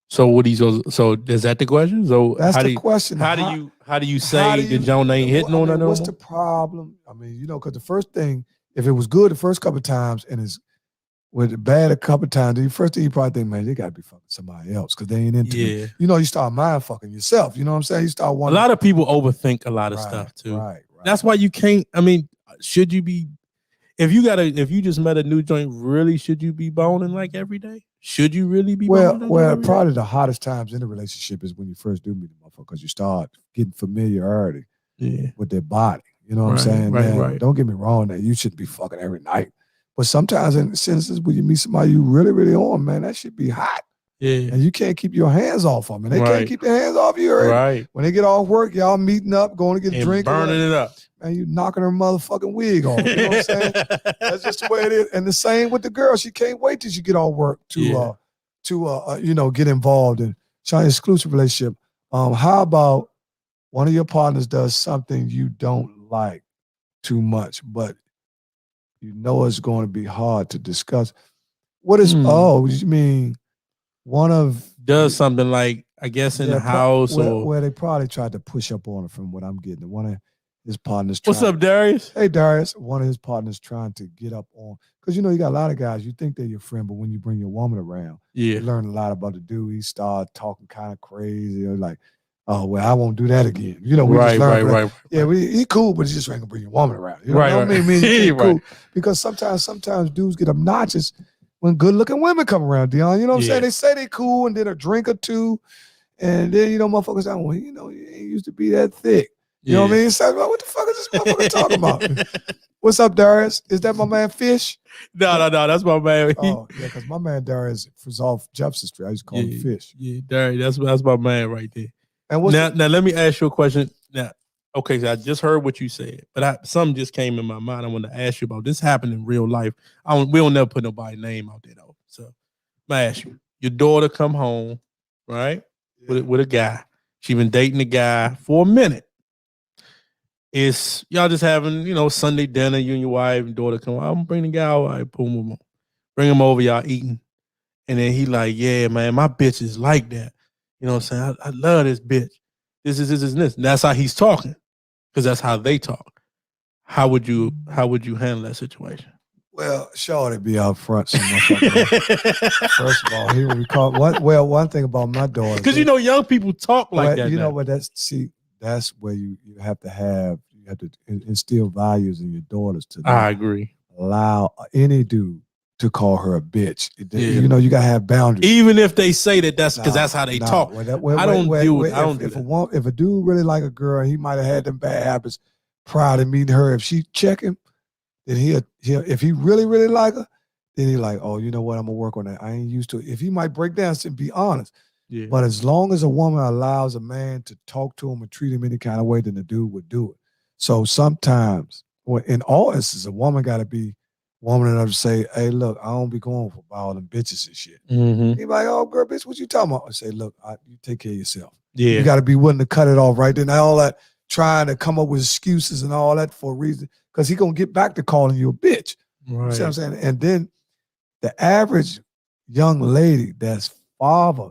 So is that the question? So that's the question. How do you say the Joan ain't hitting on her? What's the problem? I mean, you know, because the first thing, if it was good the first couple of times and it's with bad a couple of times, the first thing you probably think, man, they gotta be fucking somebody else because they ain't into me. You know, you start mind fucking yourself. You know what I'm saying? You start wondering. A lot of people overthink a lot of stuff too. Right. That's why you can't. I mean, should you be? If you just met a new joint, really, should you be boning like every day? Should you really be boning? Well, probably the hottest times in the relationship is when you first do meet the motherfucker because you start getting familiarity with their body. You know what I'm saying? Right. Don't get me wrong, that you shouldn't be fucking every night. But sometimes in instances when you meet somebody you really, really on, man, that should be hot. Yeah. And you can't keep your hands off them. And they can't keep their hands off you. Right. When they get off work, y'all meeting up, going to get a drink. Burning it up. Man, you knocking her motherfucking wig off. You know what I'm saying? That's just the way it is. And the same with the girl. She can't wait till she get off work to get involved in an exclusive relationship. How about one of your partners does something you don't like too much, but you know it's going to be hard to discuss? What is, you mean one of... Does something like, I guess in the house where they probably tried to push up on it from what I'm getting. One of his partners... What's up, Darius? Hey, Darius. One of his partners trying to get up on... Because, you know, you got a lot of guys, you think they're your friend, but when you bring your woman around, you learn a lot about the dude. He start talking kind of crazy. Or like, oh, well, I won't do that again. You know, we just learned. Right. Yeah, he cool, but he just ain't gonna bring your woman around. You know what I mean? Cool. Because sometimes dudes get obnoxious when good-looking women come around, Deon. You know what I'm saying? They say they cool and then a drink or two, and then, you know, motherfuckers say, well, you know, he ain't used to be that thick. You know what I mean? So, well, what the fuck is this motherfucker talking about? What's up, Darius? Is that my man Fish? No, that's my man. Oh, yeah, because my man Darius was off Jefferson Street. I used to call him Fish. Yeah, Darius, that's my man right there. And now let me ask you a question. Now, okay, so I just heard what you said, but something just came in my mind. I want to ask you about this. Happened in real life. We don't never put nobody's name out there though. So I'm gonna ask you: your daughter come home, right, with a guy. She been dating the guy for a minute. It's y'all just having, you know, Sunday dinner. You and your wife and daughter come. I'm gonna bring the guy over. Right, boom. Bring him over. Y'all eating, and then he like, yeah, man, my bitch is like that. You know what I'm saying? I love this bitch. This. And that's how he's talking, because that's how they talk. How would you handle that situation? Well, sure, to be out front. First of all, here we call one thing about my daughter, because you know young people talk like that. You know what? That's where you have to instill values in your daughters to I agree. Allow any dude to call her a bitch. Yeah. You know, you gotta have boundaries. Even if they say that that's because that's how they talk. I don't do it. If a dude really like a girl, he might have had them bad habits prior to meeting her. If she check him, then he'll if he really, really like her, then he like, oh, you know what? I'm gonna work on that. I ain't used to it. If he might break down and be honest. Yeah. But as long as a woman allows a man to talk to him and treat him any kind of way, then the dude would do it. So sometimes, in all instances, a woman got to be woman enough to say, hey, look, I don't be going for all them bitches and shit. Mm-hmm. He like, oh, girl, bitch, what you talking about? I say, look, you take care of yourself. Yeah. You got to be willing to cut it off right then. All that trying to come up with excuses and all that for a reason, because he going to get back to calling you a bitch. Right. You see what I'm saying? And then the average young lady that's father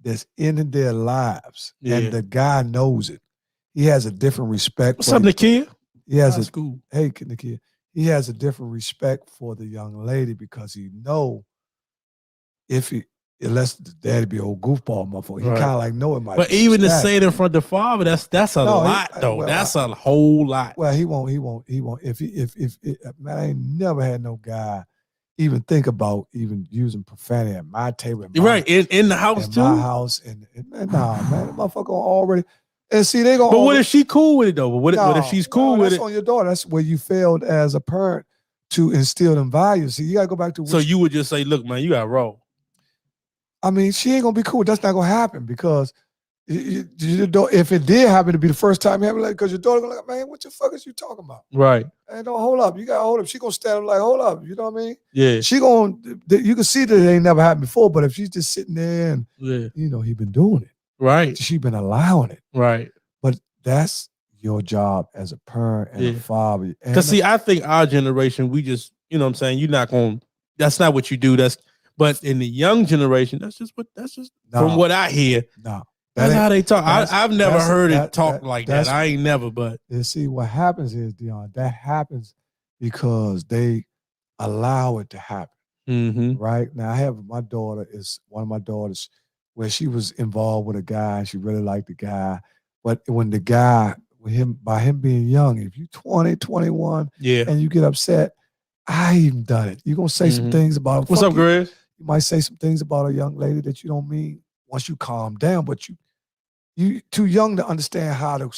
that's in their lives, and the guy knows it. He has a different respect. What's up, Nakia? He has a school. Hey, Nakia. He has a different respect for the young lady because he know unless the daddy be old goofball motherfucker, he kind of like know it might. But even to say it in front of the father, that's a lot though. Well, that's a whole lot. Well, he won't. If man, I ain't never had no guy even think about even using profanity at my table. Right, in the house too. My house, and man, nah, man, the motherfucker already. And see, they gonna. But what if she cool with it though? What if she's cool with it? That's on your daughter. That's where you failed as a parent to instill them values. See, you gotta go back to. So you would just say, "Look, man, you got roll." I mean, she ain't gonna be cool. That's not gonna happen because if it did happen to be the first time you happen, because your daughter gonna like, man, what the fuck is you talking about? Right. And don't hold up. You gotta hold up. She gonna stand up like, hold up. You know what I mean? Yeah. She gonna. You can see that it ain't never happened before. But if she's just sitting there and you know he been doing it, right? She been allowing it, right? But that's your job as a parent and a father. Because see, I think our generation, we just, you know what I'm saying, you're not going, that's not what you do. But in the young generation, that's just from what I hear. No. That's how they talk. I've never heard it talk like that. I ain't never, but. You see, what happens is, Deon, that happens because they allow it to happen. Mm-hmm. Right? Now, I have one of my daughters, where she was involved with a guy, and she really liked the guy. But when the guy, by him being young, if you 20, 21, and you get upset, I even done it. You're going to say some things about him. What's up, Greg? You might say some things about a young lady that you don't mean once you calm down, but you too young to understand how to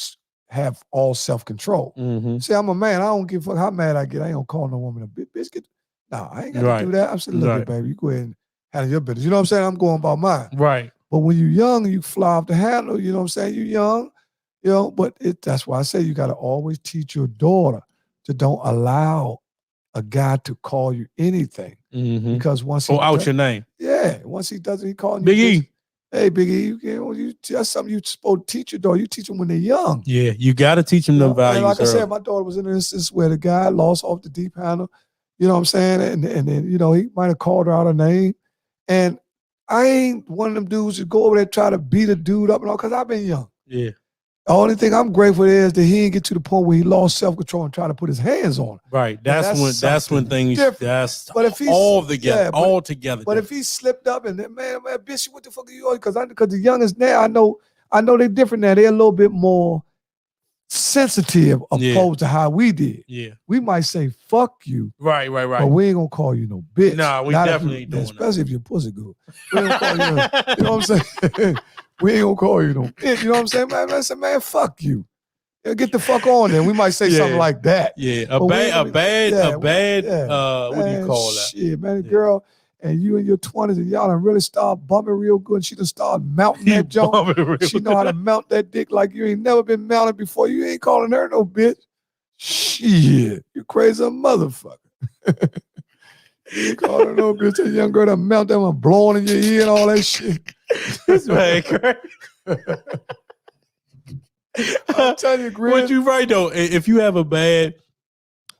have all self-control. Mm-hmm. See, I'm a man. I don't give a fuck how mad I get. I ain't going to call no woman a bitch. No, I ain't got to do that. I'm saying, look, baby, you go ahead and handle your business. You know what I'm saying? I'm going about mine. Right. But when you're young, you fly off the handle. You know what I'm saying? You're young. You know, but that's why I say you got to always teach your daughter to don't allow a guy to call you anything. Mm-hmm. Because once your name. Yeah. Once he does it, he calls you Big E. Hey, Big E, that's something you're supposed to teach your daughter. You teach them when they're young. Yeah, you got to teach them the values. Like I said, my daughter was in an instance where the guy lost off the deep handle. You know what I'm saying? And then, you know, he might have called her out a name. And I ain't one of them dudes that go over there and try to beat a dude up and all, because I've been young. Yeah. The only thing I'm grateful is that he didn't get to the point where he lost self-control and tried to put his hands on her. Right. That's when things different. But if all together. But if he slipped up and then, man, bitch, what the fuck are you on? Because the youngest now, I know they're different now. They're a little bit more sensitive opposed to how we did. Yeah. We might say fuck you. Right. But we ain't gonna call you no bitch. Nah, we definitely ain't doing that. Especially if you're pussy good. We ain't gonna call you, you know what I'm saying? We ain't gonna call you no bitch. You know what I'm saying? Man, I said, man, fuck you. Get the fuck on there. We might say something like that. Yeah. A bad, what do you call that? Shit, man, girl, and you in your 20s and y'all done really start bumping real good. She done started mounting that junk. She know how to mount that dick like you ain't never been mounted before. You ain't calling her no bitch. Shit, you crazy motherfucker. You ain't calling her no bitch. That young girl done mount them and blowing in your ear and all that shit. This man crazy. I'm telling you, Greg. But you right though. If you have a bad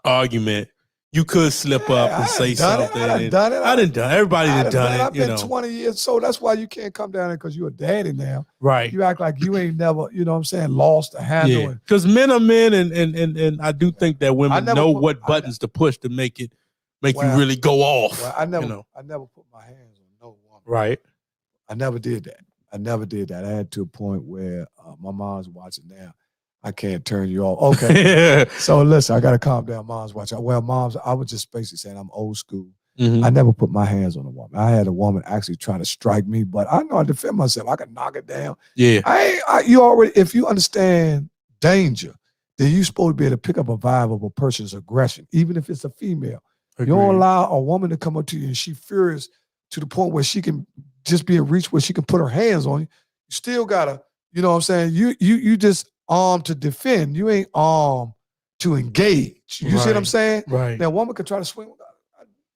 argument, you could slip up and say something. I done it. Everybody done it. I've been 20 years, so that's why you can't come down there because you're a daddy now. Right. You act like you ain't never, you know what I'm saying, lost the handle. Yeah. Because men are men, and I do think that women know what buttons to push to make you really go off. Well, I never put my hands on no woman. Right. I never did that. I had to a point where my mom's watching now. I can't turn you off. Okay. So listen, I got to calm down. Mom's watching. Well, I was just basically saying I'm old school. I never put my hands on a woman. I had a woman actually try to strike me, but I know I defend myself. I can knock it down. Yeah. If you understand danger, then you're supposed to be able to pick up a vibe of a person's aggression, even if it's a female. Agreed. You don't allow a woman to come up to you and she's furious to the point where she can just be in reach where she can put her hands on you. You still gotta, you know what I'm saying? You just armed to defend. You ain't armed to engage. You see what I'm saying? Right. Now, a woman could try to swing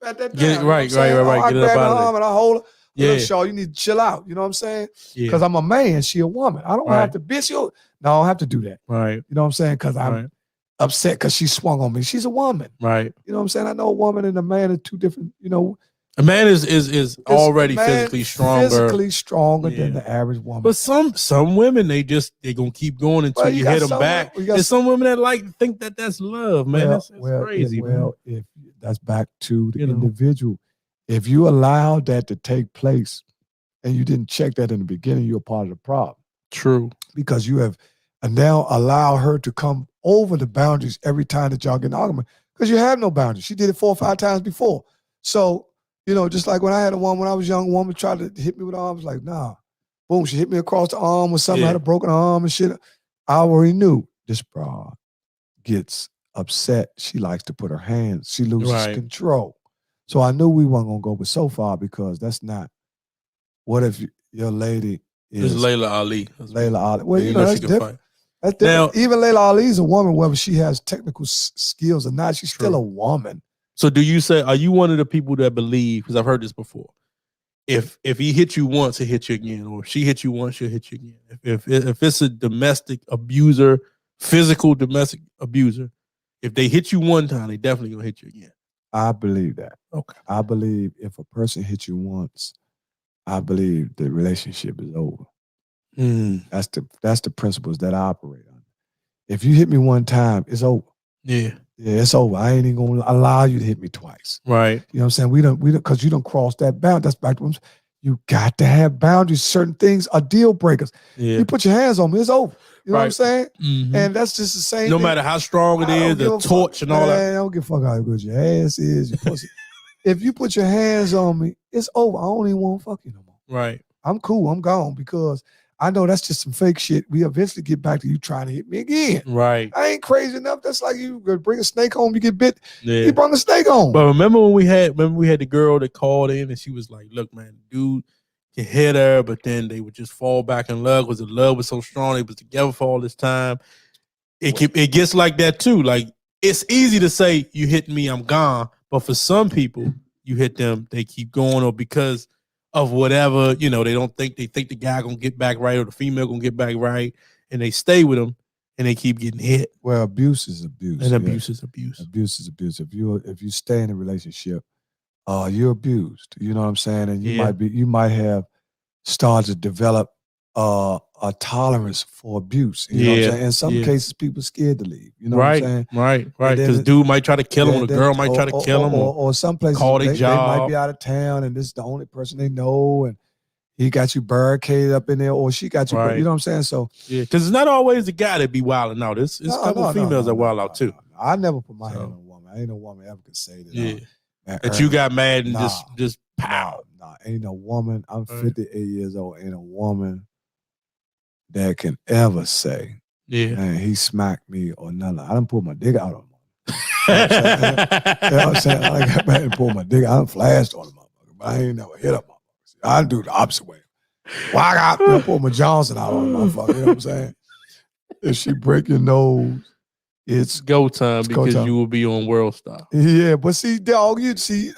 at that Get time. it right. I Get it up grab her out of arm there. and I hold her. Yeah. Look, Shaw, you need to chill out. You know what I'm saying? Because Yeah. I'm a man. She a woman. I don't have to bitch you. No, I don't have to do that. Right. You know what I'm saying? Because I'm upset because she swung on me. She's a woman. Right. You know what I'm saying? I know a woman and a man are two different, you know. A man is already physically stronger. Physically stronger than the average woman. But some women, they gonna keep going until you hit them back. There's some women that think that's love, man. That's crazy. If that's back to the individual. If you allow that to take place and you didn't check that in the beginning, you're a part of the problem. True. Because you have now allowed her to come over the boundaries every time that y'all get in an argument. Because you have no boundaries. She did it 4 or 5 times before. So, just like when I had a woman, when I was young, a woman tried to hit me with arms, like, nah. Boom, she hit me across the arm with something, had a broken arm and shit. I already knew this broad gets upset. She likes to put her hands. She loses control. So I knew we weren't going to go but so far because that's not. What if your lady is Layla Ali? Layla Ali. Well, that's different. That's different. Now, even Layla Ali is a woman, whether she has technical skills or not, she's still a woman. So are you one of the people that believe, because I've heard this before, if he hit you once, he'll hit you again, or if she hit you once, she'll hit you again. If it's a domestic abuser, physical domestic abuser, if they hit you one time, they definitely gonna hit you again. I believe that. Okay. I believe if a person hits you once, I believe the relationship is over. That's the principles that I operate on. If you hit me one time, it's over. Yeah. Yeah, it's over. I ain't even gonna allow you to hit me twice. Right. You know what I'm saying? We don't because you don't cross that boundary. That's back to you got to have boundaries. Certain things are deal breakers. Yeah. You put your hands on me, it's over. You know what I'm saying? Mm-hmm. And that's just the same. No thing. matter how strong it is, the torch and all that. I don't give a fuck how good your ass is, your pussy. If you put your hands on me, it's over. I don't even want to fuck you no more. Right. I'm cool. I'm gone because I know that's just some fake shit. We eventually get back to you trying to hit me again. Right. I ain't crazy enough. That's like you bring a snake home, you get bit. Yeah. You brought a snake home. But remember we had the girl that called in and she was like, look, man, dude can hit her, but then they would just fall back in love because the love was so strong. They was together for all this time. It gets like that too. Like it's easy to say you hit me, I'm gone. But for some people, you hit them, they keep going, or because of whatever, they think the guy gonna get back right or the female gonna get back right, and they stay with them and they keep getting hit. Well, abuse is abuse. And abuse is abuse. Abuse is abuse. If you stay in a relationship, you're abused. You know what I'm saying? And you might have started to develop a tolerance for abuse. You know what I'm saying? In some cases, people are scared to leave. You know what I'm saying? Right. Because dude might try to kill him, or the girl might try to kill him, or some places call their job. They might be out of town, and this is the only person they know, and he got you barricaded up in there, or she got you. You know what I'm saying? So because it's not always the guy that be wilding out. It's a couple of females that wild out too. I never put my hand on a woman. Ain't no woman ever could say that. That you got mad and just pow. Nah, ain't no woman. I'm 58 years old. Ain't a woman that can ever say, man, he smacked me or nothing. I done pulled my dick out on him. You know what I'm saying? I got back and pulled my dick. I done flashed on the motherfucker, but I ain't never hit a motherfucker. I do the opposite way. I pulled my Johnson out on the motherfucker. You know what I'm saying? If she break your nose, it's go time because you will be on World Star. Yeah, but see, dog,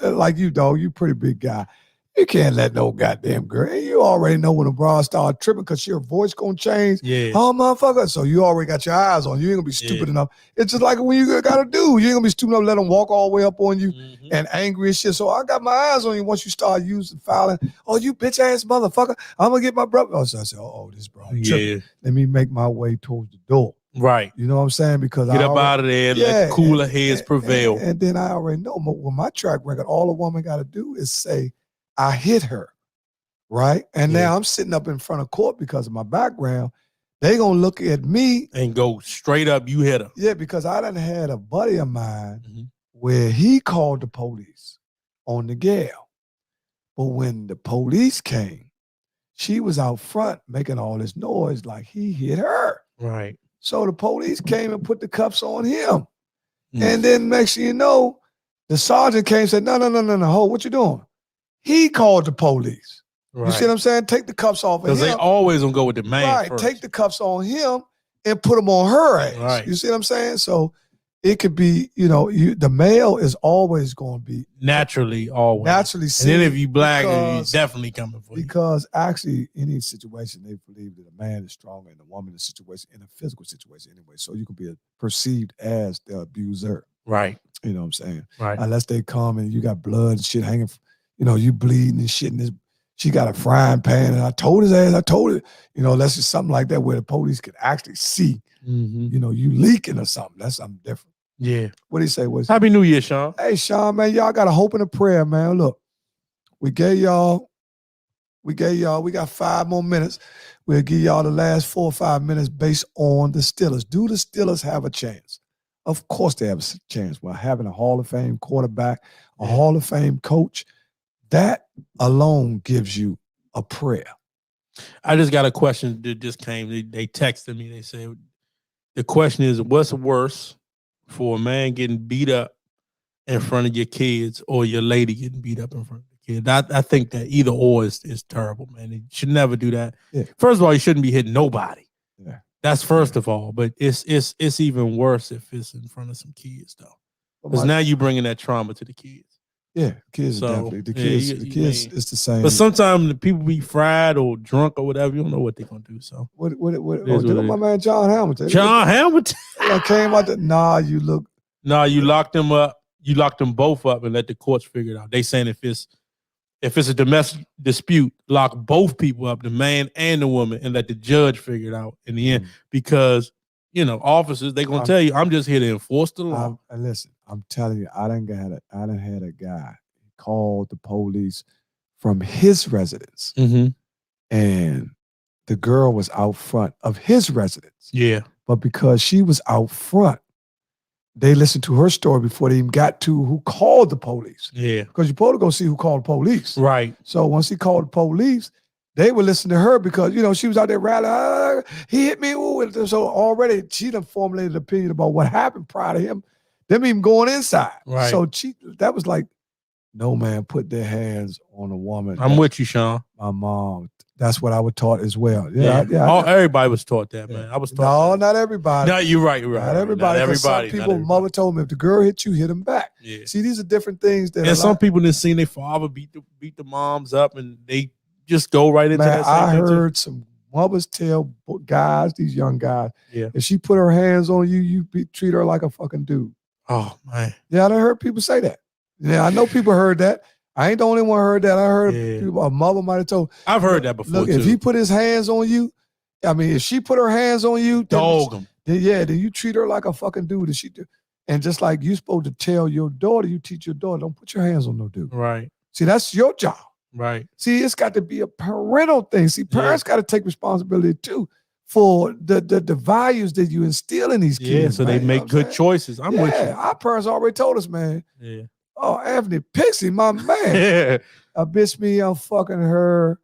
like you, dog, you pretty big guy. You can't let no goddamn girl. You already know when a broad start tripping because your voice gonna change. Yeah. Oh, motherfucker. So you already got your eyes on. You ain't gonna be stupid enough. It's just like when you got a dude. You ain't gonna be stupid enough to let them walk all the way up on you and angry and shit. So I got my eyes on you once you start using filing. Oh, you bitch ass motherfucker. I'm gonna get my brother. Oh, so I said, this bro. Tripping. Let me make my way towards the door. Right. You know what I'm saying? Because get up out of there, let cooler heads prevail. And then I already know with my track record, all a woman got to do is say, I hit her, right? And now I'm sitting up in front of court because of my background. They gonna look at me and go straight up, you hit her. Yeah, because I done had a buddy of mine where he called the police on the gal. But when the police came, she was out front making all this noise like he hit her. Right. So the police came and put the cuffs on him. And then next thing you know, the sergeant came and said, no, hold, what you doing? He called the police. Right. You see what I'm saying? Take the cuffs off of him. Because they always gonna go with the man first. Take the cuffs on him and put them on her ass. Right. You see what I'm saying? So it could be, the male is always going to be naturally always. Naturally seen. And then if you black, he's definitely coming for you. Because actually, any situation, they believe that a man is stronger than a woman in a situation, in a physical situation anyway. So you can be perceived as the abuser. Right. You know what I'm saying? Right. Unless they come and you got blood and shit hanging, you bleeding and shit, and she got a frying pan, and I told his ass, unless it's something like that where the police can actually see, you leaking or something. That's something different. Yeah. What do you say? Happy New Year, Sean. Hey, Sean, man, y'all got a hope and a prayer, man. Look, we got 5 more minutes. We'll give y'all the last 4 or 5 minutes based on the Steelers. Do the Steelers have a chance? Of course they have a chance. Well, having a Hall of Fame quarterback, a Hall of Fame coach, that alone gives you a prayer. I just got a question that just came. They texted me. They said, the question is, what's worse for a man getting beat up in front of your kids or your lady getting beat up in front of the kids? I think that either or is terrible, man. You should never do that. Yeah. First of all, you shouldn't be hitting nobody. Yeah. That's first of all. But it's even worse if it's in front of some kids, though. Because now you're bringing that trauma to the kids. Yeah, kids are definitely. The kids, it's the same. But sometimes the people be fried or drunk or whatever. You don't know what they're going to do. So what my man John Hamilton. John Hamilton. Came out you locked them up. You locked them both up and let the courts figure it out. They saying if it's a domestic dispute, lock both people up, the man and the woman, and let the judge figure it out in the end. Because, officers, they're going to tell you, I'm just here to enforce the law. Listen, I'm telling you, I done had a guy call the police from his residence. Mm-hmm. And the girl was out front of his residence. Yeah. But because she was out front, they listened to her story before they even got to who called the police. Yeah. Because you're supposed to go see who called the police. Right. So once he called the police, they would listen to her because, she was out there rallying, he hit me. Ooh. So already she done formulated an opinion about what happened prior to them even going inside. Right. So that was like, no man put their hands on a woman. I'm with you, Sean. My mom. That's what I was taught as well. Everybody was taught that, man. I was taught that. Not everybody. No, you're right. Not everybody. Some people, mother told me, if the girl hit you, hit him back. Yeah. See, these are different things. And some people didn't see their father beat the moms up, and they just go right into that. I heard some mothers tell guys, these young guys, if she put her hands on you, you treat her like a fucking dude. Oh, man. Yeah, I done heard people say that. Yeah, I know people heard that. I ain't the only one heard that. I heard people, a mother might have told. I've heard that before. Look, if he put his hands on you, if she put her hands on you, dog him. Then you treat her like a fucking dude. And she do. And just like you supposed to tell your daughter, you teach your daughter, don't put your hands on no dude. Right. See, that's your job. Right. See, it's got to be a parental thing. See, parents got to take responsibility too for the values that you instill in these kids. Yeah, so they make good choices. I'm with you. Our parents already told us, man. Yeah. Oh, Anthony Pixie, my man. I bitch me, I'm fucking her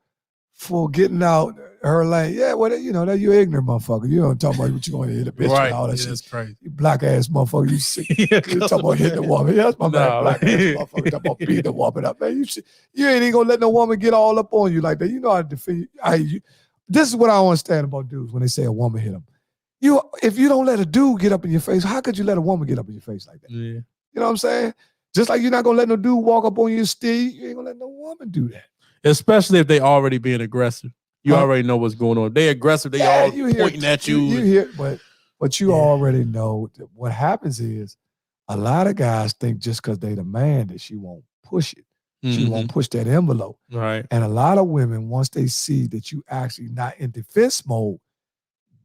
for getting out her lane. Yeah, well, that you ignorant motherfucker. You don't talk about what you going to hit a bitch and all that shit. That's crazy. You black ass motherfucker. You sick. You talking about hitting a woman. Yeah, that's my man. Black ass motherfucker. Talking about beating a woman up, man. You ain't even gonna let no woman get all up on you like that. You know how to defend you. This is what I don't understand about dudes when they say a woman hit them. If you don't let a dude get up in your face, how could you let a woman get up in your face like that? Yeah. You know what I'm saying? Just like you're not going to let no dude walk up on you and steal you ain't going to let no woman do that. Especially if they already being aggressive. You already know what's going on. They aggressive. They all pointing at you. You hear, but you already know that what happens is a lot of guys think just because they the man that she won't push it. She won't push that envelope. Right. And a lot of women, once they see that you actually not in defense mode,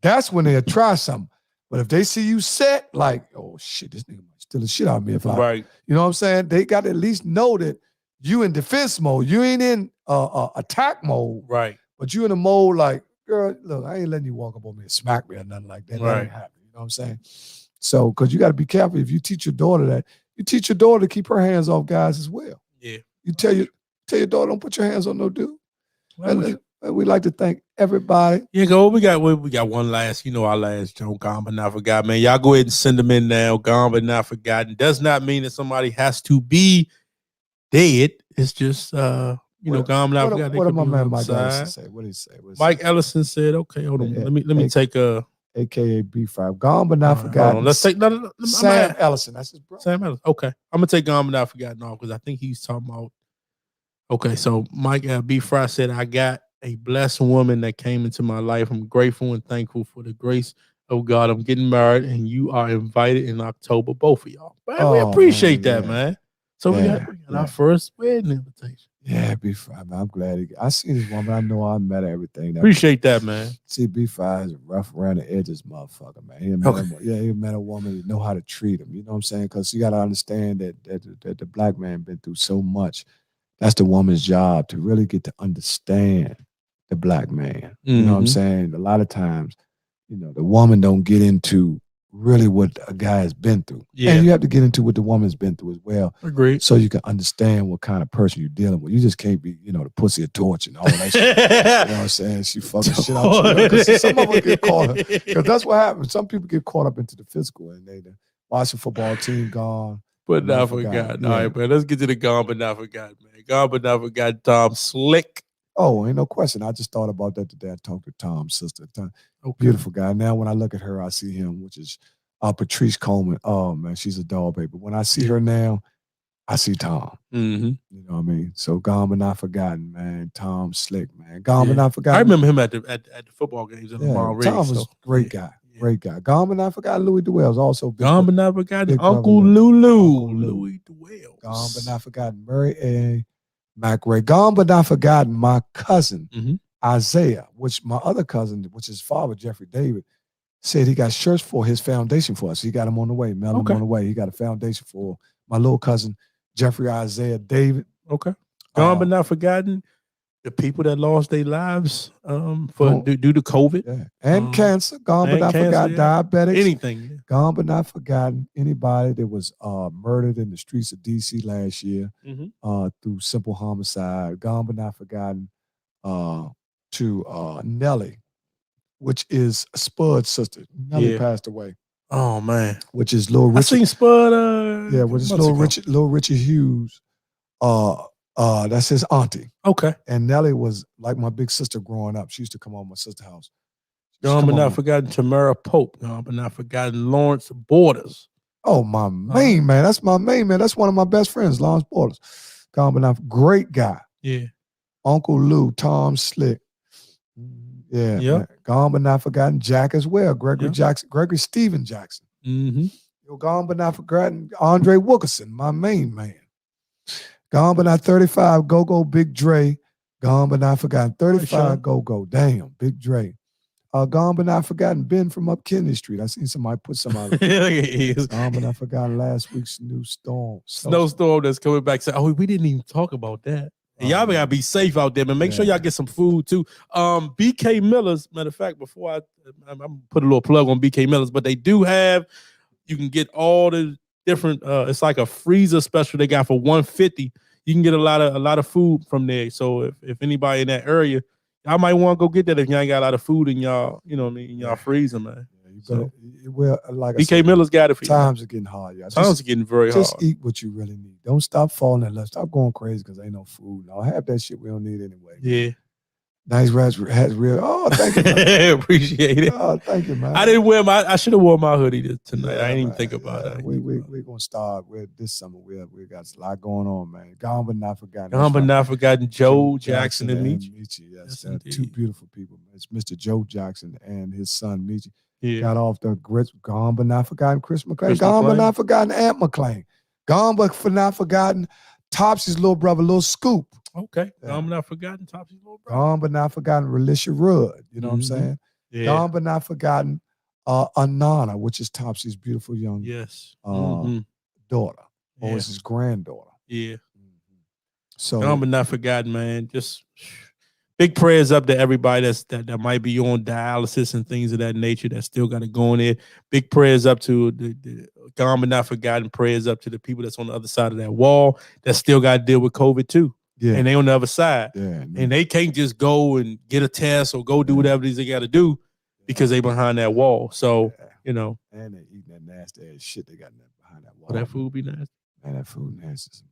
that's when they'll try something. But if they see you set, like, oh shit, this nigga might steal the shit out of me if I, you know what I'm saying? They got to at least know that you in defense mode. You ain't in attack mode. Right. But you in a mode like, girl, look, I ain't letting you walk up on me and smack me or nothing like that. That ain't happening. You know what I'm saying? So, because you got to be careful. If you teach your daughter that, you teach your daughter to keep her hands off guys as well. Yeah. You tell your daughter, don't put your hands on no dude. Well, And we like to thank everybody. yeah, go. We got one last, our last Joe Gone But Not Forgotten, man. Y'all go ahead and send them in now. Gone But Not Forgotten. Does not mean that somebody has to be dead. It's just Gone But Not Forgotten. What did my man Mike Ellison say? What did he say? Mike Ellison said, okay, hold on. Let me take a AKA B5. Gone But Not Forgotten. Hold on. Let's take Sam Ellison. That's his brother. Sam Ellison. Okay. I'm gonna take Gone But Not Forgotten off because I think he's talking about. Okay, so Mike B. Fry said, I got a blessed woman that came into my life. I'm grateful and thankful for the grace of God. I'm getting married, and you are invited in October, both of y'all. Man, we appreciate that, man. So we got our first wedding invitation. Yeah, B5, man. I'm glad I see this woman. I know I met her, everything. Appreciate that, man. See, B5 is rough around the edges, motherfucker, man. He met a woman that know how to treat him. You know what I'm saying? Because you got to understand that the black man been through so much. That's the woman's job, to really get to understand the black man. You know what I'm saying? A lot of times, the woman don't get into really what a guy has been through. Yeah. And you have to get into what the woman's been through as well. Agreed. So you can understand what kind of person you're dealing with. You just can't be, the pussy a torch and all that shit. You know what I'm saying? She fucking shit out. Because some of them get caught up. Because that's what happens. Some people get caught up into the physical and they watch the football team gone. But not forgotten. Yeah. All right, man. Let's get to the Gone But Not Forgotten, man. Gone But Not Forgotten, Tom Slick. Oh, ain't no question. I just thought about that today. I talked to Tom's sister. Beautiful guy. Now, when I look at her, I see him, which is Patrice Coleman. Oh, man, she's a doll baby. When I see her now, I see Tom. Mm-hmm. You know what I mean? So Gone But Not Forgotten, man. Tom Slick, man. Gone But Not Forgotten. I remember him at the football games in Lamar Ridge. Tom was a great guy. Great guy. Gone But Not Forgotten. Louis Dwell's also big. Gone But Not Forgotten. Uncle Lulu. Louis Dwell. Gone But Not Forgotten. Murray A. McRae. Gone But Not Forgotten. My cousin Isaiah, which my other cousin, which is father Jeffrey David, said he got shirts for his foundation for us. He got them on the way. Mail them on the way. He got a foundation for my little cousin Jeffrey Isaiah David. Okay. Gone But Not Forgotten. The people that lost their lives due to COVID. And cancer. Gone But Not Forgotten. Diabetics. Anything. Yeah. Gone But Not Forgotten. Anybody that was murdered in the streets of D.C. last year through simple homicide. Gone But Not Forgotten to Nellie, which is Spud's sister. Nellie passed away. Oh, man. Which is Lil Richard. I seen Spud. Which is Lil Richard Hughes. That's his auntie. Okay. And Nellie was like my big sister growing up. She used to come over my sister's house. Gone But Not Forgotten Tamara Pope. Gone But Not Forgotten Lawrence Borders. Oh, my main man. That's my main man. That's one of my best friends, Lawrence Borders. Gone But Not. Great guy. Yeah. Uncle Lou, Tom Slick. Yeah. Yep. Gone But Not Forgotten Jack as well. Gregory Jackson. Gregory Stephen Jackson. Mm-hmm. Gone But Not Forgotten Andre Wilkerson, my main man. Gone But Not 35, Go-Go Big Dre. Gone But Not Forgotten 35, Go-Go. Damn, Big Dre. Gone But Not Forgotten Ben from up Kennedy Street. I seen somebody put some out. Gone But Not Forgotten last week's new storm. Snowstorm that's coming back. So, we didn't even talk about that. And y'all gotta be safe out there, man. Make sure y'all get some food too. BK Miller's, matter of fact, before I'm put a little plug on BK Miller's, but they do have, you can get all the different it's like a freezer special they got for $150. You can get a lot of food from there. So if anybody in that area, y'all might want to go get that if y'all ain't got a lot of food in y'all, you know what I mean, in y'all freezer, man. Well, like BK Miller's got it for you. Times are getting hard, y'all. Times are getting very hard. Just eat what you really need. Don't stop falling in love. Stop going crazy because ain't no food. No, have that shit we don't need anyway. Yeah. Nice has real. Oh, thank you, man. Appreciate it. Oh, thank you, man. I didn't wear I should have worn my hoodie tonight. I didn't even think about it. We're gonna start with this summer. We got a lot going on, man. Gone But Not Forgotten. Gone But Not Forgotten. Joe Jackson and Michi. Yes, two beautiful people. It's Mr. Joe Jackson and his son Michi. Yeah. Got off the grits. Gone But Not Forgotten Chris McClain. Gone But Not Forgotten Aunt McClain. Gone But Not Forgotten Topsy's little brother, Lil Scoop. Okay. Gone But Not Forgotten Topsy's little brother. Gone But Not Forgotten Relicia Rudd. You know what I'm saying? Yeah. Gone But Not Forgotten Anana, which is Topsy's beautiful young daughter. Or is his granddaughter. Yeah. So Gone But Not Forgotten, man. Just big prayers up to everybody that might be on dialysis and things of that nature that still got to go in there. Big prayers up to the gone but not forgotten. Prayers up to the people that's on the other side of that wall that still got to deal with COVID too. Yeah. And they on the other side. Yeah. And they can't just go and get a test or go do whatever it is they got to do because they behind that wall. So, you know. And they eating that nasty ass shit they got behind that wall. That food be nasty. Man, that food nasty.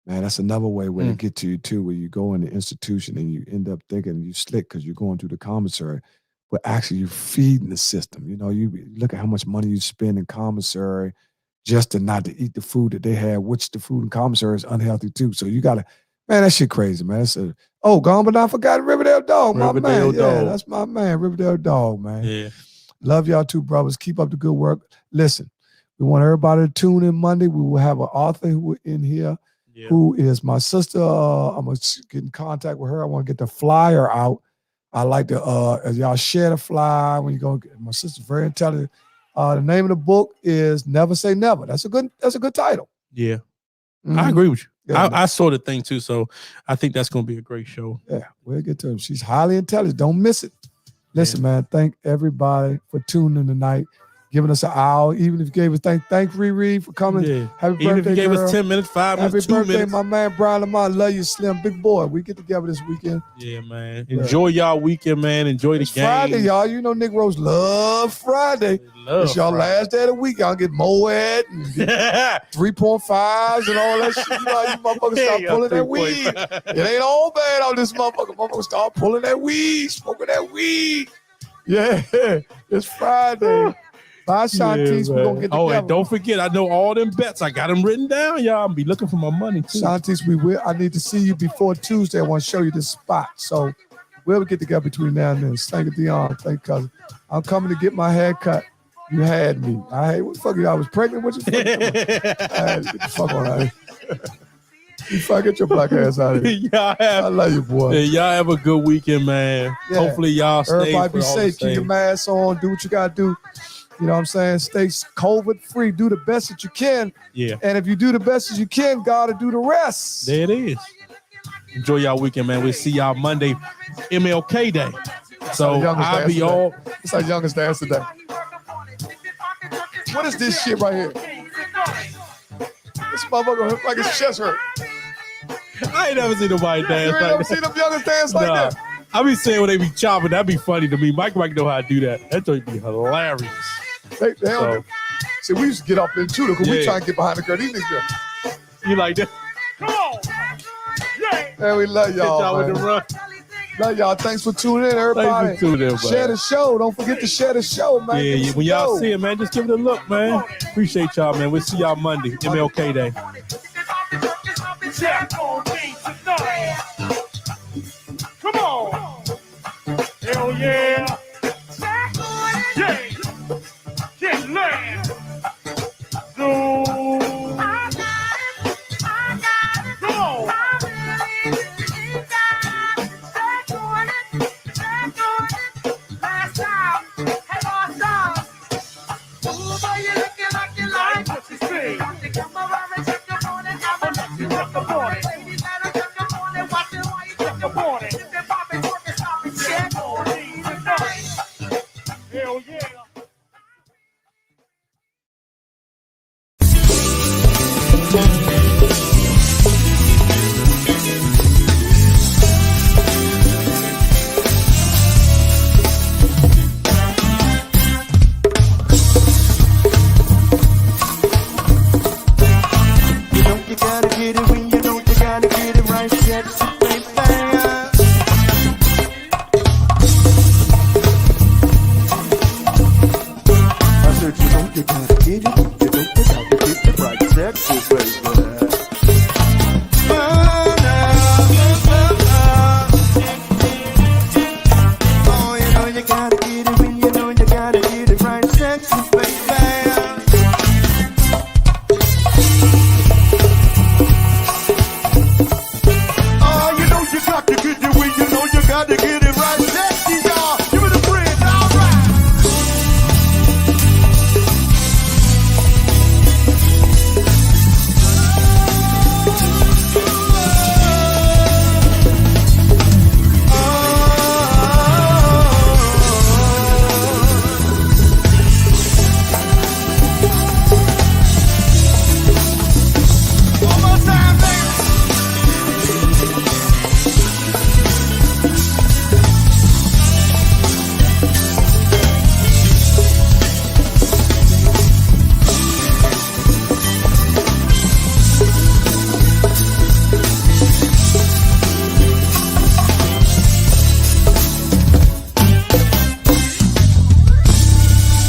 Man, that's another way where they get to you too, where you go in the institution and you end up thinking you slick because you're going through the commissary, but actually you're feeding the system. You know, you look at how much money you spend in commissary just to not to eat the food that they have, which the food in commissary is unhealthy too. So you gotta, man, that shit crazy, man. That's gone but not forgotten, Riverdale Dog, my man. Yeah, that's my man, Riverdale Dog, man. Yeah. Love y'all too, brothers. Keep up the good work. Listen, we want everybody to tune in Monday. We will have an author who in here. Yeah. Who is my sister. I'm going to get in contact with her. I want to get the flyer out. I like to, as y'all share the flyer when you go, my sister's very intelligent. The name of the book is Never Say Never. That's a good title. Yeah. I agree with you. Yeah, I saw the thing too. So I think that's going to be a great show. Yeah. We'll get to her. She's highly intelligent. Don't miss it. Listen, man, thank everybody for tuning in tonight. Giving us an hour, even if you gave us thank Riri for coming. Yeah. Happy even birthday, if you gave girl. us 10 minutes, 5 minutes, 2 minutes. Happy birthday, my man Brian Lamont. Love you, Slim. Big boy. We get together this weekend. Yeah, man. Enjoy y'all weekend, man. Enjoy the game. Friday, y'all. You know Negroes love Friday. It's y'all last day of the week. Y'all get Moet and 3.5s and all that shit. You know, you motherfuckers start pulling that weed. It ain't all bad on this motherfucker. Motherfuckers start pulling that weed, smoking that weed. Yeah, it's Friday. Bye, Shantice. We're going to get together. Oh, and don't forget, I know all them bets. I got them written down, y'all. I'm be looking for my money, too. Shantice, I need to see you before Tuesday. I want to show you this spot. So we'll get together between now and then. Slink Deon. Thank you, cousin. I'm coming to get my hair cut. You had me. What the fuck? I was pregnant with you? Get the fuck on out of here. You fuck, get your black ass out of here. I love you, boy. Yeah, y'all have a good weekend, man. Yeah. Hopefully y'all stay. Everybody be safe. Keep your mask on. Do what you got to do. You know what I'm saying? Stay COVID free. Do the best that you can. Yeah. And if you do the best as you can, God will do the rest. There it is. Enjoy y'all weekend, man. We'll see y'all Monday, MLK Day. So I'll be all. It's our youngest dance today. What is this shit right here? This motherfucker look like his chest hurt. I ain't never seen nobody dance like that. You ain't never seen them youngest dance like that? I be saying when they be chopping, that'd be funny to me. Mike might know how to do that. That would be hilarious. See, we used to get up in too because we try to get behind the girl. These niggas. You like that? Come on. Man, we love y'all. With the run. Love y'all. Thanks for tuning in, everybody. Thanks for tuning in, share the show. Don't forget to share the show, man. Yeah, when y'all see it, man, just give it a look, man. Appreciate y'all, man. We'll see y'all Monday, MLK Day. Come on. Hell yeah. Yeah. Get land. Come on. Hell yeah. You gotta get it.